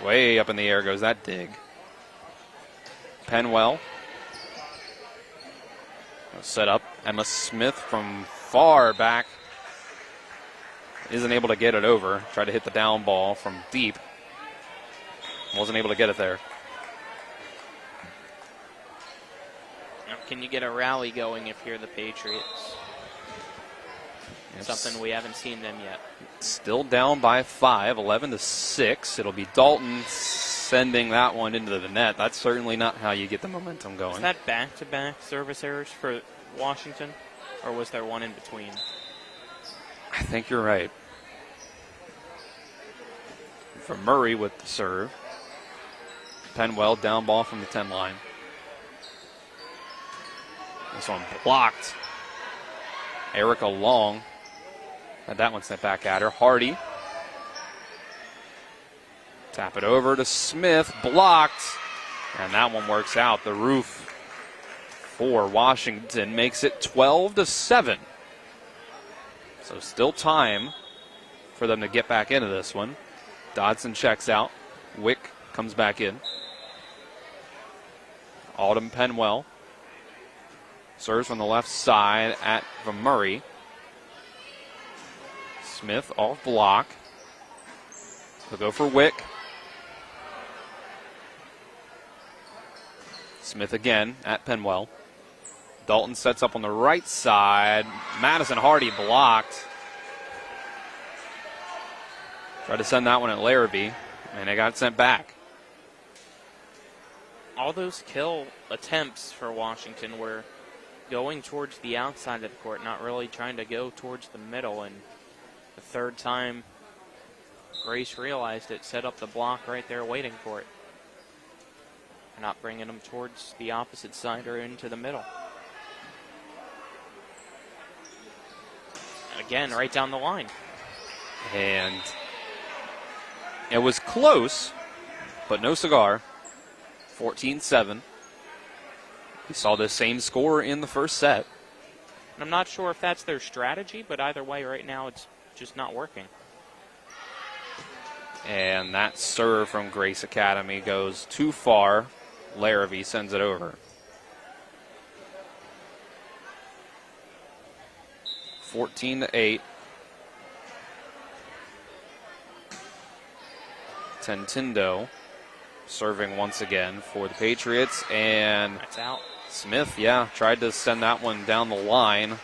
[SPEAKER 6] Way up in the air goes that dig. Penwell. Set up. Emma Smith from far back. Isn't able to get it over. Tried to hit the down ball from deep. Wasn't able to get it there.
[SPEAKER 5] Now, can you get a rally going if you're the Patriots? Something we haven't seen them yet.
[SPEAKER 6] Still down by 5, 11-6. It'll be Dalton sending that one into the net. That's certainly not how you get the momentum going.
[SPEAKER 5] Was that back-to-back service errors for Washington, or was there one in between?
[SPEAKER 6] I think you're right. For Murray with the serve. Penwell down ball from the 10 line. This one blocked. Erica Long had that one sent back at her. Hardy. Tap it over to Smith. Blocked. And that one works out. The roof for Washington makes it 12-7. So still time for them to get back into this one. Dodson checks out. Wick comes back in. Autumn Penwell serves from the left side from Murray. Smith off block. He'll go for Wick. Smith again at Penwell. Dalton sets up on the right side. Madison Hardy blocked. Tried to send that one at Larrabee, and it got sent back.
[SPEAKER 5] All those kill attempts for Washington were going towards the outside of the court, not really trying to go towards the middle. And the third time Grace realized it, set up the block right there waiting for it. Not bringing them towards the opposite side or into the middle. Again, right down the line.
[SPEAKER 6] And it was close, but no cigar. 14-7. We saw the same score in the first set.
[SPEAKER 5] And I'm not sure if that's their strategy, but either way, right now it's just not working.
[SPEAKER 6] And that serve from Grace Academy goes too far. Larrabee sends it over. 14-8. Tentindo serving once again for the Patriots. And
[SPEAKER 5] that's out.
[SPEAKER 6] Smith, tried to send that one down the line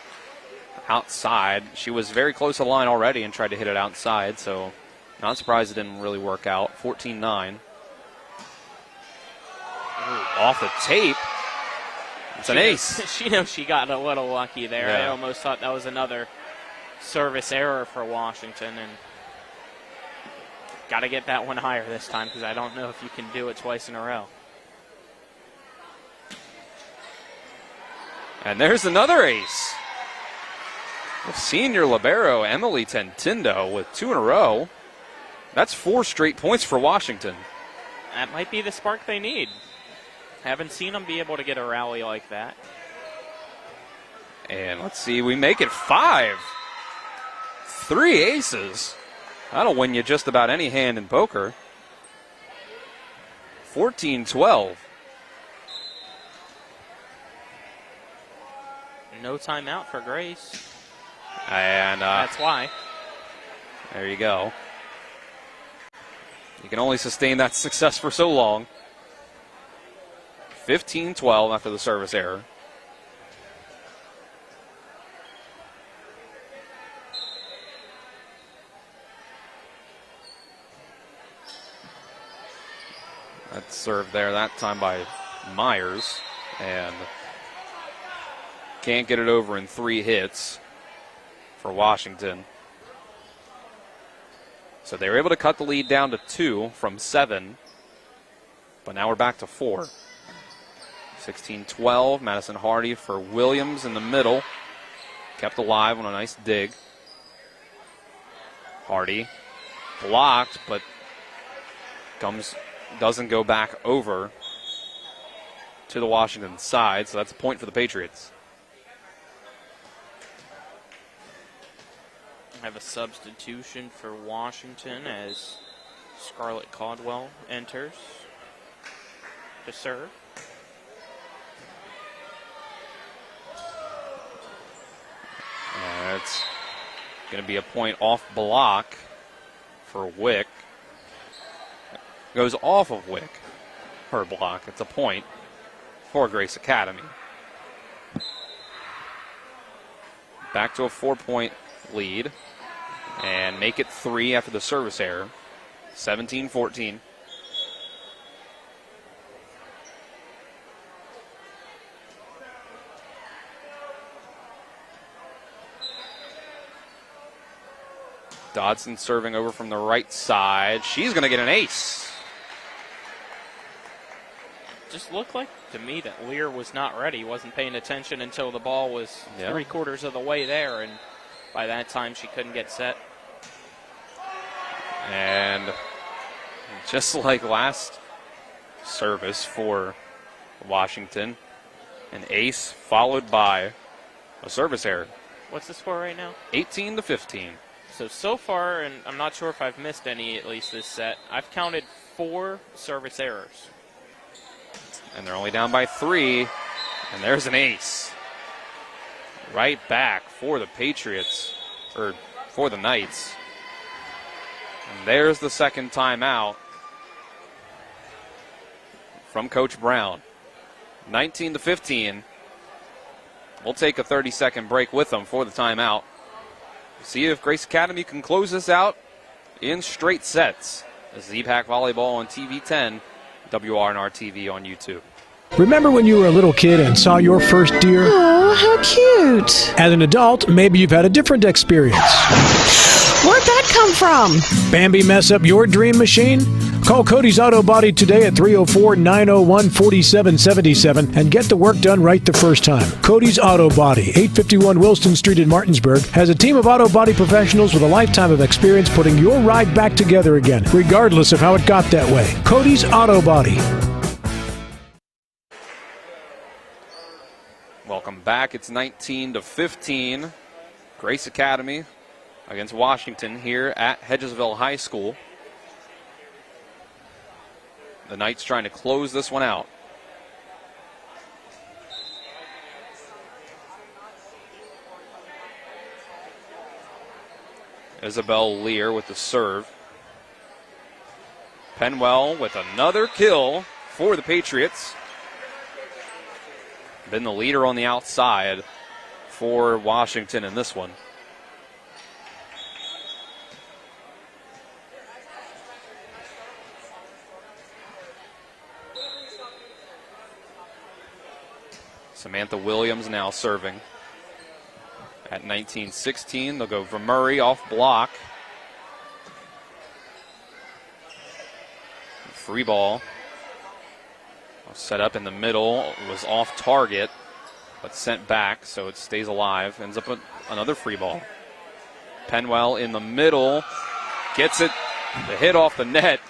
[SPEAKER 6] outside. She was very close to the line already and tried to hit it outside, so not surprised it didn't really work out. 14-9. Off the tape. It's an ace.
[SPEAKER 5] She knows she got a little lucky there.
[SPEAKER 6] Yeah.
[SPEAKER 5] I almost thought that was another service error for Washington, and got to get that one higher this time because I don't know if you can do it twice in a row.
[SPEAKER 6] And there's another ace. The senior libero, Emily Tentindo, with 2 in a row. That's 4 straight points for Washington.
[SPEAKER 5] That might be the spark they need. Haven't seen them be able to get a rally like that.
[SPEAKER 6] And let's see, we make it 5. 3 aces. That'll win you just about any hand in poker. 14-12.
[SPEAKER 5] No timeout for Grace.
[SPEAKER 6] And
[SPEAKER 5] that's why.
[SPEAKER 6] There you go. You can only sustain that success for so long. 15-12 after the service error. That's served there that time by Myers. And can't get it over in 3 hits for Washington. So they were able to cut the lead down to 2 from 7. But now we're back to 4. 16-12. Madison Hardy for Williams in the middle. Kept alive on a nice dig. Hardy blocked, but doesn't go back over to the Washington side. So that's a point for the Patriots.
[SPEAKER 5] I have a substitution for Washington as Scarlett Caldwell enters to serve.
[SPEAKER 6] It's going to be a point off block for Wick. Goes off of Wick. Her block. It's a point for Grace Academy. back to a 4-point lead and make it 3 after the service error. 17-14. Dodson serving over from the right side. She's going to get an ace.
[SPEAKER 5] Just looked like to me that Lear was not ready, wasn't paying attention until the ball was 3/4 of the way there, and by that time she couldn't get set.
[SPEAKER 6] And just like last service for Washington, an ace followed by a service error.
[SPEAKER 5] What's the score right now?
[SPEAKER 6] 18-15.
[SPEAKER 5] So far, and I'm not sure if I've missed any at least this set, I've counted 4 service errors.
[SPEAKER 6] And they're only down by 3, and there's an ace. Right back for the Patriots, or for the Knights. And there's the second timeout from Coach Brown. 19-15. We'll take a 30-second break with them for the timeout. See if Grace Academy can close this out in straight sets. This is EPAC Volleyball on TV 10, WRNR TV on YouTube.
[SPEAKER 2] Remember when you were a little kid and saw your first deer?
[SPEAKER 12] Oh, how cute.
[SPEAKER 2] As an adult, maybe you've had a different experience.
[SPEAKER 12] Where'd that come from?
[SPEAKER 2] Bambi mess up your dream machine? Call Cody's Auto Body today at 304-901-4777 and get the work done right the first time. Cody's Auto Body, 851 Wilston Street in Martinsburg, has a team of auto body professionals with a lifetime of experience putting your ride back together again, regardless of how it got that way. Cody's Auto Body.
[SPEAKER 6] Welcome back. It's 19-15. Grace Academy against Washington here at Hedgesville High School. The Knights trying to close this one out. Isabel Lear with the serve. Penwell with another kill for the Patriots. Been the leader on the outside for Washington in this one. Samantha Williams now serving. At 19-16, they'll go for Murray off block. Free ball. Set up in the middle, was off target, but sent back, so it stays alive. Ends up with another free ball. Penwell in the middle, gets it, the hit off the net.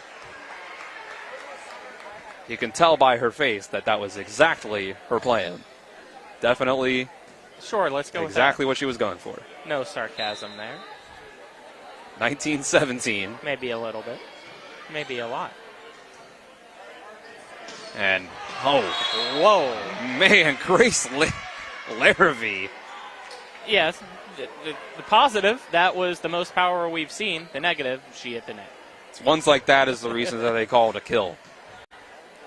[SPEAKER 6] You can tell by her face that that was exactly her plan. Definitely.
[SPEAKER 5] Sure, let's go
[SPEAKER 6] exactly
[SPEAKER 5] with
[SPEAKER 6] what she was going for.
[SPEAKER 5] No sarcasm there.
[SPEAKER 6] 19-17.
[SPEAKER 5] Maybe a little bit. Maybe a lot.
[SPEAKER 6] And, oh,
[SPEAKER 5] whoa.
[SPEAKER 6] Man, Grace Larrabee.
[SPEAKER 5] Yes, the positive, that was the most power we've seen. The negative, she hit the net.
[SPEAKER 6] It's ones like that is the reason that they call it a kill.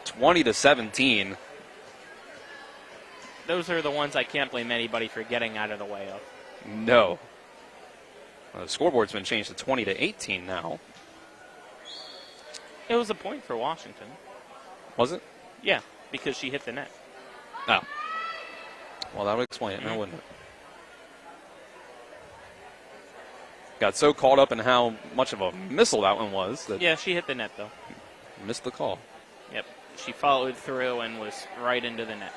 [SPEAKER 6] 20-17.
[SPEAKER 5] Those are the ones I can't blame anybody for getting out of the way of.
[SPEAKER 6] No. The scoreboard's been changed to 20-18 now.
[SPEAKER 5] It was a point for Washington.
[SPEAKER 6] Was it?
[SPEAKER 5] Yeah, because she hit the net.
[SPEAKER 6] Oh. Well, that would explain it now, wouldn't it? Got so caught up in how much of a missile that one was. That
[SPEAKER 5] yeah, she hit the net, though.
[SPEAKER 6] Missed the call.
[SPEAKER 5] Yep. She followed through and was right into the net.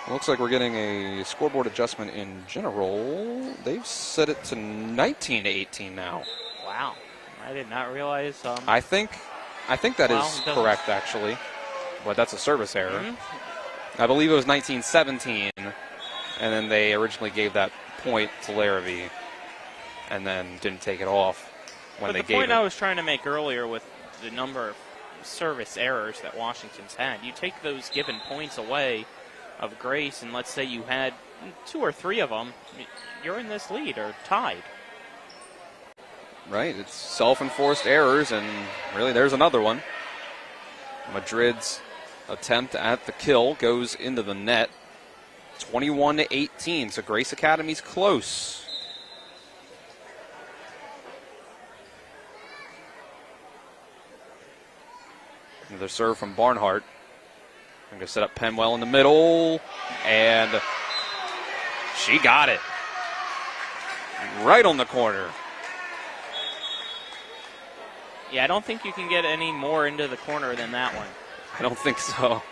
[SPEAKER 6] Looks like we're getting a scoreboard adjustment in general. They've set it to 19-18 now.
[SPEAKER 5] Wow. I did not realize.
[SPEAKER 6] I think that is correct, actually. But that's a service error.
[SPEAKER 5] Mm-hmm.
[SPEAKER 6] I believe it was 19-17, and then they originally gave that point to Larrabee, and then didn't take it off when they gave it.
[SPEAKER 5] The point I was trying to make earlier with the number of service errors that Washington's had, you take those given points away of Grace, and let's say you had 2 or 3 of them, you're in this lead or tied.
[SPEAKER 6] Right, it's self-enforced errors, and really there's another one. Madrid's attempt at the kill goes into the net. 21-18. So Grace Academy's close. Another serve from Barnhart. I'm going to set up Penwell in the middle, and she got it. Right on the corner.
[SPEAKER 5] Yeah, I don't think you can get any more into the corner than that one.
[SPEAKER 6] I don't think so.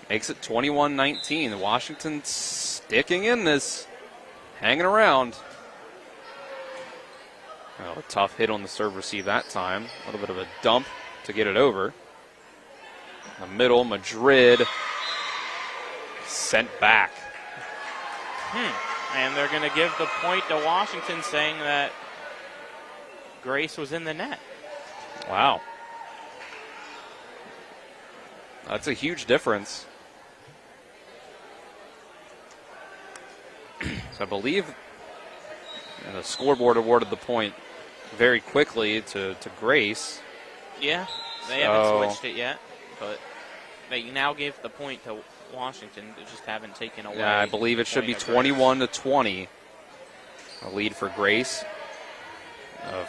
[SPEAKER 6] Makes it 21-19. Washington sticking in this, hanging around. Oh, a tough hit on the serve receive that time. A little bit of a dump to get it over. In the middle, Madrid sent back.
[SPEAKER 5] And they're going to give the point to Washington, saying that Grace was in the net.
[SPEAKER 6] Wow. That's a huge difference. So I believe the scoreboard awarded the point very quickly to Grace.
[SPEAKER 5] Yeah, they haven't switched it yet, but they now gave the point to Washington. They just haven't taken away.
[SPEAKER 6] Yeah, I believe it should be 21-20. A lead for Grace.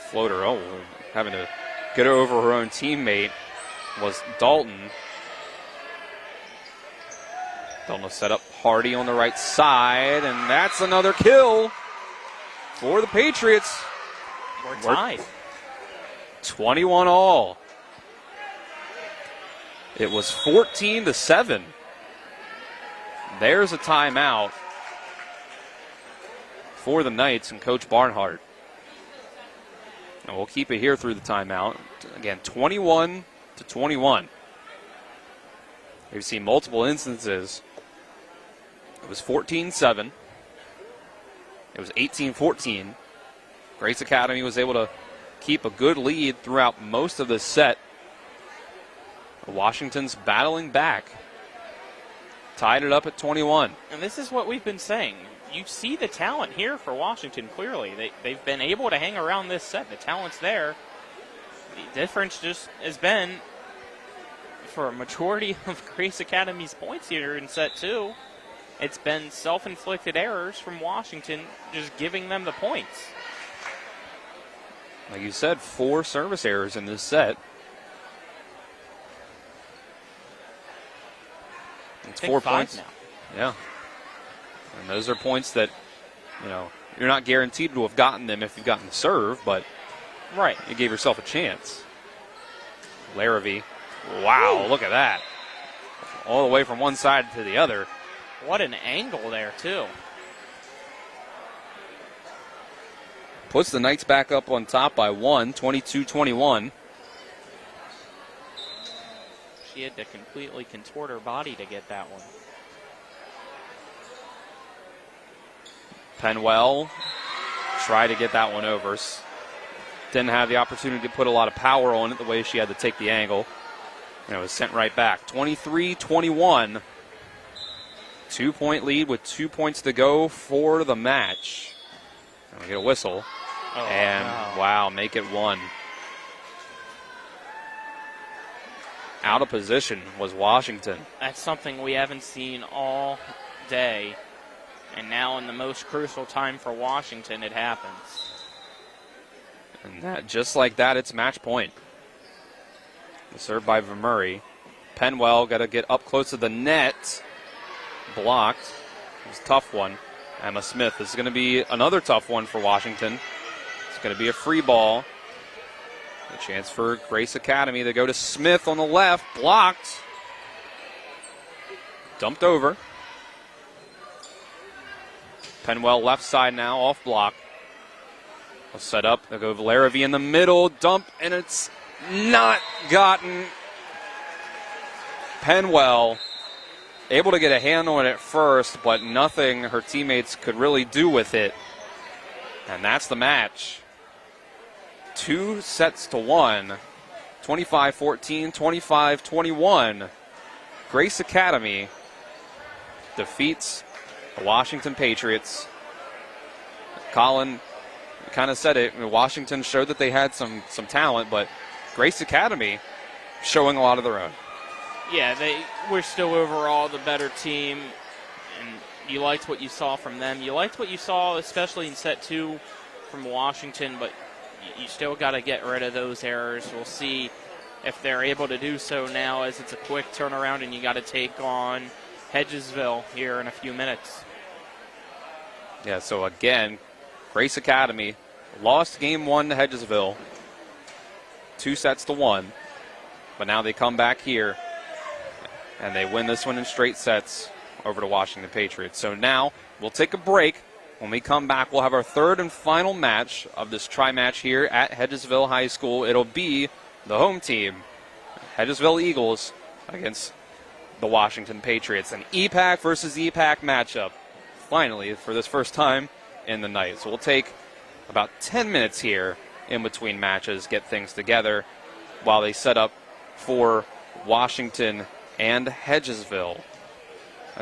[SPEAKER 6] Floater, having to get over her own teammate was Dalton. Dalton will set up Hardy on the right side, and that's another kill for the Patriots.
[SPEAKER 5] We're tied.
[SPEAKER 6] 21 all. It was 14-7. There's a timeout for the Knights and Coach Barnhart. And we'll keep it here through the timeout. Again, 21-21. We've seen multiple instances. It was 14-7. It was 18-14. Grace Academy was able to keep a good lead throughout most of this set. Washington's battling back. Tied it up at 21.
[SPEAKER 5] And this is what we've been saying. You see the talent here for Washington clearly. They've been able to hang around this set. The talent's there. The difference just has been, for a majority of Grace Academy's points here in set 2, it's been self-inflicted errors from Washington just giving them the points.
[SPEAKER 6] Like you said, 4 service errors in this set. It's 4 points
[SPEAKER 5] now.
[SPEAKER 6] Yeah. And those are points that, you're not guaranteed to have gotten them if you've gotten the serve, but
[SPEAKER 5] right,
[SPEAKER 6] you gave yourself a chance. Larrabee. Wow, look at that. All the way from one side to the other.
[SPEAKER 5] What an angle there, too.
[SPEAKER 6] Puts the Knights back up on top by 1, 22-21.
[SPEAKER 5] She had to completely contort her body to get that one.
[SPEAKER 6] Penwell tried to get that one over. Didn't have the opportunity to put a lot of power on it the way she had to take the angle. And it was sent right back. 23-21. 2-point lead with 2 points to go for the match. And we get a whistle. Wow, make it 1. Out of position was Washington.
[SPEAKER 5] That's something we haven't seen all day. And now in the most crucial time for Washington, it happens.
[SPEAKER 6] And that, just like that, it's match point. The serve by Vermurray. Penwell got to get up close to the net. Blocked. It was a tough one. Emma Smith. This is going to be another tough one for Washington. It's going to be a free ball. A chance for Grace Academy to go to Smith on the left. Blocked. Dumped over. Penwell left side now, off block. Will set up. They'll go Larrabee in the middle. Dump, and it's not gotten. Penwell able to get a hand on it first, but nothing her teammates could really do with it. And that's the match. 2-1. 25-14, 25-21. Grace Academy defeats the Washington Patriots. Colin kind of said it. Washington showed that they had some talent, but Grace Academy showing a lot of their own.
[SPEAKER 5] Yeah, they were still overall the better team, and you liked what you saw from them. You liked what you saw, especially in set 2 from Washington, but you still got to get rid of those errors. We'll see if they're able to do so now, as it's a quick turnaround and you got to take on Hedgesville here in a few minutes.
[SPEAKER 6] Yeah, so again, Grace Academy lost game 1 to Hedgesville, 2-1, but now they come back here and they win this one in straight sets over to Washington Patriots. So now we'll take a break. When we come back, we'll have our third and final match of this tri-match here at Hedgesville High School. It'll be the home team, Hedgesville Eagles, against the Washington Patriots. An EPAC versus EPAC matchup, finally, for this first time in the night. So we'll take about 10 minutes here in between matches, get things together while they set up for Washington and Hedgesville.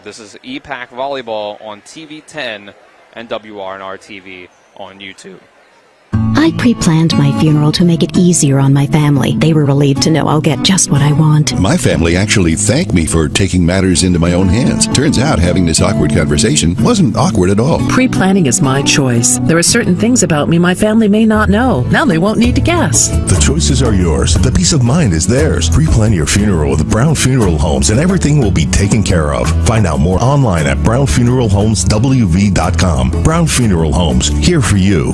[SPEAKER 6] This is EPAC Volleyball on TV 10 and WRNR TV on YouTube.
[SPEAKER 9] I pre-planned my funeral to make it easier on my family. They were relieved to know I'll get just what I want.
[SPEAKER 11] My family actually thanked me for taking matters into my own hands. Turns out having this awkward conversation wasn't awkward at all.
[SPEAKER 12] Pre-planning is my choice. There are certain things about me my family may not know. Now they won't need to guess.
[SPEAKER 11] The choices are yours. The peace of mind is theirs. Pre-plan your funeral with Brown Funeral Homes and everything will be taken care of. Find out more online at brownfuneralhomeswv.com. Brown Funeral Homes, here for you.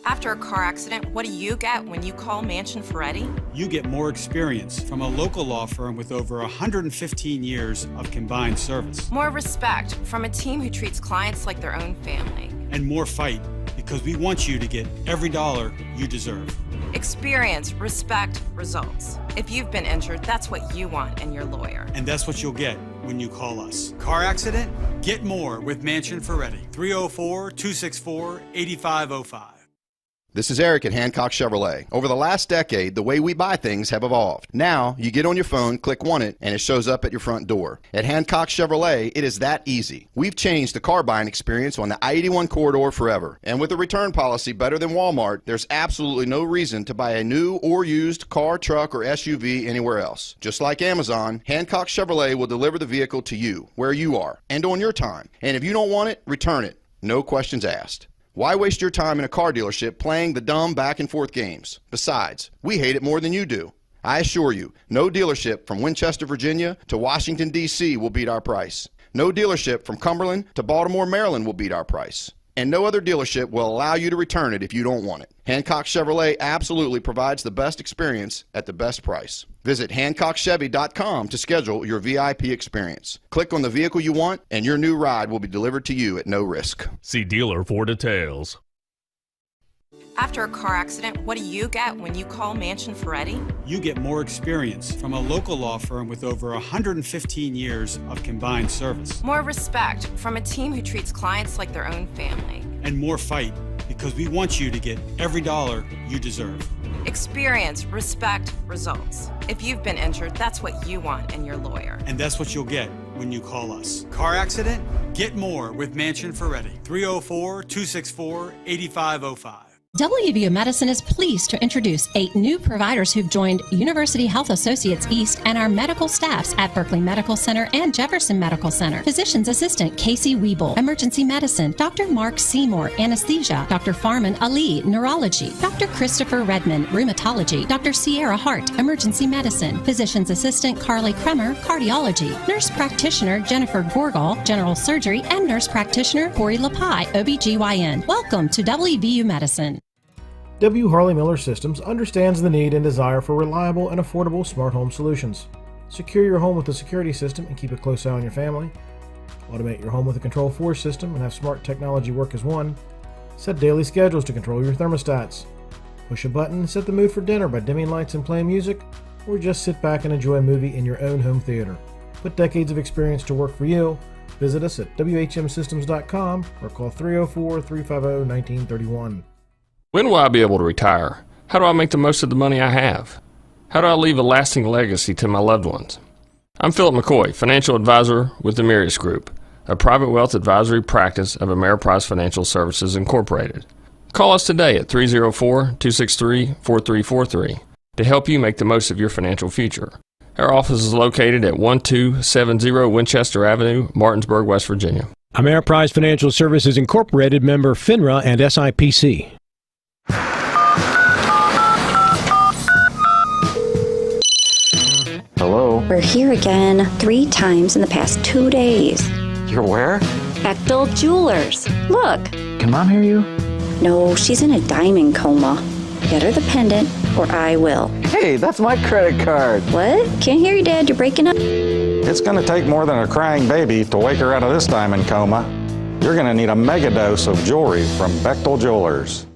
[SPEAKER 8] After a car accident, what do you get when you call Mansion Ferretti?
[SPEAKER 17] You get more experience from a local law firm with over 115 years of combined service.
[SPEAKER 8] More respect from a team who treats clients like their own family.
[SPEAKER 17] And more fight, because we want you to get every dollar you deserve.
[SPEAKER 8] Experience, respect, results. If you've been injured, that's what you want in your lawyer.
[SPEAKER 17] And that's what you'll get when you call us. Car accident? Get more with Mansion Ferretti. 304-264-8505.
[SPEAKER 18] This is Eric at Hancock Chevrolet. Over the last decade, the way we buy things have evolved. Now, you get on your phone, click Want It, and it shows up at your front door. At Hancock Chevrolet, it is that easy. We've changed the car buying experience on the I-81 corridor forever. And with a return policy better than Walmart, there's absolutely no reason to buy a new or used car, truck, or SUV anywhere else. Just like Amazon, Hancock Chevrolet will deliver the vehicle to you, where you are, and on your time. And if you don't want it, return it. No questions asked. Why waste your time in a car dealership playing the dumb back and forth games? Besides, we hate it more than you do. I assure you, no dealership from Winchester, Virginia to Washington, D.C. will beat our price. No dealership from Cumberland to Baltimore, Maryland will beat our price. And no other dealership will allow you to return it if you don't want it. Hancock Chevrolet absolutely provides the best experience at the best price. Visit HancockChevy.com to schedule your VIP experience. Click on the vehicle you want, and your new ride will be delivered to you at no risk.
[SPEAKER 19] See dealer for details.
[SPEAKER 8] After a car accident, what do you get when you call Mansion Ferretti?
[SPEAKER 17] You get more experience from a local law firm with over 115 years of combined service.
[SPEAKER 8] More respect from a team who treats clients like their own family.
[SPEAKER 17] And more fight, because we want you to get every dollar you deserve.
[SPEAKER 8] Experience, respect, results. If you've been injured, that's what you want in your lawyer.
[SPEAKER 17] And that's what you'll get when you call us. Car accident? Get more with Mansion Ferretti. 304-264-8505.
[SPEAKER 16] WVU Medicine is pleased to introduce 8 new providers who've joined University Health Associates East and our medical staffs at Berkeley Medical Center and Jefferson Medical Center. Physician's Assistant Casey Wiebel, Emergency Medicine, Dr. Mark Seymour, Anesthesia, Dr. Farman Ali, Neurology, Dr. Christopher Redmond, Rheumatology, Dr. Sierra Hart, Emergency Medicine, Physician's Assistant Carly Kremer, Cardiology, Nurse Practitioner Jennifer Gorgal, General Surgery, and Nurse Practitioner Corey Lapai, OBGYN. Welcome to WVU Medicine.
[SPEAKER 2] W. Harley Miller Systems understands the need and desire for reliable and affordable smart home solutions. Secure your home with a security system and keep a close eye on your family. Automate your home with a Control4 system and have smart technology work as one. Set daily schedules to control your thermostats. Push a button and set the mood for dinner by dimming lights and playing music, or just sit back and enjoy a movie in your own home theater. Put decades of experience to work for you. Visit us at WHMsystems.com or call 304-350-1931.
[SPEAKER 19] When will I be able to retire? How do I make the most of the money I have? How do I leave a lasting legacy to my loved ones? I'm Philip McCoy, financial advisor with the Mirius Group, a private wealth advisory practice of Ameriprise Financial Services Incorporated. Call us today at 304-263-4343 to help you make the most of your financial future. Our office is located at 1270 Winchester Avenue, Martinsburg, West Virginia.
[SPEAKER 2] Ameriprise Financial Services Incorporated, member FINRA and SIPC.
[SPEAKER 10] Hello?
[SPEAKER 9] We're here again 3 times in the past 2 days.
[SPEAKER 10] You're where?
[SPEAKER 9] Bechtel Jewelers. Look.
[SPEAKER 10] Can Mom hear you?
[SPEAKER 9] No, she's in a diamond coma. Get her the pendant, or I will.
[SPEAKER 10] Hey, that's my credit card.
[SPEAKER 9] What? Can't hear you, Dad. You're breaking up.
[SPEAKER 10] It's going to take more than a crying baby to wake her out of this diamond coma. You're going to need a mega dose of jewelry from Bechtel Jewelers.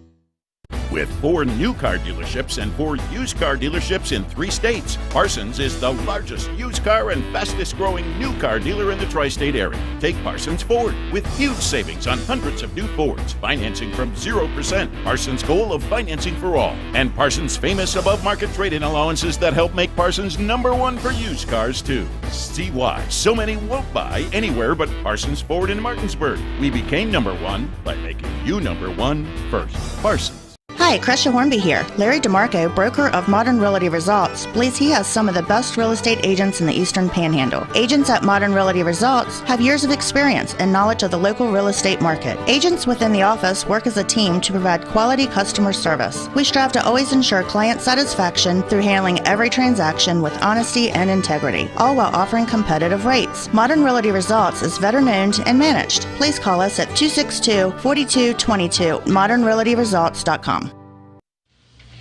[SPEAKER 4] With 4 new car dealerships and 4 used car dealerships in 3 states, Parsons is the largest used car and fastest growing new car dealer in the tri-state area. Take Parsons Ford with huge savings on hundreds of new Fords, financing from 0%, Parsons' goal of financing for all, and Parsons' famous above-market trade-in allowances that help make Parsons #1 for used cars too. See why so many won't buy anywhere but Parsons Ford in Martinsburg. We became #1 by making you #1 first. Parsons.
[SPEAKER 13] Hi, Crescia Hornby here. Larry DeMarco, broker of Modern Realty Results, believes he has some of the best real estate agents in the Eastern Panhandle. Agents at Modern Realty Results have years of experience and knowledge of the local real estate market. Agents within the office work as a team to provide quality customer service. We strive to always ensure client satisfaction through handling every transaction with honesty and integrity, all while offering competitive rates. Modern Realty Results is veteran-owned and managed. Please call us at 262-4222, modernrealtyresults.com.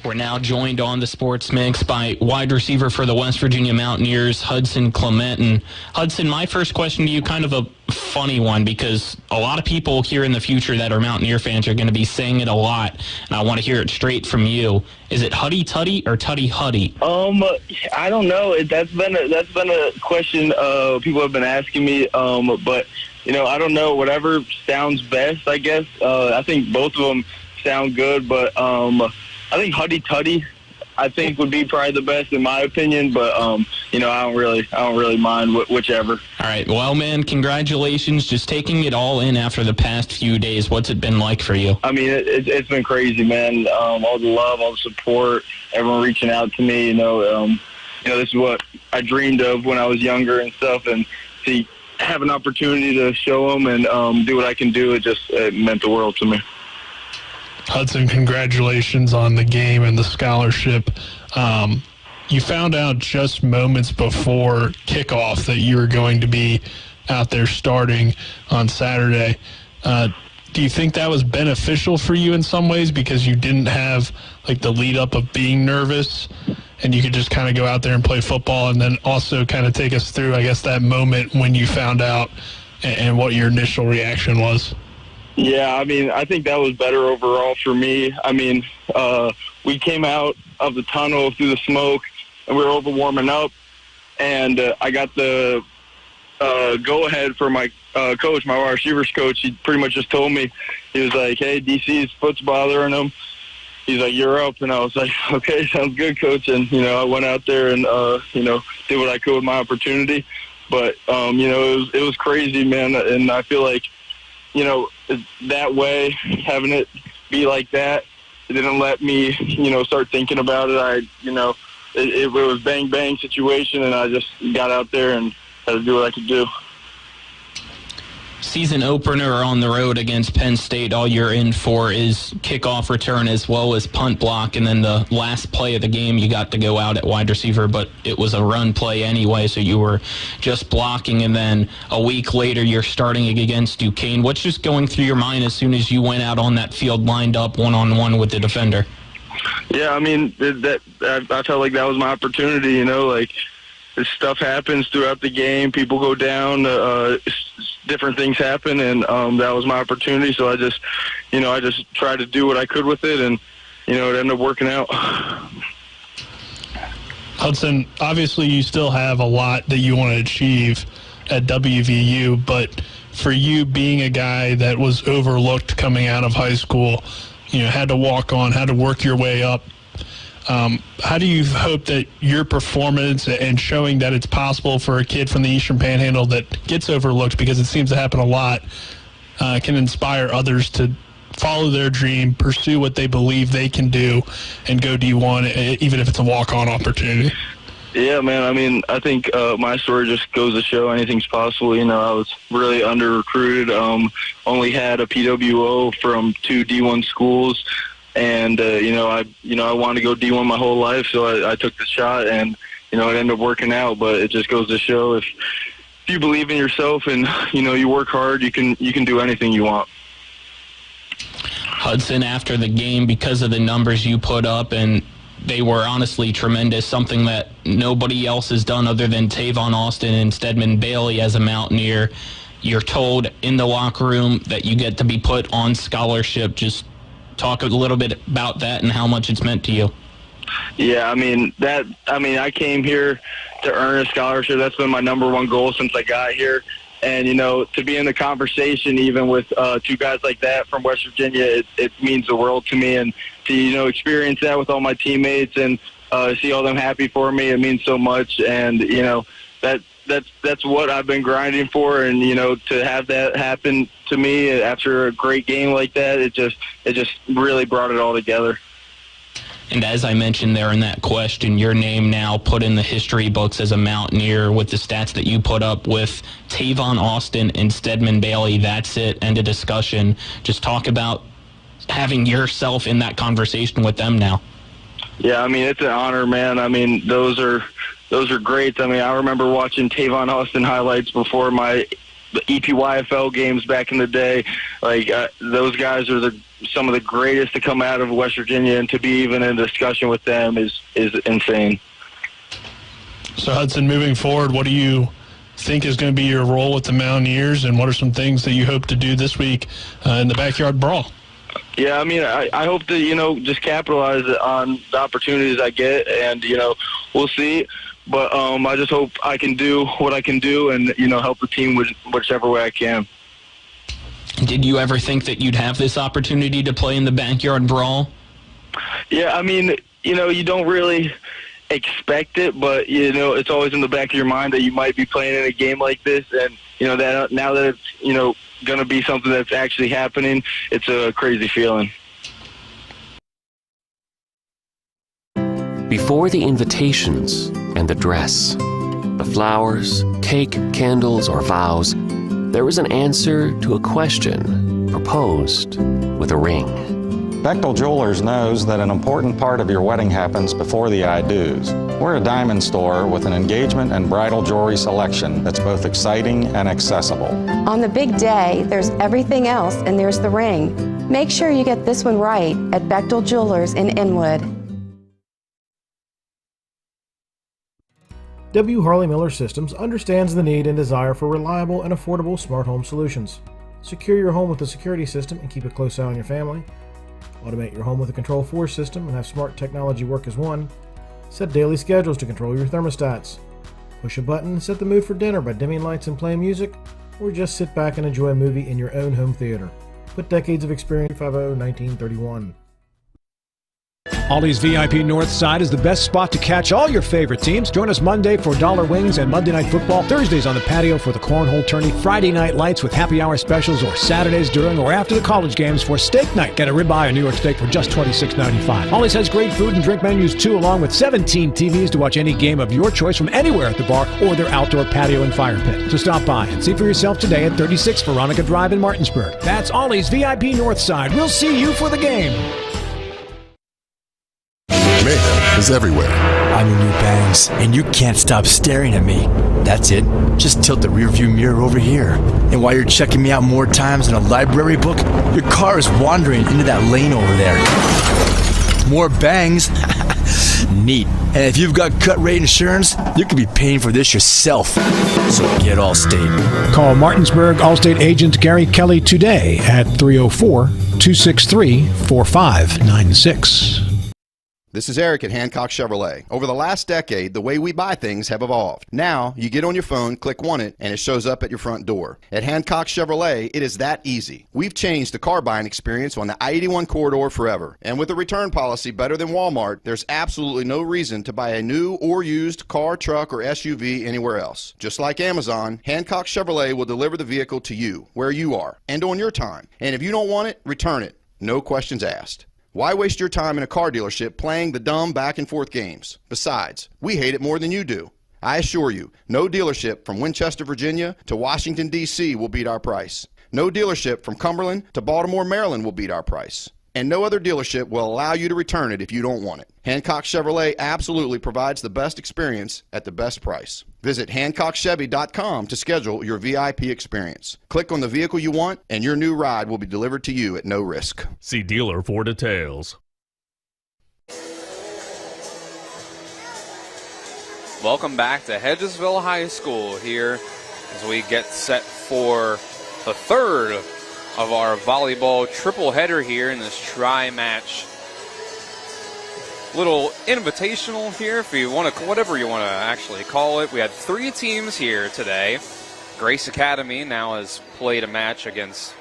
[SPEAKER 14] We're now joined on the Sports Mix by wide receiver for the West Virginia Mountaineers, Hudson Clement. And Hudson, my first question to you, kind of a funny one, because a lot of people here in the future that are Mountaineer fans are going to be saying it a lot, and I want to hear it straight from you. Is it Huddy Tuddy or Tuddy Huddy?
[SPEAKER 15] I don't know. That's been a question people have been asking me, but I don't know. Whatever sounds best, I guess. I think both of them sound good, but I think Huddy Tuddy, I think, would be probably the best in my opinion, but I don't really mind whichever.
[SPEAKER 14] All right, well, man, congratulations, just taking it all in after the past few days. What's it been like for you?
[SPEAKER 15] I mean, it's been crazy, man. All the love, all the support, everyone reaching out to me. This is what I dreamed of when I was younger and stuff, and to have an opportunity to show them and do what I can do, it meant the world to me.
[SPEAKER 20] Hudson, congratulations on the game and the scholarship. You found out just moments before kickoff that you were going to be out there starting on Saturday. Do you think that was beneficial for you in some ways because you didn't have the lead up of being nervous and you could just kind of go out there and play football? And then also kind of take us through, I guess, that moment when you found out and what your initial reaction was.
[SPEAKER 15] Yeah, I mean, I think that was better overall for me. I mean, we came out of the tunnel through the smoke, and we were over warming up, and I got the go-ahead for my coach, my wide receivers coach. He pretty much just told me, he was like, hey, DC's foot's bothering him. He's like, you're up. And I was like, okay, sounds good, coach. And, I went out there and, did what I could with my opportunity. But, it was crazy, man, and I feel like, that way, having it be like that, it didn't let me, start thinking about it. It was bang situation, and I just got out there and had to do what I could do.
[SPEAKER 14] Season opener on the road against Penn State. All you're in for is kickoff return as well as punt block, and then the last play of the game you got to go out at wide receiver, but it was a run play anyway, so you were just blocking, and then a week later you're starting against Duquesne. What's just going through your mind as soon as you went out on that field lined up one-on-one with the defender?
[SPEAKER 15] Yeah, I mean, I felt like that was my opportunity, this stuff happens throughout the game. People go down, different things happen, and that was my opportunity. So I just tried to do what I could with it, and, it ended up working out.
[SPEAKER 20] Hudson, obviously you still have a lot that you want to achieve at WVU, but for you being a guy that was overlooked coming out of high school, had to walk on, had to work your way up, how do you hope that your performance and showing that it's possible for a kid from the Eastern Panhandle that gets overlooked, because it seems to happen a lot, can inspire others to follow their dream, pursue what they believe they can do, and go D1, even if it's a walk-on opportunity?
[SPEAKER 15] Yeah, man. I mean, I think my story just goes to show anything's possible. You know, I was really under-recruited, only had a PWO from 2 D1 schools, and I wanted to go D1 my whole life, so I took the shot, and it ended up working out. But it just goes to show if you believe in yourself and you work hard, you can do anything you want.
[SPEAKER 14] Hudson, after the game, because of the numbers you put up, and they were honestly tremendous, something that nobody else has done other than Tavon Austin and Stedman Bailey as a Mountaineer. You're told in the locker room that you get to be put on scholarship. Just talk a little bit about that and how much it's meant to you.
[SPEAKER 15] Yeah, I came here to earn a scholarship. That's been my number one goal since I got here. And, to be in the conversation even with 2 guys like that from West Virginia, it means the world to me. And to, experience that with all my teammates and see all them happy for me, it means so much. And, that's what I've been grinding for. And, to have that happen to me after a great game like that, it just really brought it all together.
[SPEAKER 14] And as I mentioned there in that question, your name now put in the history books as a Mountaineer with the stats that you put up with Tavon Austin and Stedman Bailey. That's it. End of discussion. Just talk about having yourself in that conversation with them now.
[SPEAKER 15] Yeah, it's an honor, man. Those are great. I remember watching Tavon Austin highlights before my EPYFL games back in the day. Those guys are some of the greatest to come out of West Virginia, and to be even in a discussion with them is insane.
[SPEAKER 20] So, Hudson, moving forward, what do you think is going to be your role with the Mountaineers, and what are some things that you hope to do this week in the backyard brawl?
[SPEAKER 15] Yeah, I hope to, just capitalize on the opportunities I get, and, we'll see. But I just hope I can do what I can do and, help the team with whichever way I can.
[SPEAKER 14] Did you ever think that you'd have this opportunity to play in the backyard brawl?
[SPEAKER 15] Yeah, you don't really expect it, but, it's always in the back of your mind that you might be playing in a game like this. And, that now that it's, going to be something that's actually happening, it's a crazy feeling.
[SPEAKER 1] Before the invitations and the dress, the flowers, cake, candles, or vows, there was an answer to a question proposed with a ring.
[SPEAKER 10] Bechtel Jewelers knows that an important part of your wedding happens before the I-dos. We're a diamond store with an engagement and bridal jewelry selection that's both exciting and accessible.
[SPEAKER 3] On the big day, there's everything else, and there's the ring. Make sure you get this one right at Bechtel Jewelers in Inwood.
[SPEAKER 2] W. Harley Miller Systems understands the need and desire for reliable and affordable smart home solutions. Secure your home with a security system and keep a close eye on your family. Automate your home with a Control4 system and have smart technology work as one. Set daily schedules to control your thermostats. Push a button and set the mood for dinner by dimming lights and playing music, or just sit back and enjoy a movie in your own home theater. Put decades of experience. 50-1931. Ollie's VIP North Side is the best spot to catch all your favorite teams. Join us Monday for dollar wings and Monday Night Football, Thursdays on the patio for the cornhole tourney, Friday night lights with happy hour specials, or Saturdays during or after the college games for steak night. Get a ribeye or New York steak for just $26.95. Ollie's has great food and drink menus too, along with 17 TVs to watch any game of your choice from anywhere at the bar or their outdoor patio and fire pit. So stop by and see for yourself today at 36 Veronica Drive in Martinsburg. That's Ollie's VIP North Side. We'll see you for the game.
[SPEAKER 11] Mayhem is everywhere.
[SPEAKER 21] I'm your new bangs, and you can't stop staring at me. That's it. Just tilt the rearview mirror over here. And while you're checking me out more times than a library book, your car is wandering into that lane over there. More bangs. Neat. And if you've got cut rate insurance, you could be paying for this yourself. So get Allstate.
[SPEAKER 2] Call Martinsburg Allstate agent Gary Kelly today at 304-263-4596.
[SPEAKER 18] This is Eric at Hancock Chevrolet. Over the last decade, the way we buy things have evolved. Now, you get on your phone, click Want It, and it shows up at your front door. At Hancock Chevrolet, it is that easy. We've changed the car buying experience on the I-81 corridor forever. And with a return policy better than Walmart, there's absolutely no reason to buy a new or used car, truck, or SUV anywhere else. Just like Amazon, Hancock Chevrolet will deliver the vehicle to you, where you are, and on your time. And if you don't want it, return it. No questions asked. Why waste your time in a car dealership playing the dumb back-and-forth games? Besides, we hate it more than you do. I assure you, no dealership from Winchester, Virginia to Washington, D.C. will beat our price. No dealership from Cumberland to Baltimore, Maryland will beat our price. And no other dealership will allow you to return it if you don't want it. Hancock Chevrolet absolutely provides the best experience at the best price. Visit HancockChevy.com to schedule your VIP experience. Click on the vehicle you want, and your new ride will be delivered to you at no risk.
[SPEAKER 7] See dealer for details.
[SPEAKER 6] Welcome back to Hedgesville High School here as we get set for the third of our volleyball triple header here in this tri-match little invitational here, if you want to, whatever you want to actually call it. We had 3 teams here today. Grace Academy now has played a match against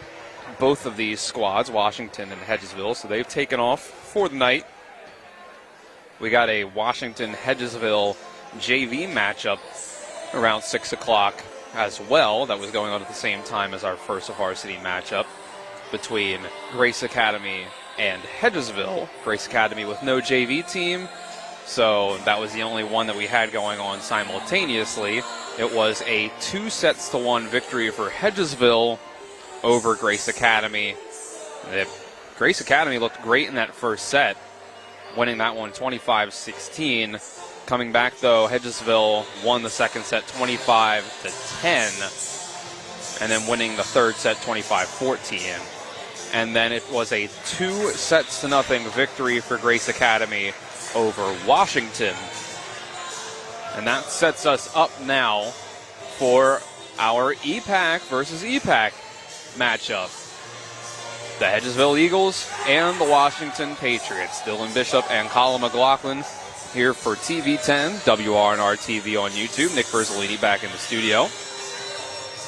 [SPEAKER 6] both of these squads, Washington and Hedgesville, so they've taken off for the night. We got a Washington-Hedgesville JV matchup around 6 o'clock as well. That was going on at the same time as our first varsity matchup between Grace Academy and Hedgesville. Grace Academy with no JV team, so that was the only one that we had going on simultaneously. It was a 2-1 victory for Hedgesville over Grace Academy. Grace Academy looked great in that first set, winning that one 25-16. Coming back, though, Hedgesville won the second set 25-10, and then winning the third set 25-14. And then it was a 2-0 victory for Grace Academy over Washington. And that sets us up now for our EPAC versus EPAC matchup. The Hedgesville Eagles and the Washington Patriots. Dylan Bishop and Colin McLaughlin here for TV10, WRNR TV on YouTube. Nick Verzolini back in the studio.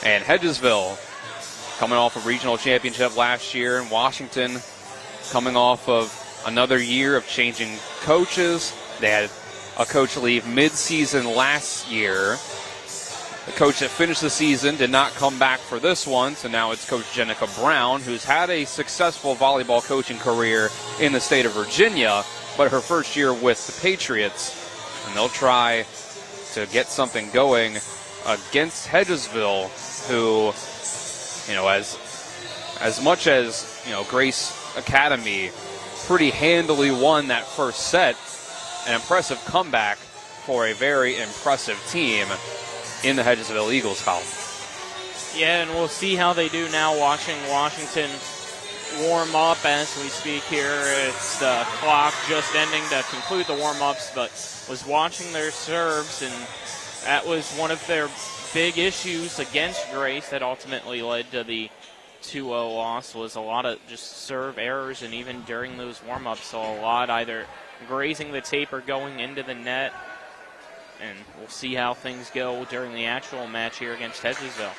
[SPEAKER 6] And Hedgesville coming off a regional championship last year, and Washington coming off of another year of changing coaches. They had a coach leave mid-season last year. The coach that finished the season did not come back for this one, so now it's Coach Jenica Brown, who's had a successful volleyball coaching career in the state of Virginia, but her first year with the Patriots, and they'll try to get something going against Hedgesville, who, you know, as much as, you know, Grace Academy pretty handily won that first set, an impressive comeback for a very impressive team in the Hedgesville Eagles column.
[SPEAKER 5] Yeah, and we'll see how they do now watching Washington warm up as we speak here. It's the clock just ending to conclude the warm-ups, but was watching their serves, and that was one of their big issues against Grace that ultimately led to the 2-0 loss, was a lot of just serve errors, and even during those warm-ups, so a lot either grazing the tape or going into the net. And we'll see how things go during the actual match here against Hedgesville.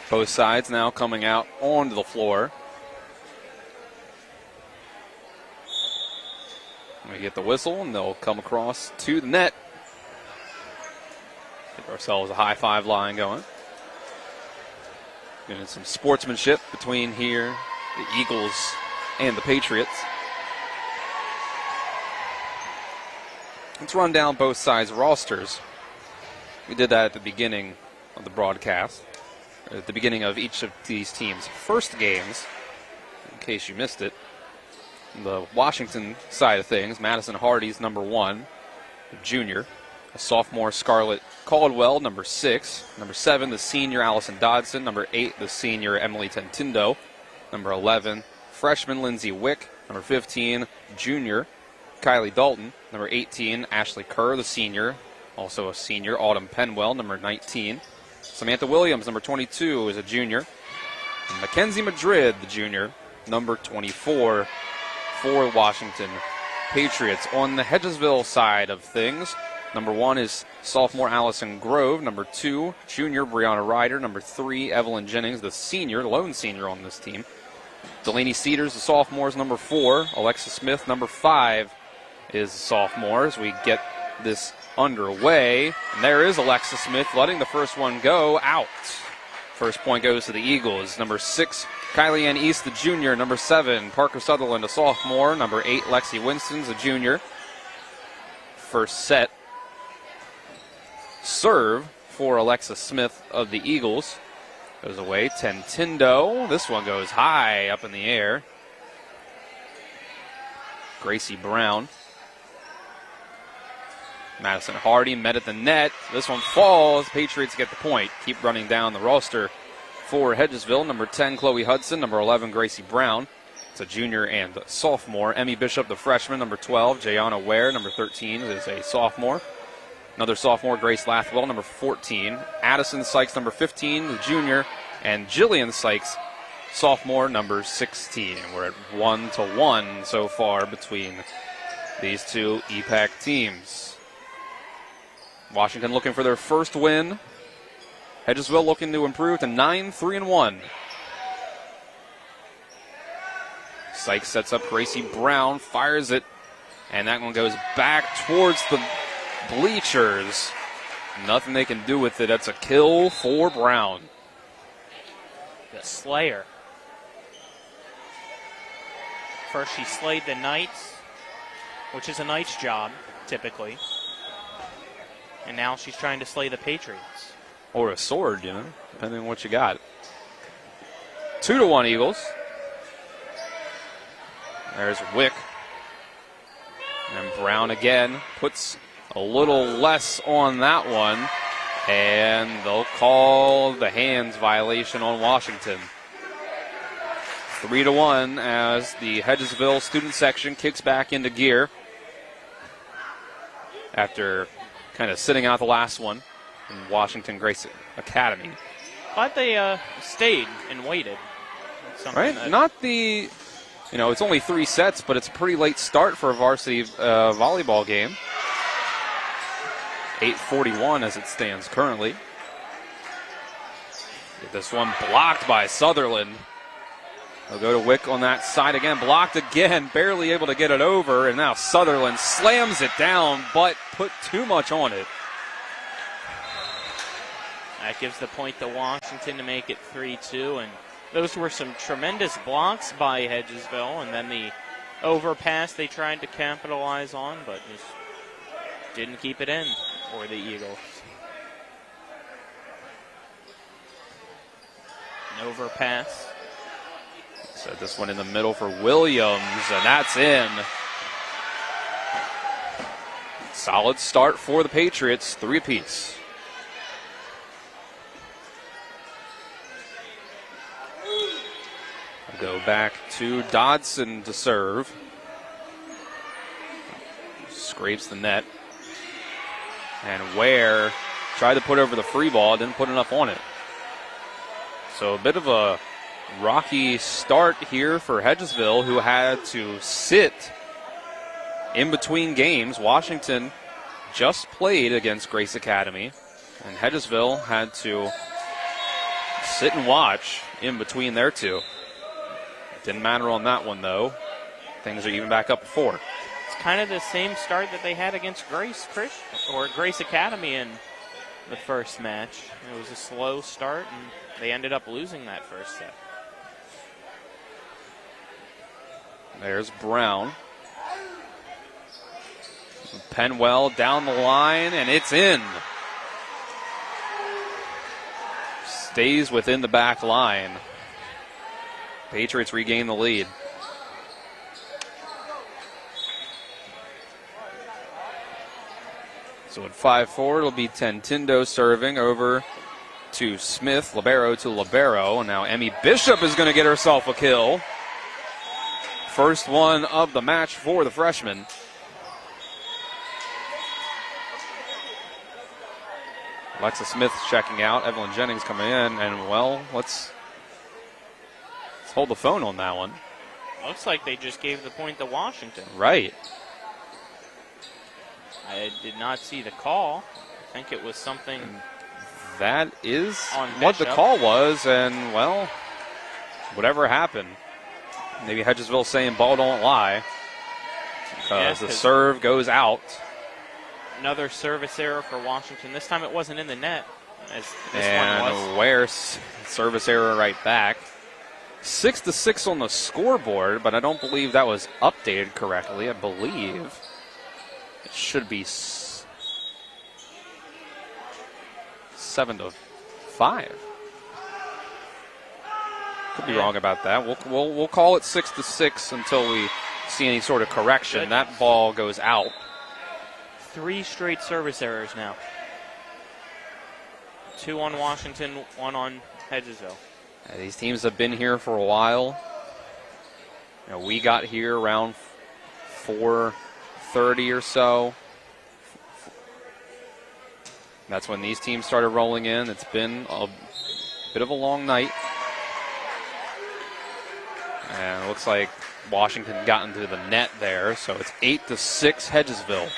[SPEAKER 6] Both sides now coming out onto the floor. We get the whistle, and they'll come across to the net. Give ourselves a high five line going. Getting some sportsmanship between here, the Eagles and the Patriots. Let's run down both sides' rosters. We did that at the beginning of the broadcast, or at the beginning of each of these teams' first games, in case you missed it. The Washington side of things, Madison Hardy's number 1, a junior. A sophomore, Scarlett Caldwell, number 6. Number 7, the senior, Allison Dodson. Number 8, the senior, Emily Tentindo. Number 11, freshman, Lindsay Wick. Number 15, junior, Kylie Dalton. Number 18, Ashley Kerr, the senior, also a senior, Autumn Penwell, number 19. Samantha Williams, number 22, is a junior. And Mackenzie Madrid, the junior, number 24 for Washington Patriots. On the Hedgesville side of things, number 1 is sophomore Allison Grove. Number 2, junior Brianna Ryder. Number 3, Evelyn Jennings, the senior, lone senior on this team. Delaney Cedars, the sophomores. Number 4, Alexa Smith. Number 5 is the sophomore as we get this underway. And there is Alexa Smith letting the first one go out. First point goes to the Eagles. Number 6, Kylie Ann East, the junior. Number 7, Parker Sutherland, a sophomore. Number 8, Lexi Winston's a junior. First set. Serve for Alexa Smith of the Eagles. Goes away. Tentindo. This one goes high up in the air. Gracie Brown. Madison Hardy met at the net. This one falls. Patriots get the point. Keep running down the roster for Hedgesville. Number 10, Chloe Hudson. Number 11, Gracie Brown. It's a junior and sophomore. Emmy Bishop, the freshman. Number 12, Jayana Ware. Number 13 is a sophomore. Another sophomore, Grace Lathwell, number 14. Addison Sykes, number 15, the junior. And Jillian Sykes, sophomore, number 16. We're at 1-1 so far between these two EPAC teams. Washington looking for their first win. Hedgesville looking to improve to 9-3-1. Sykes sets up Gracie Brown, fires it, and that one goes back towards the bleachers. Nothing they can do with it. That's a kill for Brown.
[SPEAKER 5] The Slayer. First she slayed the Knights, which is a Knights job, typically. And now she's trying to slay the Patriots.
[SPEAKER 6] Or a sword, you know, depending on what you got. 2-1 Eagles. There's Wick. And Brown again puts a little less on that one. And they'll call the hands violation on Washington. 3-1 as the Hedgesville student section kicks back into gear after kind of sitting out the last one in Washington Grace Academy.
[SPEAKER 5] But they stayed and waited.
[SPEAKER 6] Right? Not the, you know, it's only 3 sets, but it's a pretty late start for a varsity volleyball game. 8:41 as it stands currently. Get this one blocked by Sutherland. They'll go to Wick on that side again. Blocked again, barely able to get it over, and now Sutherland slams it down, but put too much on it.
[SPEAKER 5] That gives the point to Washington to make it 3-2, and those were some tremendous blocks by Hedgesville, and then the overpass they tried to capitalize on, but just didn't keep it in for the Eagles. An overpass.
[SPEAKER 6] Set this one in the middle for Williams, and that's in. Solid start for the Patriots, 3 apiece. Go back to Dodson to serve. Scrapes the net. And Ware tried to put over the free ball, didn't put enough on it. So a bit of a rocky start here for Hedgesville, who had to sit in between games. Washington just played against Grace Academy, and Hedgesville had to sit and watch in between their two. Didn't matter on that one, though. Things are even back up at 4.
[SPEAKER 5] It's kind of the same start that they had against Grace Academy in the first match. It was a slow start, and they ended up losing that first set.
[SPEAKER 6] There's Brown. Penwell down the line, and it's in. Stays within the back line. Patriots regain the lead. So at 5-4, it'll be Tentindo serving over to Smith, libero to libero. And now Emmy Bishop is going to get herself a kill. First one of the match for the freshman. Alexa Smith checking out. Evelyn Jennings coming in. And, well, let's hold the phone on that one.
[SPEAKER 5] Looks like they just gave the point to Washington.
[SPEAKER 6] Right.
[SPEAKER 5] I did not see the call. I think it was something.
[SPEAKER 6] That is
[SPEAKER 5] on
[SPEAKER 6] what the
[SPEAKER 5] Bishop.
[SPEAKER 6] call was, and, well, whatever happened. Maybe Hedgesville saying ball don't lie. Because the serve goes out.
[SPEAKER 5] Another service error for Washington. This time it wasn't in the net. As this one was.
[SPEAKER 6] Ware, service error right back. 6-6 on the scoreboard, but I don't believe that was updated correctly. I believe it should be 7-5. Could be wrong about that. We'll call it 6-6 until we see any sort of correction.
[SPEAKER 5] Good.
[SPEAKER 6] That ball goes out.
[SPEAKER 5] 3 straight service errors now. 2 on Washington, 1 on Hedgesville.
[SPEAKER 6] These teams have been here for a while. We got here around 4:30 or so. That's when these teams started rolling in. It's been a bit of a long night. And it looks like Washington got into the net there, so it's 8-6 Hedgesville.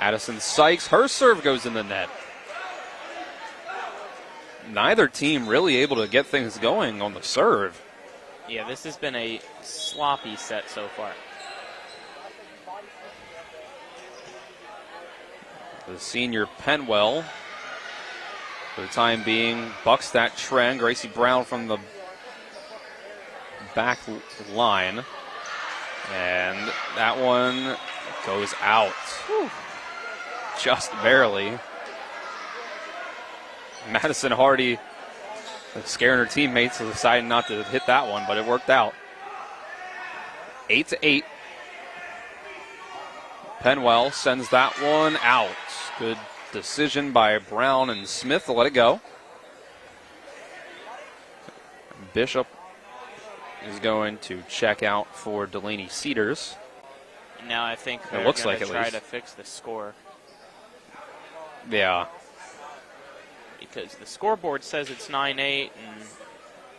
[SPEAKER 6] Addison Sykes, her serve goes in the net. Neither team really able to get things going on the serve.
[SPEAKER 5] Yeah, this has been a sloppy set so far.
[SPEAKER 6] The senior Penwell, for the time being, bucks that trend. Gracie Brown from the back line. And that one goes out. Whew. Just barely. Madison Hardy scaring her teammates, so deciding not to hit that one, but it worked out. 8-8. Penwell sends that one out. Good decision by Brown and Smith to let it go. Bishop is going to check out for Delaney Cedars.
[SPEAKER 5] Now I think they're
[SPEAKER 6] looks
[SPEAKER 5] going
[SPEAKER 6] like
[SPEAKER 5] to
[SPEAKER 6] at
[SPEAKER 5] try
[SPEAKER 6] least
[SPEAKER 5] to fix the score.
[SPEAKER 6] Yeah.
[SPEAKER 5] Because the scoreboard says it's 9-8, and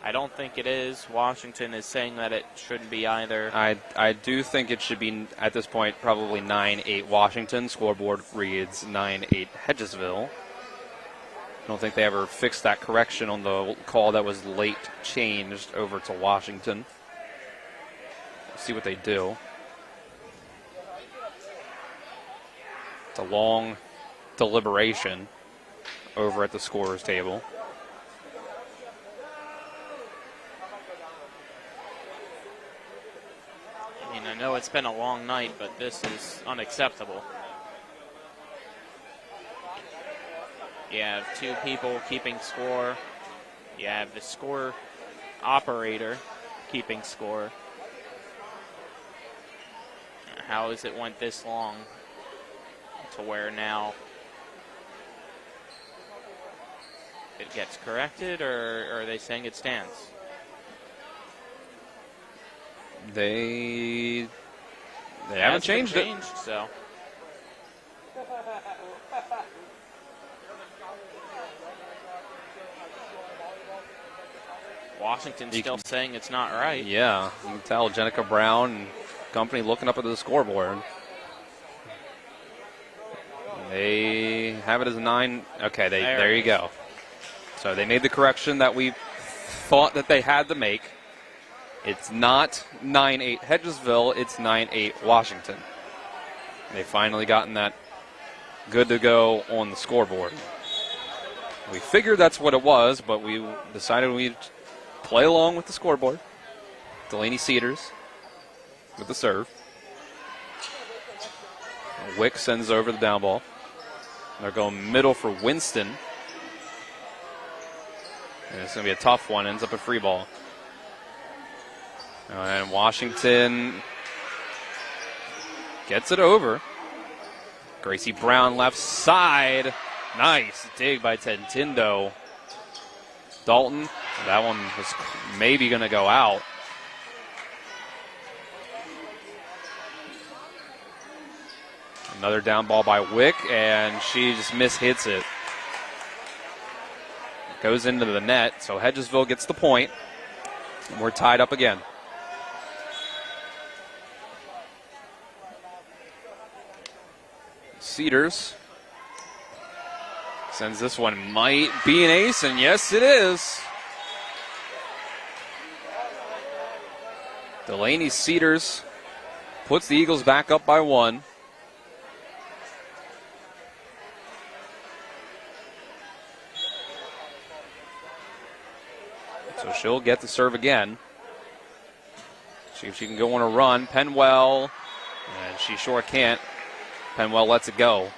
[SPEAKER 5] I don't think it is. Washington is saying that it shouldn't be either.
[SPEAKER 6] I do think it should be, at this point, probably 9-8 Washington. Scoreboard reads 9-8 Hedgesville. I don't think they ever fixed that correction on the call that was late changed over to Washington. Let's see what they do. It's a long deliberation over at the scorer's table.
[SPEAKER 5] I mean, I know it's been a long night, but this is unacceptable. You have 2 people keeping score. You have the score operator keeping score. How has it went this long to where now it gets corrected, or are they saying it stands?
[SPEAKER 6] They haven't changed it.
[SPEAKER 5] So. Washington's still saying it's not right.
[SPEAKER 6] Yeah, you can tell Jenica Brown and company looking up at the scoreboard. They have it as 9. Okay, there you go. So they made the correction that we thought that they had to make. It's not 9-8 Hedgesville, it's 9-8 Washington. They've finally gotten that good to go on the scoreboard. We figured that's what it was, but we decided we'd play along with the scoreboard. Delaney Cedars with the serve. Wick sends over the down ball. They're going middle for Winston. And it's going to be a tough one. Ends up a free ball. And Washington gets it over. Gracie Brown left side. Nice dig by Tentindo. Dalton, that one was maybe going to go out. Another down ball by Wick, and she just mishits it. Goes into the net, so Hedgesville gets the point. And we're tied up again. Cedars sends this one, might be an ace, and yes it is. Delaney Cedars puts the Eagles back up by 1. So she'll get the serve again. See if she can go on a run. Penwell, and she sure can't. Penwell lets it go.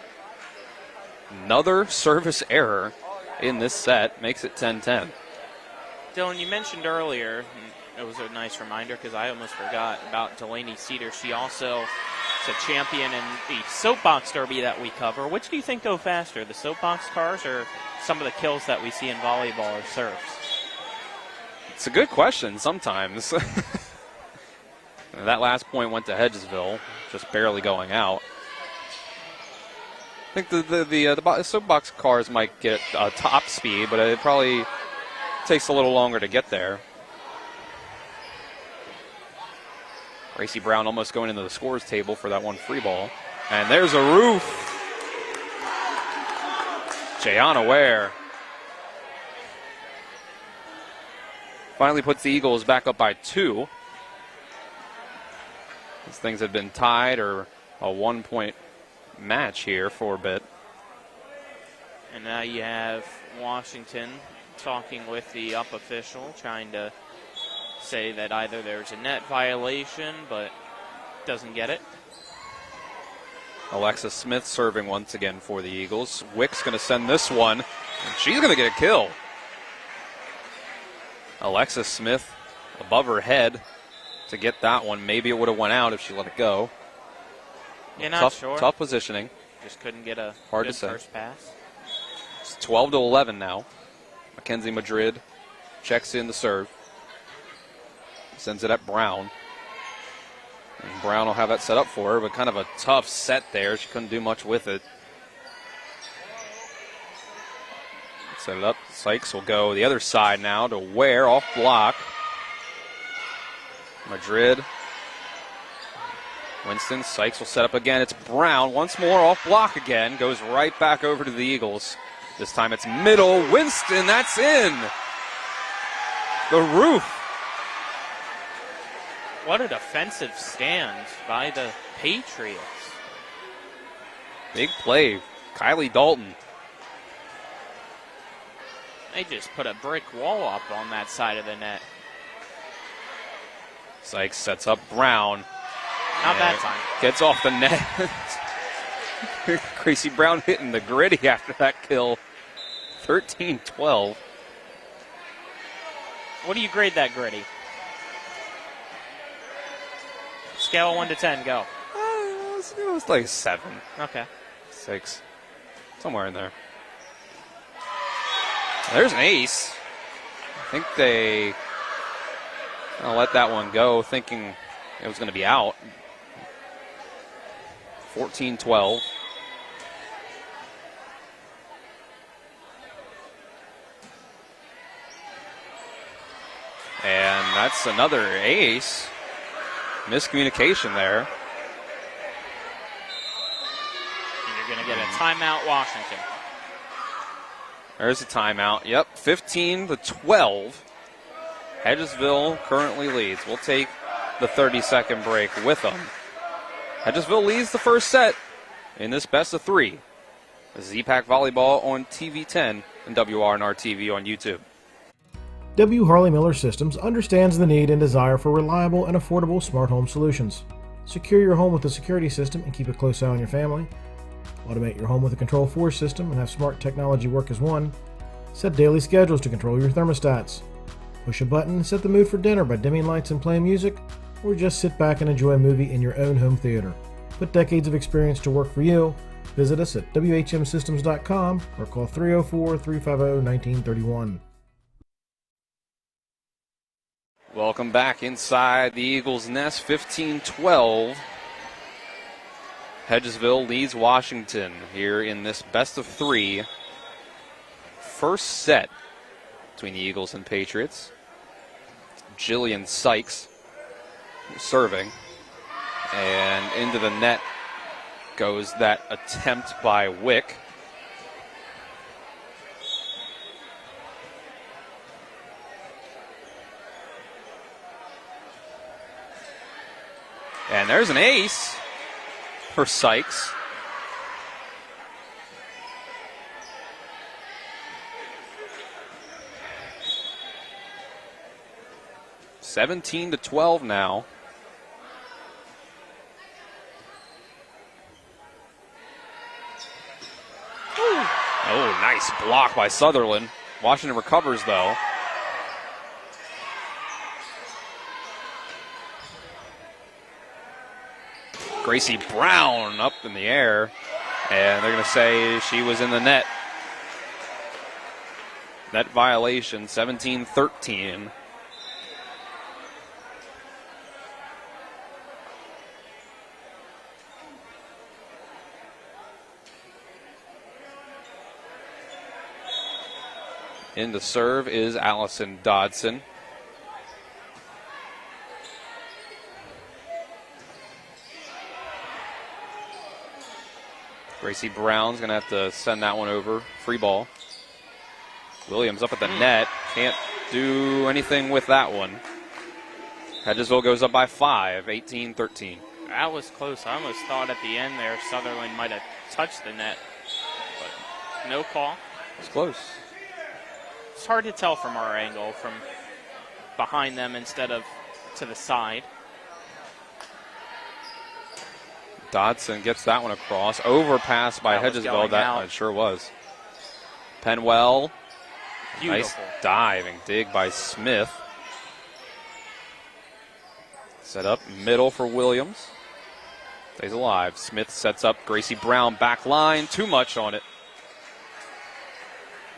[SPEAKER 6] Another service error in this set makes it 10-10.
[SPEAKER 5] Dylan, you mentioned earlier, and it was a nice reminder because I almost forgot about Delaney Cedar. She also is a champion in the soapbox derby that we cover. Which do you think go faster, the soapbox cars or some of the kills that we see in volleyball or serves?
[SPEAKER 6] It's a good question sometimes. That last point went to Hedgesville, just barely going out. I think the soapbox cars might get top speed, but it probably takes a little longer to get there. Gracie Brown almost going into the scores table for that one free ball. And there's a roof. Jayana Ware finally puts the Eagles back up by 2. These things have been tied or a 1-point match here for a bit.
[SPEAKER 5] And now you have Washington talking with the up official, trying to say that either there's a net violation, but doesn't get it.
[SPEAKER 6] Alexis Smith serving once again for the Eagles. Wick's going to send this one, and she's going to get a kill. Alexis Smith above her head to get that one. Maybe it would have went out if she let it go.
[SPEAKER 5] You're not sure.
[SPEAKER 6] Tough positioning.
[SPEAKER 5] Just couldn't get a
[SPEAKER 6] Hard
[SPEAKER 5] good
[SPEAKER 6] to say.
[SPEAKER 5] first pass.
[SPEAKER 6] It's 12-11 now. Mackenzie Madrid checks in the serve. Sends it at Brown. And Brown will have that set up for her, but kind of a tough set there. She couldn't do much with it. Set it up. Sykes will go the other side now to Ware off block. Madrid. Winston. Sykes will set up again. It's Brown once more off block again. Goes right back over to the Eagles. This time it's middle. Winston, that's in. The roof.
[SPEAKER 5] What a defensive stand by the Patriots.
[SPEAKER 6] Big play. Kylie Dalton.
[SPEAKER 5] They just put a brick wall up on that side of the net.
[SPEAKER 6] Sykes sets up Brown.
[SPEAKER 5] Not that time.
[SPEAKER 6] Gets off the net. Gracie Brown hitting the gritty after that kill. 13-12.
[SPEAKER 5] What do you grade that gritty? Scale of 1 to 10, go.
[SPEAKER 6] It was like 7.
[SPEAKER 5] Okay.
[SPEAKER 6] 6. Somewhere in there. There's an ace. I think they let that one go, thinking it was going to be out. 14-12. And that's another ace. Miscommunication there.
[SPEAKER 5] And you're going to get a timeout, Washington.
[SPEAKER 6] There's a timeout. Yep, 15-12. Hedgesville currently leads. We'll take the 30-second break with them. Hedgesville leads the first set in this best of 3. Z-Pack Volleyball on TV 10 and WRNR TV on YouTube.
[SPEAKER 2] W. Harley Miller Systems understands the need and desire for reliable and affordable smart home solutions. Secure your home with a security system and keep a close eye on your family. Automate your home with a Control4 system and have smart technology work as one. Set daily schedules to control your thermostats. Push a button and set the mood for dinner by dimming lights and playing music, or just sit back and enjoy a movie in your own home theater. Put decades of experience to work for you. Visit us at WHMsystems.com or call 304-350-1931.
[SPEAKER 6] Welcome back inside the Eagles' nest, 15-12. Hedgesville leads Washington here in this best of 3. First set between the Eagles and Patriots. Jillian Sykes serving. And into the net goes that attempt by Wick. And there's an ace for Sykes. (17-12) now. Oh, nice block by Sutherland. Washington recovers, though. Gracie Brown up in the air, and they're going to say she was in the net. Net violation, 17-13. In to serve is Allison Dodson. Gracie Brown's going to have to send that one over. Free ball. Williams up at the net. Can't do anything with that one. Hedgesville goes up by 5, 18-13.
[SPEAKER 5] That was close. I almost thought at the end there Sutherland might have touched the net. But no call.
[SPEAKER 6] It's close.
[SPEAKER 5] It's hard to tell from our angle, from behind them instead of to the side.
[SPEAKER 6] Dodson gets that one across. Overpass by Hedgesville. That sure was. Penwell.
[SPEAKER 5] Beautiful.
[SPEAKER 6] Nice diving dig by Smith. Set up middle for Williams. Stays alive. Smith sets up Gracie Brown back line. Too much on it.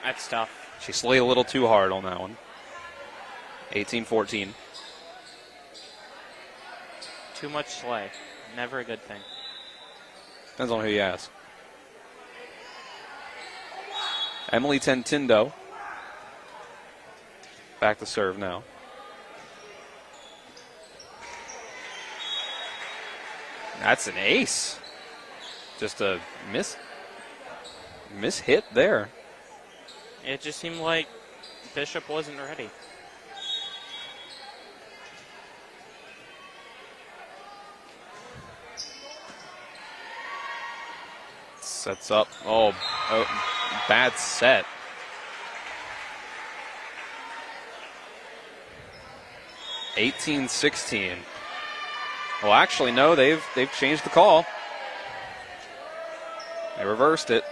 [SPEAKER 5] That's tough.
[SPEAKER 6] She slayed a little too hard on that one. 18-14.
[SPEAKER 5] Too much slay. Never a good thing.
[SPEAKER 6] Depends on who you ask. Emily Tentindo. Back to serve now. That's an ace. Just a miss hit there.
[SPEAKER 5] It just seemed like Bishop wasn't ready.
[SPEAKER 6] Sets up. Oh, bad set. (18-16). Well, actually, no. They've changed the call. They reversed it.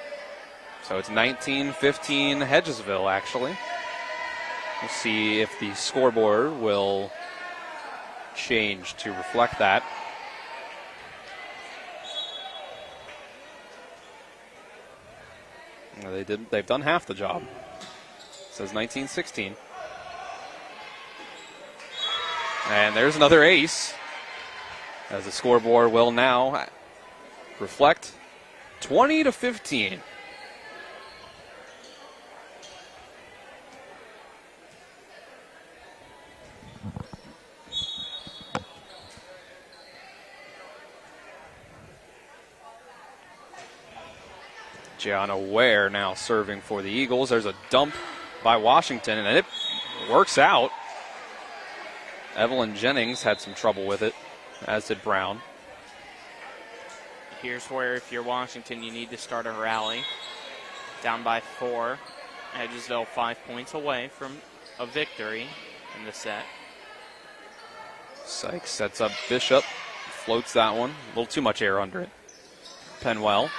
[SPEAKER 6] So it's 19-15 Hedgesville, actually. We'll see if the scoreboard will change to reflect that. They've done half the job. It says 19-16. And there's another ace, as the scoreboard will now reflect 20-15. Gianna Ware now serving for the Eagles. There's a dump by Washington, and it works out. Evelyn Jennings had some trouble with it, as did Brown.
[SPEAKER 5] Here's where, if you're Washington, you need to start a rally. Down by 4. Hedgesville 5 points away from a victory in the set.
[SPEAKER 6] Sykes sets up Bishop. Floats that one. A little too much air under it. Penwell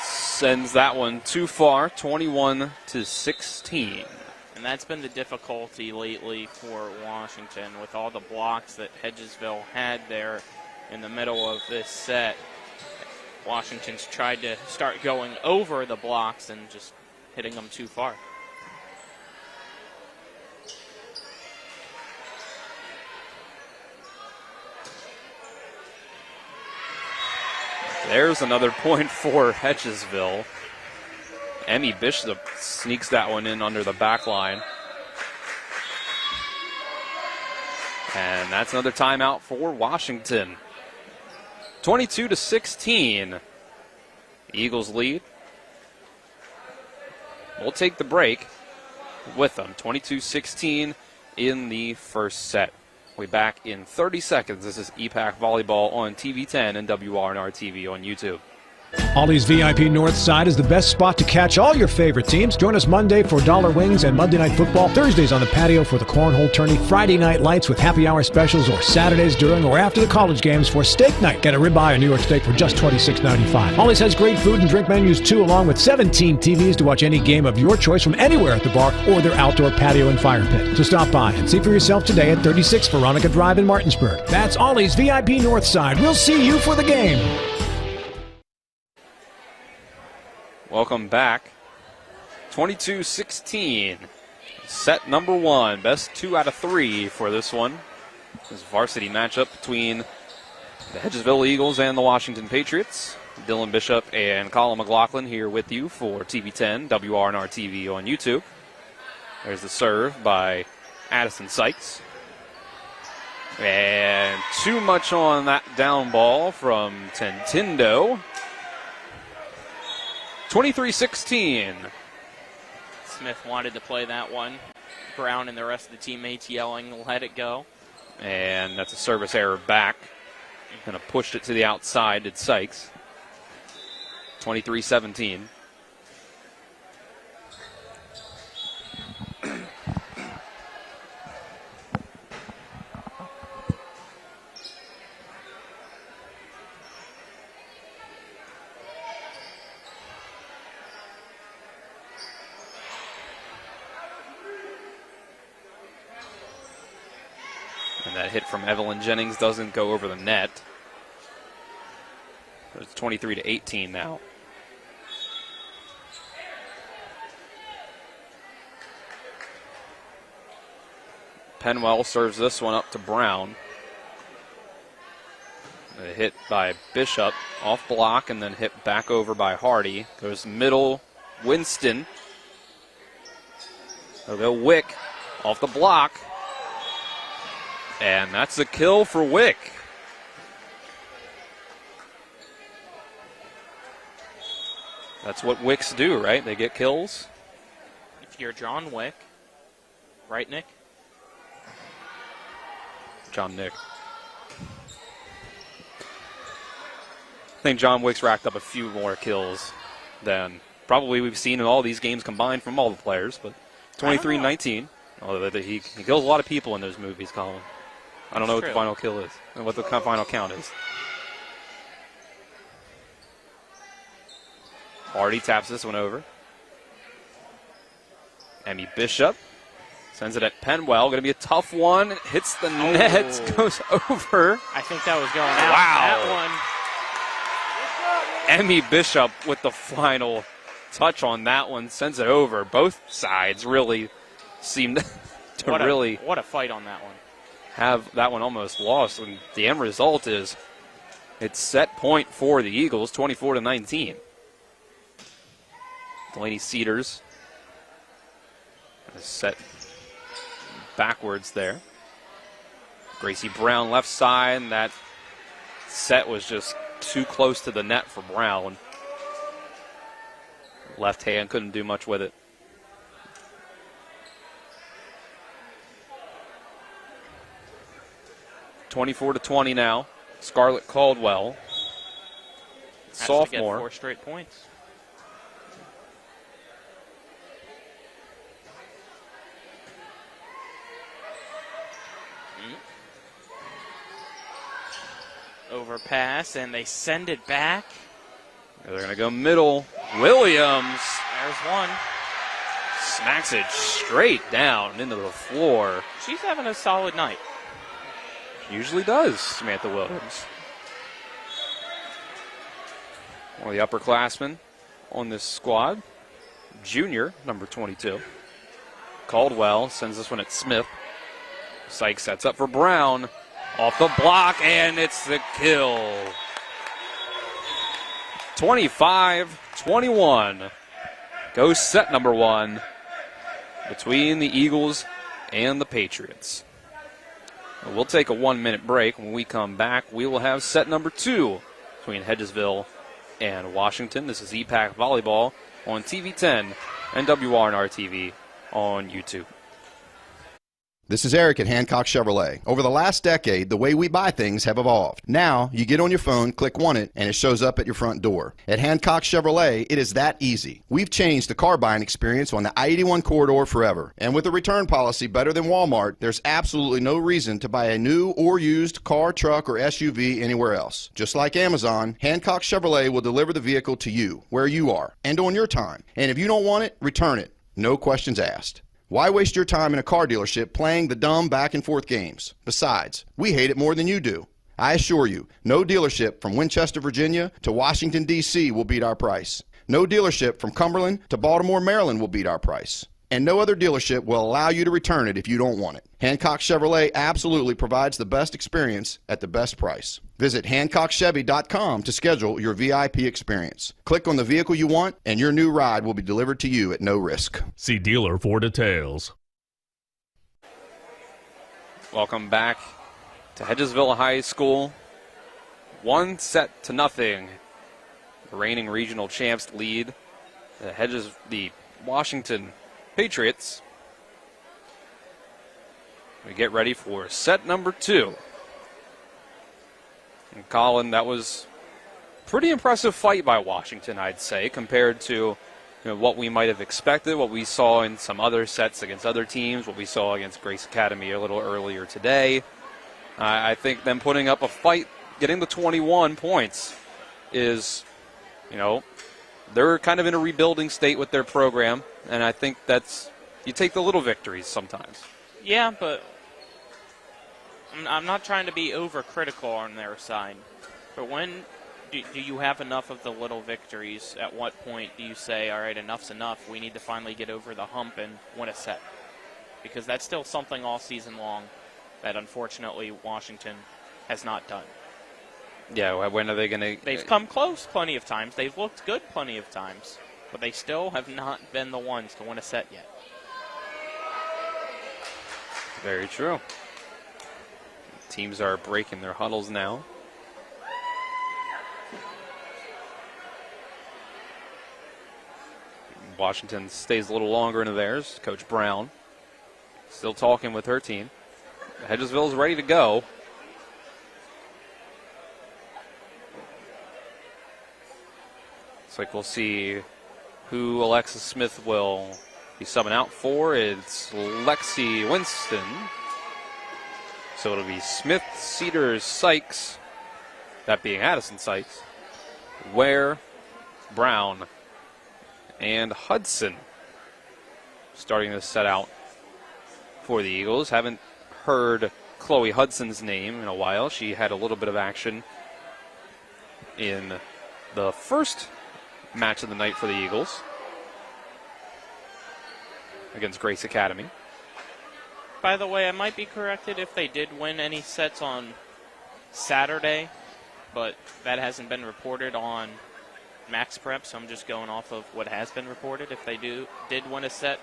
[SPEAKER 6] sends that one too far, 21-16.
[SPEAKER 5] And that's been the difficulty lately for Washington with all the blocks that Hedgesville had there in the middle of this set. Washington's tried to start going over the blocks and just hitting them too far.
[SPEAKER 6] There's another point for Hedgesville. Emmy Bishop sneaks that one in under the back line. And that's another timeout for Washington. 22-16. Eagles lead. We'll take the break with them. 22-16 in the first set. We'll be back in 30 seconds. This is EPAC Volleyball on TV 10 and WRNR TV on YouTube.
[SPEAKER 2] Ollie's VIP North Side is the best spot to catch all your favorite teams. Join us Monday for dollar wings and Monday Night Football. Thursdays on the patio for the cornhole tourney. Friday night lights with happy hour specials, or Saturdays during or after the college games for steak night. Get a ribeye or New York steak for just $26.95. Ollie's has great food and drink menus too, along with 17 TVs to watch any game of your choice from anywhere at the bar or their outdoor patio and fire pit. So stop by and see for yourself today at 36 Veronica Drive in Martinsburg. That's Ollie's VIP North Side. We'll see you for the game.
[SPEAKER 6] Welcome back. 22-16. Set number 1. Best 2 out of 3 for this one. This varsity matchup between the Hedgesville Eagles and the Washington Patriots. Dylan Bishop and Colin McLaughlin here with you for TV 10, WRNR TV on YouTube. There's the serve by Addison Sykes. And too much on that down ball from Tentindo. 23-16.
[SPEAKER 5] Smith wanted to play that one. Brown and the rest of the teammates yelling, let it go.
[SPEAKER 6] And that's a service error back. Kind of pushed it to the outside, did Sykes. 23-17. That hit from Evelyn Jennings doesn't go over the net. It's 23-18 now. Penwell serves this one up to Brown. A hit by Bishop, off block, and then hit back over by Hardy. Goes middle, Winston. They'll go Wick, off the block. And that's a kill for Wick. That's what Wicks do, right? They get kills.
[SPEAKER 5] If you're John Wick, right, Nick?
[SPEAKER 6] John Nick. I think John Wick's racked up a few more kills than probably we've seen in all these games combined from all the players. But 23-19. Although he kills a lot of people in those movies, Colin. I don't know what the final kill is and what the final count is. Hardy taps this one over. Emmy Bishop sends it at Penwell. Going to be a tough one. Hits the net. Goes over.
[SPEAKER 5] I think that was going out.
[SPEAKER 6] Wow.
[SPEAKER 5] That one.
[SPEAKER 6] Emmy Bishop with the final touch on that one. Sends it over. Both sides really seemed to
[SPEAKER 5] What a fight on that one.
[SPEAKER 6] Have that one almost lost. And the end result is it's set point for the Eagles, 24-19. Delaney Cedars is set backwards there. Gracie Brown left side, and that set was just too close to the net for Brown. Left hand couldn't do much with it. (24-20) now. Scarlett Caldwell, sophomore.
[SPEAKER 5] Has to get 4 straight points. Overpass, and they send it back.
[SPEAKER 6] They're going to go middle. Williams.
[SPEAKER 5] There's one.
[SPEAKER 6] Smacks it straight down into the floor.
[SPEAKER 5] She's having a solid night.
[SPEAKER 6] Usually does, Samantha Williams. One of the upperclassmen on this squad. Junior, number 22. Caldwell sends this one at Smith. Sykes sets up for Brown. Off the block, and it's the kill. 25-21. Goes set number 1 between the Eagles and the Patriots. We'll take a 1-minute break. When we come back, we will have set number 2 between Hedgesville and Washington. This is EPAC Volleyball on TV 10 and WRNR TV on YouTube.
[SPEAKER 18] This is Eric at Hancock Chevrolet. Over the last decade, the way we buy things have evolved. Now, you get on your phone, click Want It, and it shows up at your front door. At Hancock Chevrolet, it is that easy. We've changed the car buying experience on the I-81 corridor forever. And with a return policy better than Walmart, there's absolutely no reason to buy a new or used car, truck, or SUV anywhere else. Just like Amazon, Hancock Chevrolet will deliver the vehicle to you, where you are, and on your time. And if you don't want it, return it. No questions asked. Why waste your time in a car dealership playing the dumb back and forth games? Besides, we hate it more than you do. I assure you, no dealership from Winchester, Virginia to Washington, D.C. will beat our price. No dealership from Cumberland to Baltimore, Maryland will beat our price. And no other dealership will allow you to return it if you don't want it. Hancock Chevrolet absolutely provides the best experience at the best price. Visit HancockChevy.com to schedule your VIP experience. Click on the vehicle you want, and your new ride will be delivered to you at no risk.
[SPEAKER 7] See dealer for details.
[SPEAKER 6] Welcome back to Hedgesville High School. 1-0. The reigning regional champs lead the Washington Patriots. We get ready for set number 2. And Colin, that was a pretty impressive fight by Washington, I'd say, compared to what we might have expected, what we saw in some other sets against other teams, what we saw against Grace Academy a little earlier today. I think them putting up a fight, getting the 21 points is, they're kind of in a rebuilding state with their program, and I think you take the little victories sometimes.
[SPEAKER 5] Yeah, but I'm not trying to be overcritical on their side. But when do you have enough of the little victories? At what point do you say, all right, enough's enough, we need to finally get over the hump and win a set? Because that's still something all season long that unfortunately Washington has not done.
[SPEAKER 6] Yeah, when are they going to...
[SPEAKER 5] They've come close plenty of times. They've looked good plenty of times. But they still have not been the ones to win a set yet.
[SPEAKER 6] Very true. Teams are breaking their huddles now. Washington stays a little longer into theirs. Coach Brown still talking with her team. Hedgesville is ready to go. Looks like we'll see who Alexis Smith will be subbing out for. It's Lexi Winston. So it'll be Smith, Cedars, Sykes, that being Addison Sykes, Ware, Brown, and Hudson starting to set out for the Eagles. Haven't heard Chloe Hudson's name in a while. She had a little bit of action in the first match of the night for the Eagles against Grace Academy.
[SPEAKER 5] By the way, I might be corrected if they did win any sets on Saturday, but that hasn't been reported on Max Prep, so I'm just going off of what has been reported. If they did win a set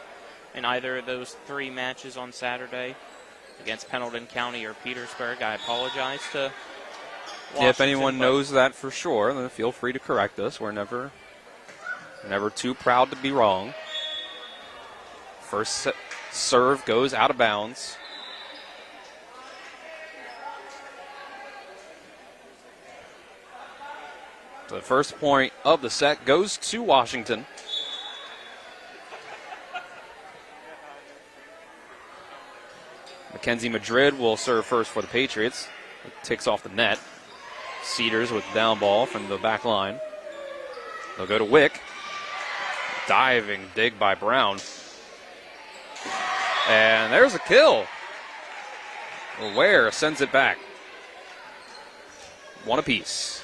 [SPEAKER 5] in either of those 3 matches on Saturday against Pendleton County or Petersburg, I apologize to Washington.
[SPEAKER 6] If anyone knows that for sure, then feel free to correct us. We're never too proud to be wrong. First serve goes out of bounds. The first point of the set goes to Washington. Mackenzie Madrid will serve first for the Patriots. It ticks off the net. Cedars with the down ball from the back line. They'll go to Wick. Diving dig by Brown. And there's a kill. Ware sends it back. One apiece.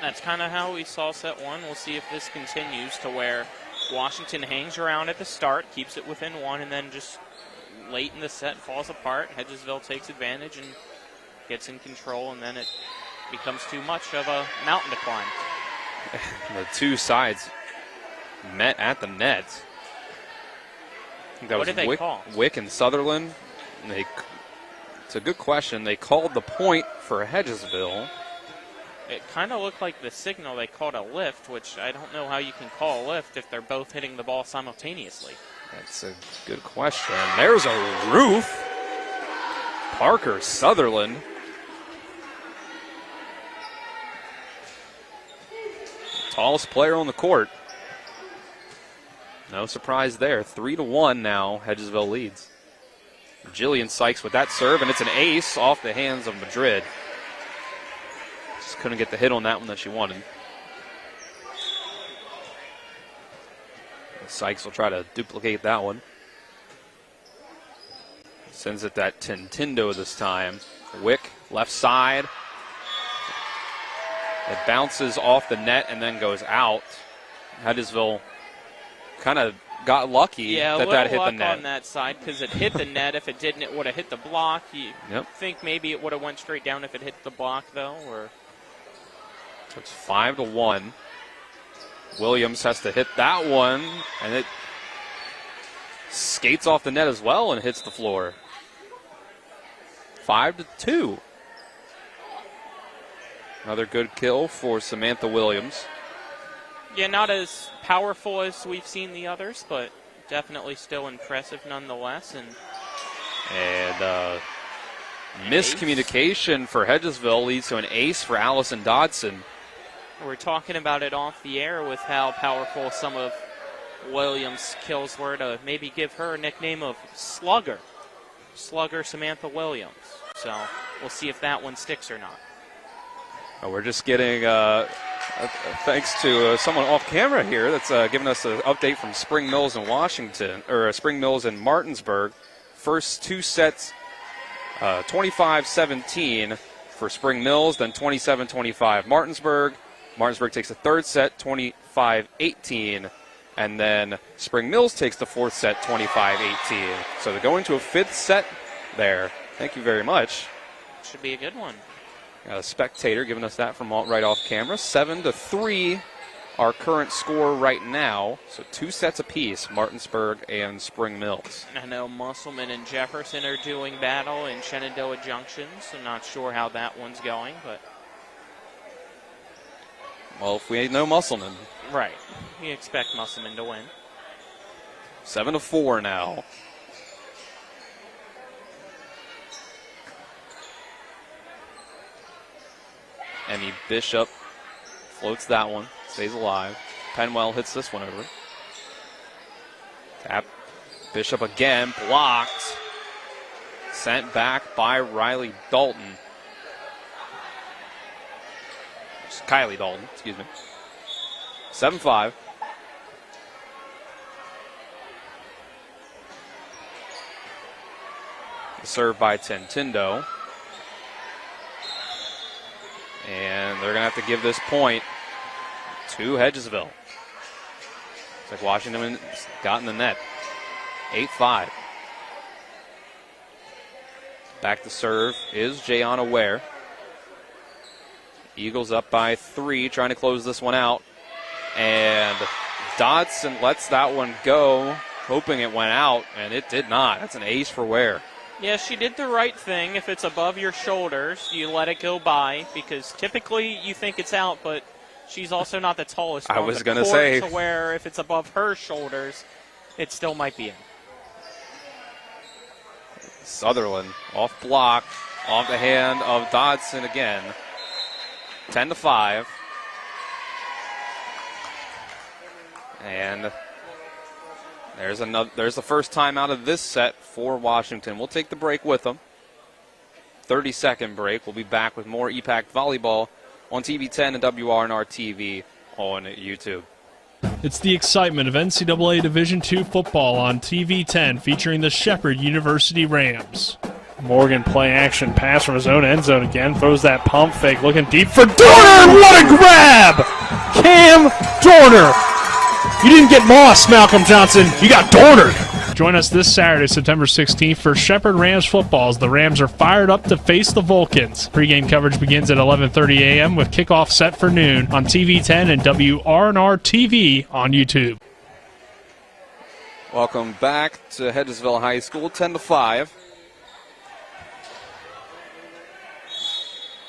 [SPEAKER 5] That's kind of how we saw set 1. We'll see if this continues to where Washington hangs around at the start, keeps it within 1, and then just late in the set falls apart. Hedgesville takes advantage and gets in control, and then it becomes too much of a mountain to climb.
[SPEAKER 6] The two sides met at the net. I think that
[SPEAKER 5] What
[SPEAKER 6] was
[SPEAKER 5] did they call?
[SPEAKER 6] Wick and Sutherland. It's a good question. They called the point for Hedgesville.
[SPEAKER 5] It kind of looked like the signal they called a lift, which I don't know how you can call a lift if they're both hitting the ball simultaneously.
[SPEAKER 6] That's a good question. There's a roof. Parker Sutherland. Tallest player on the court. No surprise there. 3-1 now. Hedgesville leads. Jillian Sykes with that serve, and it's an ace off the hands of Madrid. Just couldn't get the hit on that one that she wanted. Sykes will try to duplicate that one. Sends it that Tintindo this time. Wick, left side. It bounces off the net and then goes out. Hedgesville kind of got lucky that hit the net.
[SPEAKER 5] On that side because it hit the net. If it didn't, it would have hit the block. You think maybe it would have went straight down if it hit the block, though? Or
[SPEAKER 6] so it's 5-1. Williams has to hit that one, and it skates off the net as well and hits the floor. 5-2. Another good kill for Samantha Williams.
[SPEAKER 5] Yeah, not as powerful as we've seen the others, but definitely still impressive nonetheless. And
[SPEAKER 6] miscommunication for Hedgesville leads to an ace for Allison Dodson.
[SPEAKER 5] We're talking about it off the air with how powerful some of Williams' kills were, to maybe give her a nickname of Slugger. Slugger Samantha Williams. So we'll see if that one sticks or not.
[SPEAKER 6] We're just getting, thanks to someone off camera here that's giving us an update from Spring Mills in Washington, or Spring Mills in Martinsburg. First two sets, 25-17 for Spring Mills, then 27-25 Martinsburg. Martinsburg takes the third set, 25-18, and then Spring Mills takes the fourth set, 25-18. So they're going to a fifth set there. Thank you very much.
[SPEAKER 5] Should be a good one.
[SPEAKER 6] Got a spectator giving us that from right off camera. 7-3, our current score right now. So two sets apiece, Martinsburg and Spring Mills.
[SPEAKER 5] I know Musselman and Jefferson are doing battle in Shenandoah Junction, so not sure how that one's going, but...
[SPEAKER 6] Well, if we ain't no Musselman.
[SPEAKER 5] Right. We expect Musselman to win.
[SPEAKER 6] 7-4 now. Emmy Bishop floats that one, stays alive. Penwell hits this one over. Tap. Bishop again, blocked. Sent back by Riley Dalton. Kylie Dalton, excuse me. 7-5. Served by Tintindo. And they're going to have to give this point to Hedgesville. It's like Washington got in the net. 8-5. Back to serve is Jayana Ware. Eagles up by 3, trying to close this one out. And Dodson lets that one go, hoping it went out, and it did not. That's an ace for Ware.
[SPEAKER 5] Yeah, she did the right thing. If it's above your shoulders, you let it go by, because typically you think it's out, but she's also not the tallest.
[SPEAKER 6] I was going to say.
[SPEAKER 5] To where if it's above her shoulders, it still might be in.
[SPEAKER 6] Sutherland off block, off the hand of Dodson again. 10-5. And there's the first time out of this set for Washington. We'll take the break with them. 30-second break. We'll be back with more EPAC volleyball on TV 10 and WRNR TV on YouTube.
[SPEAKER 20] It's the excitement of NCAA Division II football on TV 10 featuring the Shepherd University Rams.
[SPEAKER 2] Morgan play action pass from his own end zone again. Throws that pump fake, looking deep for Dorner. What a grab! Cam Dorner. You didn't get Moss, Malcolm Johnson. You got Dorner. Join us this Saturday, September 16th for Shepherd Rams football as the Rams are fired up to face the Vulcans. Pre-game coverage begins at 11:30 a.m. with kickoff set for noon on TV 10 and WRNR TV on YouTube.
[SPEAKER 6] Welcome back to Hedgesville High School, 10-5.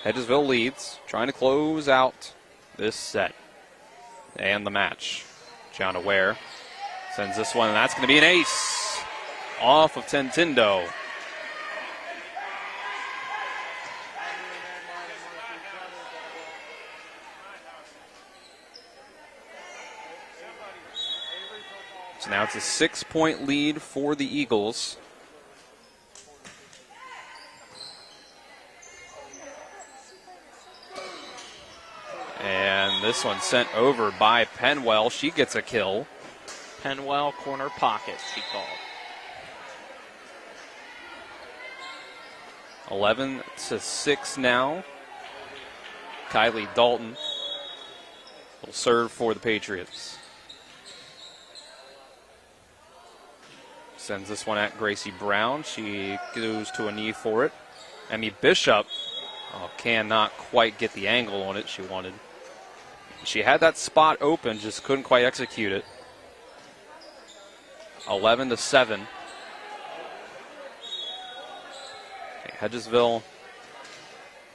[SPEAKER 6] Hedgesville leads, trying to close out this set and the match. John Ware Sends this one, and that's going to be an ace off of Tintindo. So now it's a 6-point lead for the Eagles. And this one sent over by Penwell. She gets a kill.
[SPEAKER 5] Penwell corner pocket, she called.
[SPEAKER 6] 11-6 now. Kylie Dalton will serve for the Patriots. Sends this one at Gracie Brown. She goes to a knee for it. Emmy Bishop cannot quite get the angle on it she wanted. She had that spot open, just couldn't quite execute it. 11-7. Hedgesville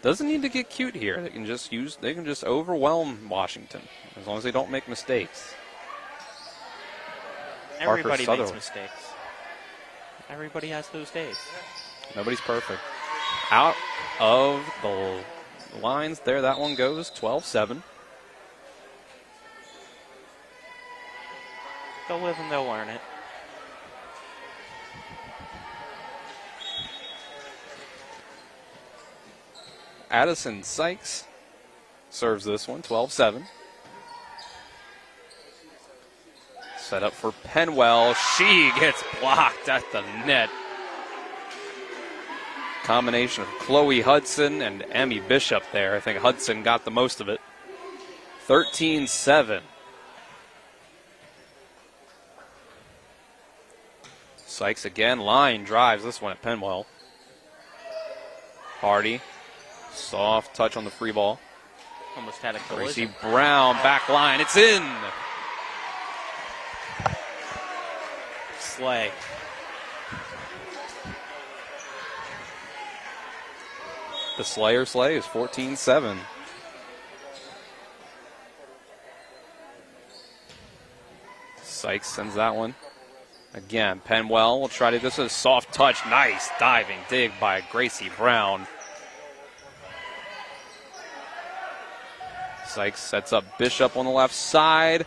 [SPEAKER 6] doesn't need to get cute here. They can just overwhelm Washington as long as they don't make mistakes.
[SPEAKER 5] Everybody makes mistakes. Everybody has those days.
[SPEAKER 6] Nobody's perfect. Out of the lines there, that one goes 12-7.
[SPEAKER 5] They'll live and they'll learn it.
[SPEAKER 6] Addison Sykes serves this one, 12-7. Set up for Penwell. She gets blocked at the net. Combination of Chloe Hudson and Emmy Bishop there. I think Hudson got the most of it. 13-7. Sykes again, line drives this one at Penwell. Hardy, soft touch on the free ball.
[SPEAKER 5] Almost had a collision.
[SPEAKER 6] Gracie Brown, back line, it's in!
[SPEAKER 5] Slay.
[SPEAKER 6] The Slayer slay is 14-7. Sykes sends that one. Again, Penwell will try to, this is a soft touch, nice diving dig by Gracie Brown. Sykes sets up Bishop on the left side.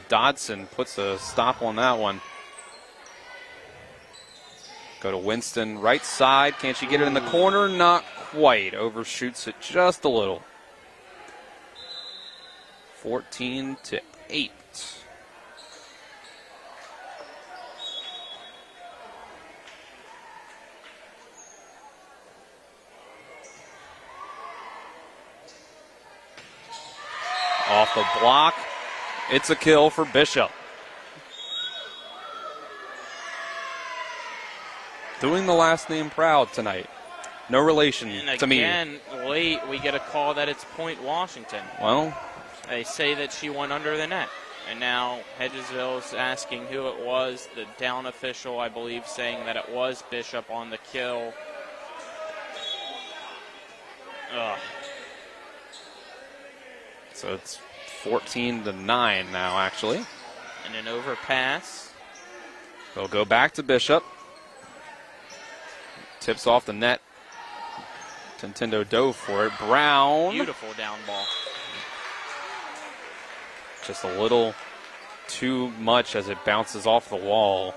[SPEAKER 6] Dodson puts a stop on that one. Go to Winston, right side. Can she get it in the corner? Not quite. Overshoots it just a little. 14-8. Off the block. It's a kill for Bishop. Doing the last name proud tonight. No relation to me.
[SPEAKER 5] And again, late, we get a call that it's Point Washington.
[SPEAKER 6] Well,
[SPEAKER 5] they say that she went under the net. And now Hedgesville's asking who it was. The down official, I believe, saying that it was Bishop on the kill. Ugh.
[SPEAKER 6] So it's 14-9 now, actually.
[SPEAKER 5] And an overpass.
[SPEAKER 6] They'll go back to Bishop. Tips off the net. Tintindo dove for it. Brown.
[SPEAKER 5] Beautiful down ball.
[SPEAKER 6] Just a little too much as it bounces off the wall.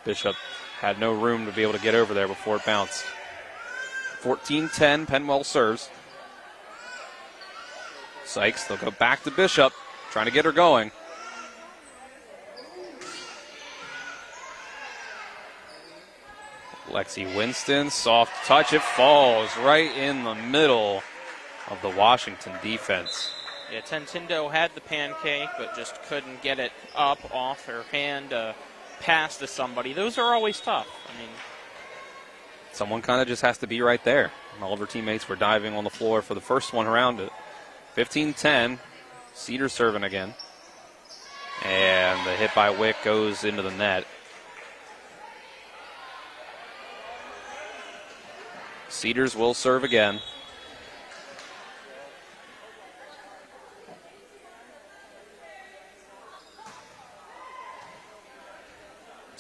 [SPEAKER 6] Bishop had no room to be able to get over there before it bounced. 14-10, Penwell serves. Sykes, they'll go back to Bishop, trying to get her going. Lexi Winston, soft touch, it falls right in the middle of the Washington defense.
[SPEAKER 5] Yeah, Tintindo had the pancake, but just couldn't get it up off her hand, pass to somebody. Those are always tough. I mean,
[SPEAKER 6] someone kind of just has to be right there. All of her teammates were diving on the floor for the first one around it. 15-10, Cedar serving again. And the hit by Wick goes into the net. Cedars will serve again.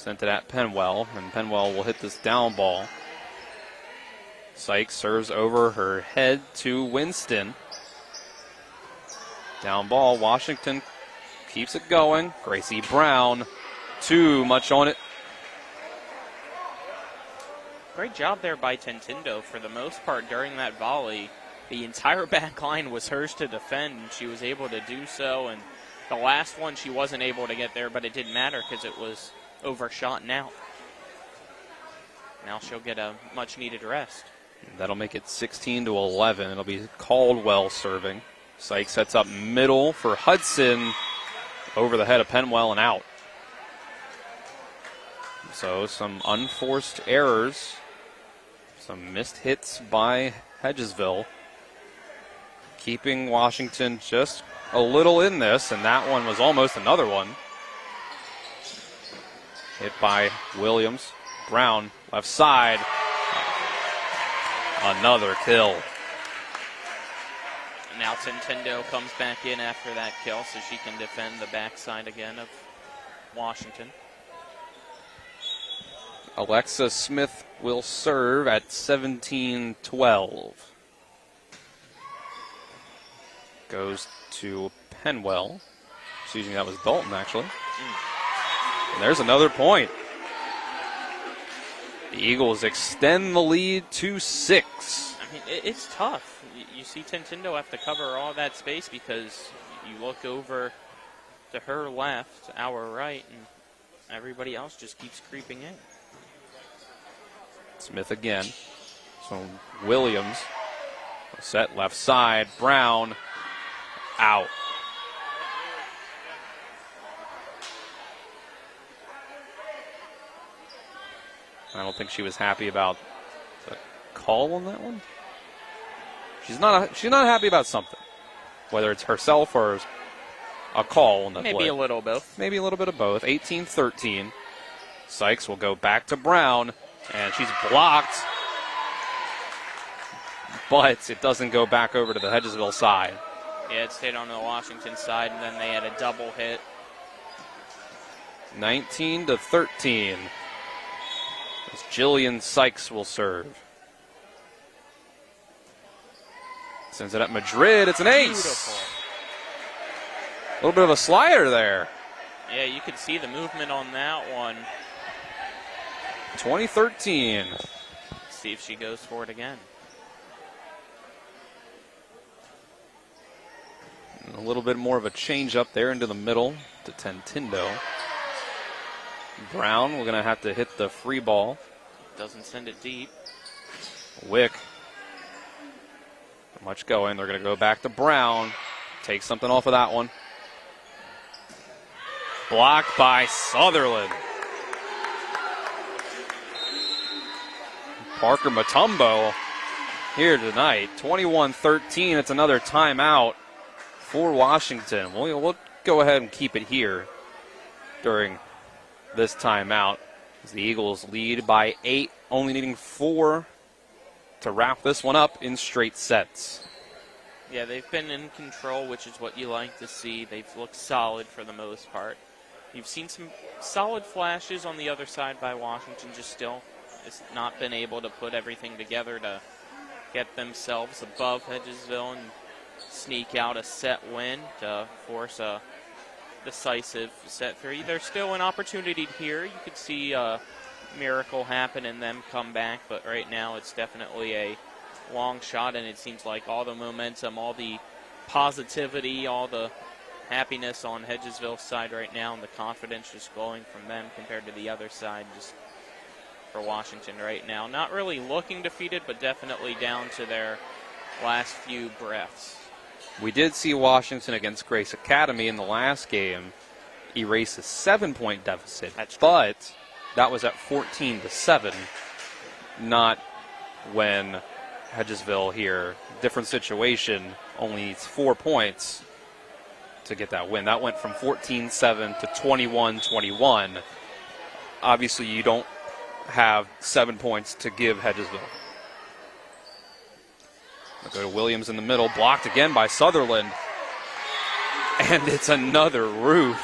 [SPEAKER 6] Sent it at Penwell, and Penwell will hit this down ball. Sykes serves over her head to Winston. Down ball, Washington keeps it going. Gracie Brown, too much on it.
[SPEAKER 5] Great job there by Tintindo for the most part during that volley. The entire back line was hers to defend, and she was able to do so. And the last one, she wasn't able to get there, but it didn't matter because it was overshot and out. Now she'll get a much-needed rest.
[SPEAKER 6] That'll make it 16-11. It'll be Caldwell serving. Sykes sets up middle for Hudson. Over the head of Penwell and out. So some unforced errors. Some missed hits by Hedgesville. Keeping Washington just a little in this, and that one was almost another one. Hit by Williams. Brown, left side. Another kill.
[SPEAKER 5] Now Tintindo comes back in after that kill so she can defend the backside again of Washington.
[SPEAKER 6] Alexa Smith will serve at 17-12. Goes to Penwell. Excuse me, that was Dalton, actually. And there's another point. The Eagles extend the lead to 6.
[SPEAKER 5] I mean, it's tough. You see Tintindo have to cover all that space because you look over to her left, our right, and everybody else just keeps creeping in.
[SPEAKER 6] Smith again. So Williams set left side. Brown out. I don't think she was happy about the call on that one. She's not happy about something, whether it's herself or a call on that play.
[SPEAKER 5] Maybe a little both.
[SPEAKER 6] Maybe a little bit of both. 18-13. Sykes will go back to Brown, and she's blocked, but it doesn't go back over to the Hedgesville side.
[SPEAKER 5] Yeah, it stayed on the Washington side, and then they had a double hit.
[SPEAKER 6] 19-13. As Jillian Sykes will serve. Sends it at Madrid. It's an ace.
[SPEAKER 5] Beautiful.
[SPEAKER 6] A little bit of a slider there.
[SPEAKER 5] Yeah, you could see the movement on that one.
[SPEAKER 6] 2013.
[SPEAKER 5] Let's see if she goes for it again.
[SPEAKER 6] And a little bit more of a change up there into the middle to Tintindo. Brown, we're going to have to hit the free ball.
[SPEAKER 5] Doesn't send it deep.
[SPEAKER 6] Wick. Not much going. They're going to go back to Brown. Take something off of that one. Blocked by Sutherland. Parker Mutombo here tonight. 21-13. It's another timeout for Washington. We'll go ahead and keep it here during this timeout as the Eagles lead by 8, only needing 4 to wrap this one up in straight sets.
[SPEAKER 5] Yeah, they've been in control, which is what you like to see. They've looked solid for the most part. You've seen some solid flashes on the other side by Washington, just still has not been able to put everything together to get themselves above Hedgesville and sneak out a set win to force a decisive set 3. There's still an opportunity here. You could see a miracle happen and them come back, but right now it's definitely a long shot, and it seems like all the momentum, all the positivity, all the happiness on Hedgesville's side right now, and the confidence just flowing from them compared to the other side just for Washington right now. Not really looking defeated, but definitely down to their last few breaths.
[SPEAKER 6] We did see Washington against Grace Academy in the last game erase a 7-point deficit, but that was at 14-7, not when Hedgesville here, different situation, only needs 4 points to get that win. That went from 14-7 to 21-21. Obviously, you don't have 7 points to give Hedgesville. We'll go to Williams in the middle, blocked again by Sutherland. And it's another roof.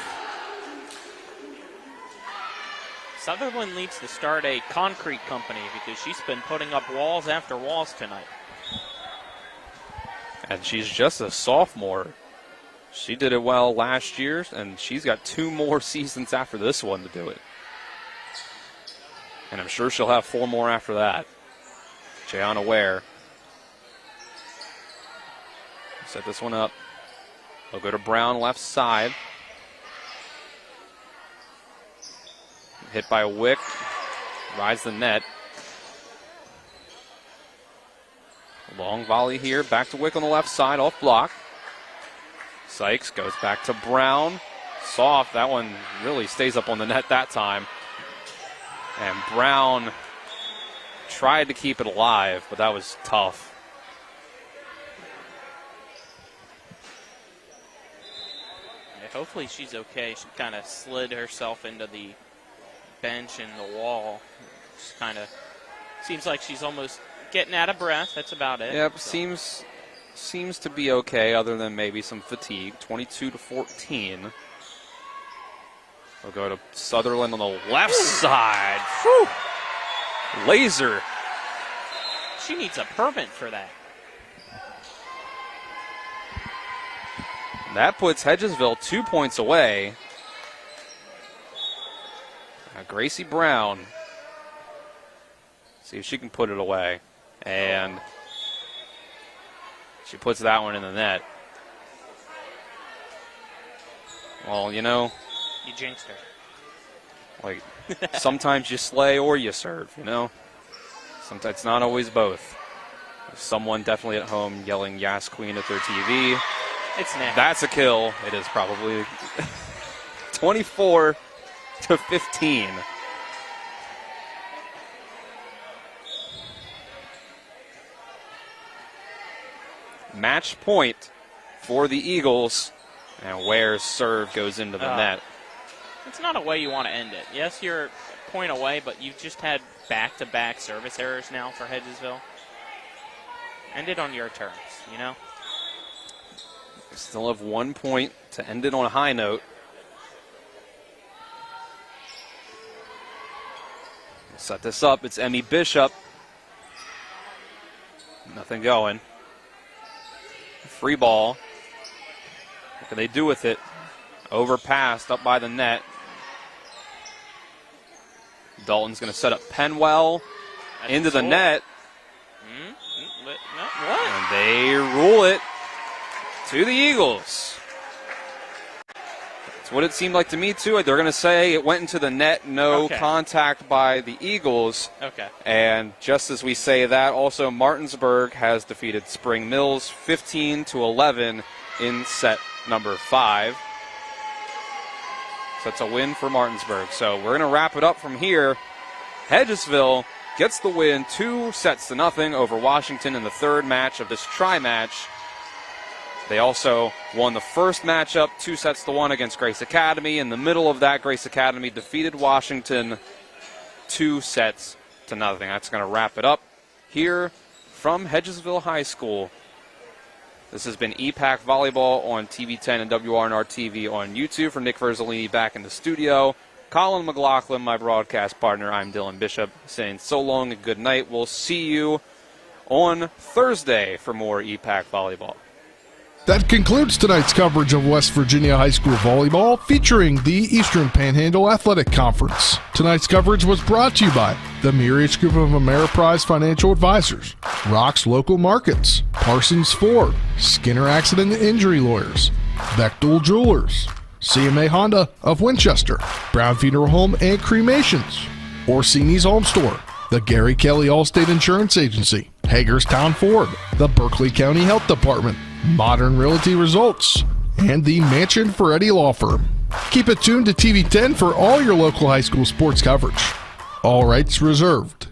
[SPEAKER 5] Sutherland needs to start a concrete company because she's been putting up walls after walls tonight.
[SPEAKER 6] And she's just a sophomore. She did it well last year, and she's got 2 more seasons after this one to do it. And I'm sure she'll have 4 more after that. Jayana Ware. Set this one up. They'll go to Brown left side. Hit by Wick. Rides the net. Long volley here. Back to Wick on the left side. Off block. Sykes goes back to Brown. Soft. That one really stays up on the net that time. And Brown tried to keep it alive, but that was tough.
[SPEAKER 5] Hopefully she's okay. She kind of slid herself into the bench and the wall. Just kind of seems like she's almost getting out of breath. That's about it.
[SPEAKER 6] Yep, so. Seems to be okay, other than maybe some fatigue. 22-14. We'll go to Sutherland on the left side. Whew. Laser.
[SPEAKER 5] She needs a permit for that.
[SPEAKER 6] That puts Hedgesville 2 points away. Now Gracie Brown. See if she can put it away. And she puts that one in the net. Well, you know.
[SPEAKER 5] You jinxed her.
[SPEAKER 6] Like, sometimes you slay or you serve, you know. Sometimes it's not always both. There's someone definitely at home yelling Yas Queen at their TV.
[SPEAKER 5] It's nasty.
[SPEAKER 6] That's a kill. It is probably 24-15. Match point for the Eagles. And Ware's serve goes into the net.
[SPEAKER 5] It's not a way you want to end it. Yes, you're a point away, but you've just had back-to-back service errors now for Hedgesville. End it on your terms, you know?
[SPEAKER 6] Still have 1 point to end it on a high note. We'll set this up. It's Emmy Bishop. Nothing going. Free ball. What can they do with it? Overpassed up by the net. Dalton's going to set up Penwell into the net.
[SPEAKER 5] What?
[SPEAKER 6] And they rule it to the Eagles. That's what it seemed like to me, too. They're going to say it went into the net, no contact by the Eagles.
[SPEAKER 5] Okay.
[SPEAKER 6] And just as we say that, also Martinsburg has defeated Spring Mills 15-11 in set number 5. So it's a win for Martinsburg. So we're going to wrap it up from here. Hedgesville gets the win 2-0 over Washington in the third match of this tri-match. They also won the first matchup 2-1 against Grace Academy. In the middle of that, Grace Academy defeated Washington 2-0. That's going to wrap it up here from Hedgesville High School. This has been EPAC Volleyball on TV10 and WRNR TV on YouTube. For Nick Verzolini back in the studio, Colin McLaughlin, my broadcast partner, I'm Dylan Bishop, saying so long and good night. We'll see you on Thursday for more EPAC Volleyball.
[SPEAKER 12] That concludes tonight's coverage of West Virginia High School Volleyball featuring the Eastern Panhandle Athletic Conference. Tonight's coverage was brought to you by the Muriach Group of Ameriprise Financial Advisors, Rock's Local Markets, Parsons Ford, Skinner Accident and Injury Lawyers, Bechtel Jewelers, CMA Honda of Winchester, Brown Funeral Home and Cremations, Orsini's Home Store, the Gary Kelly Allstate Insurance Agency, Hagerstown Ford, the Berkeley County Health Department, Modern Realty Results, and the Mansion Ferretti Law Firm. Keep it tuned to TV10 for all your local high school sports coverage. All rights reserved.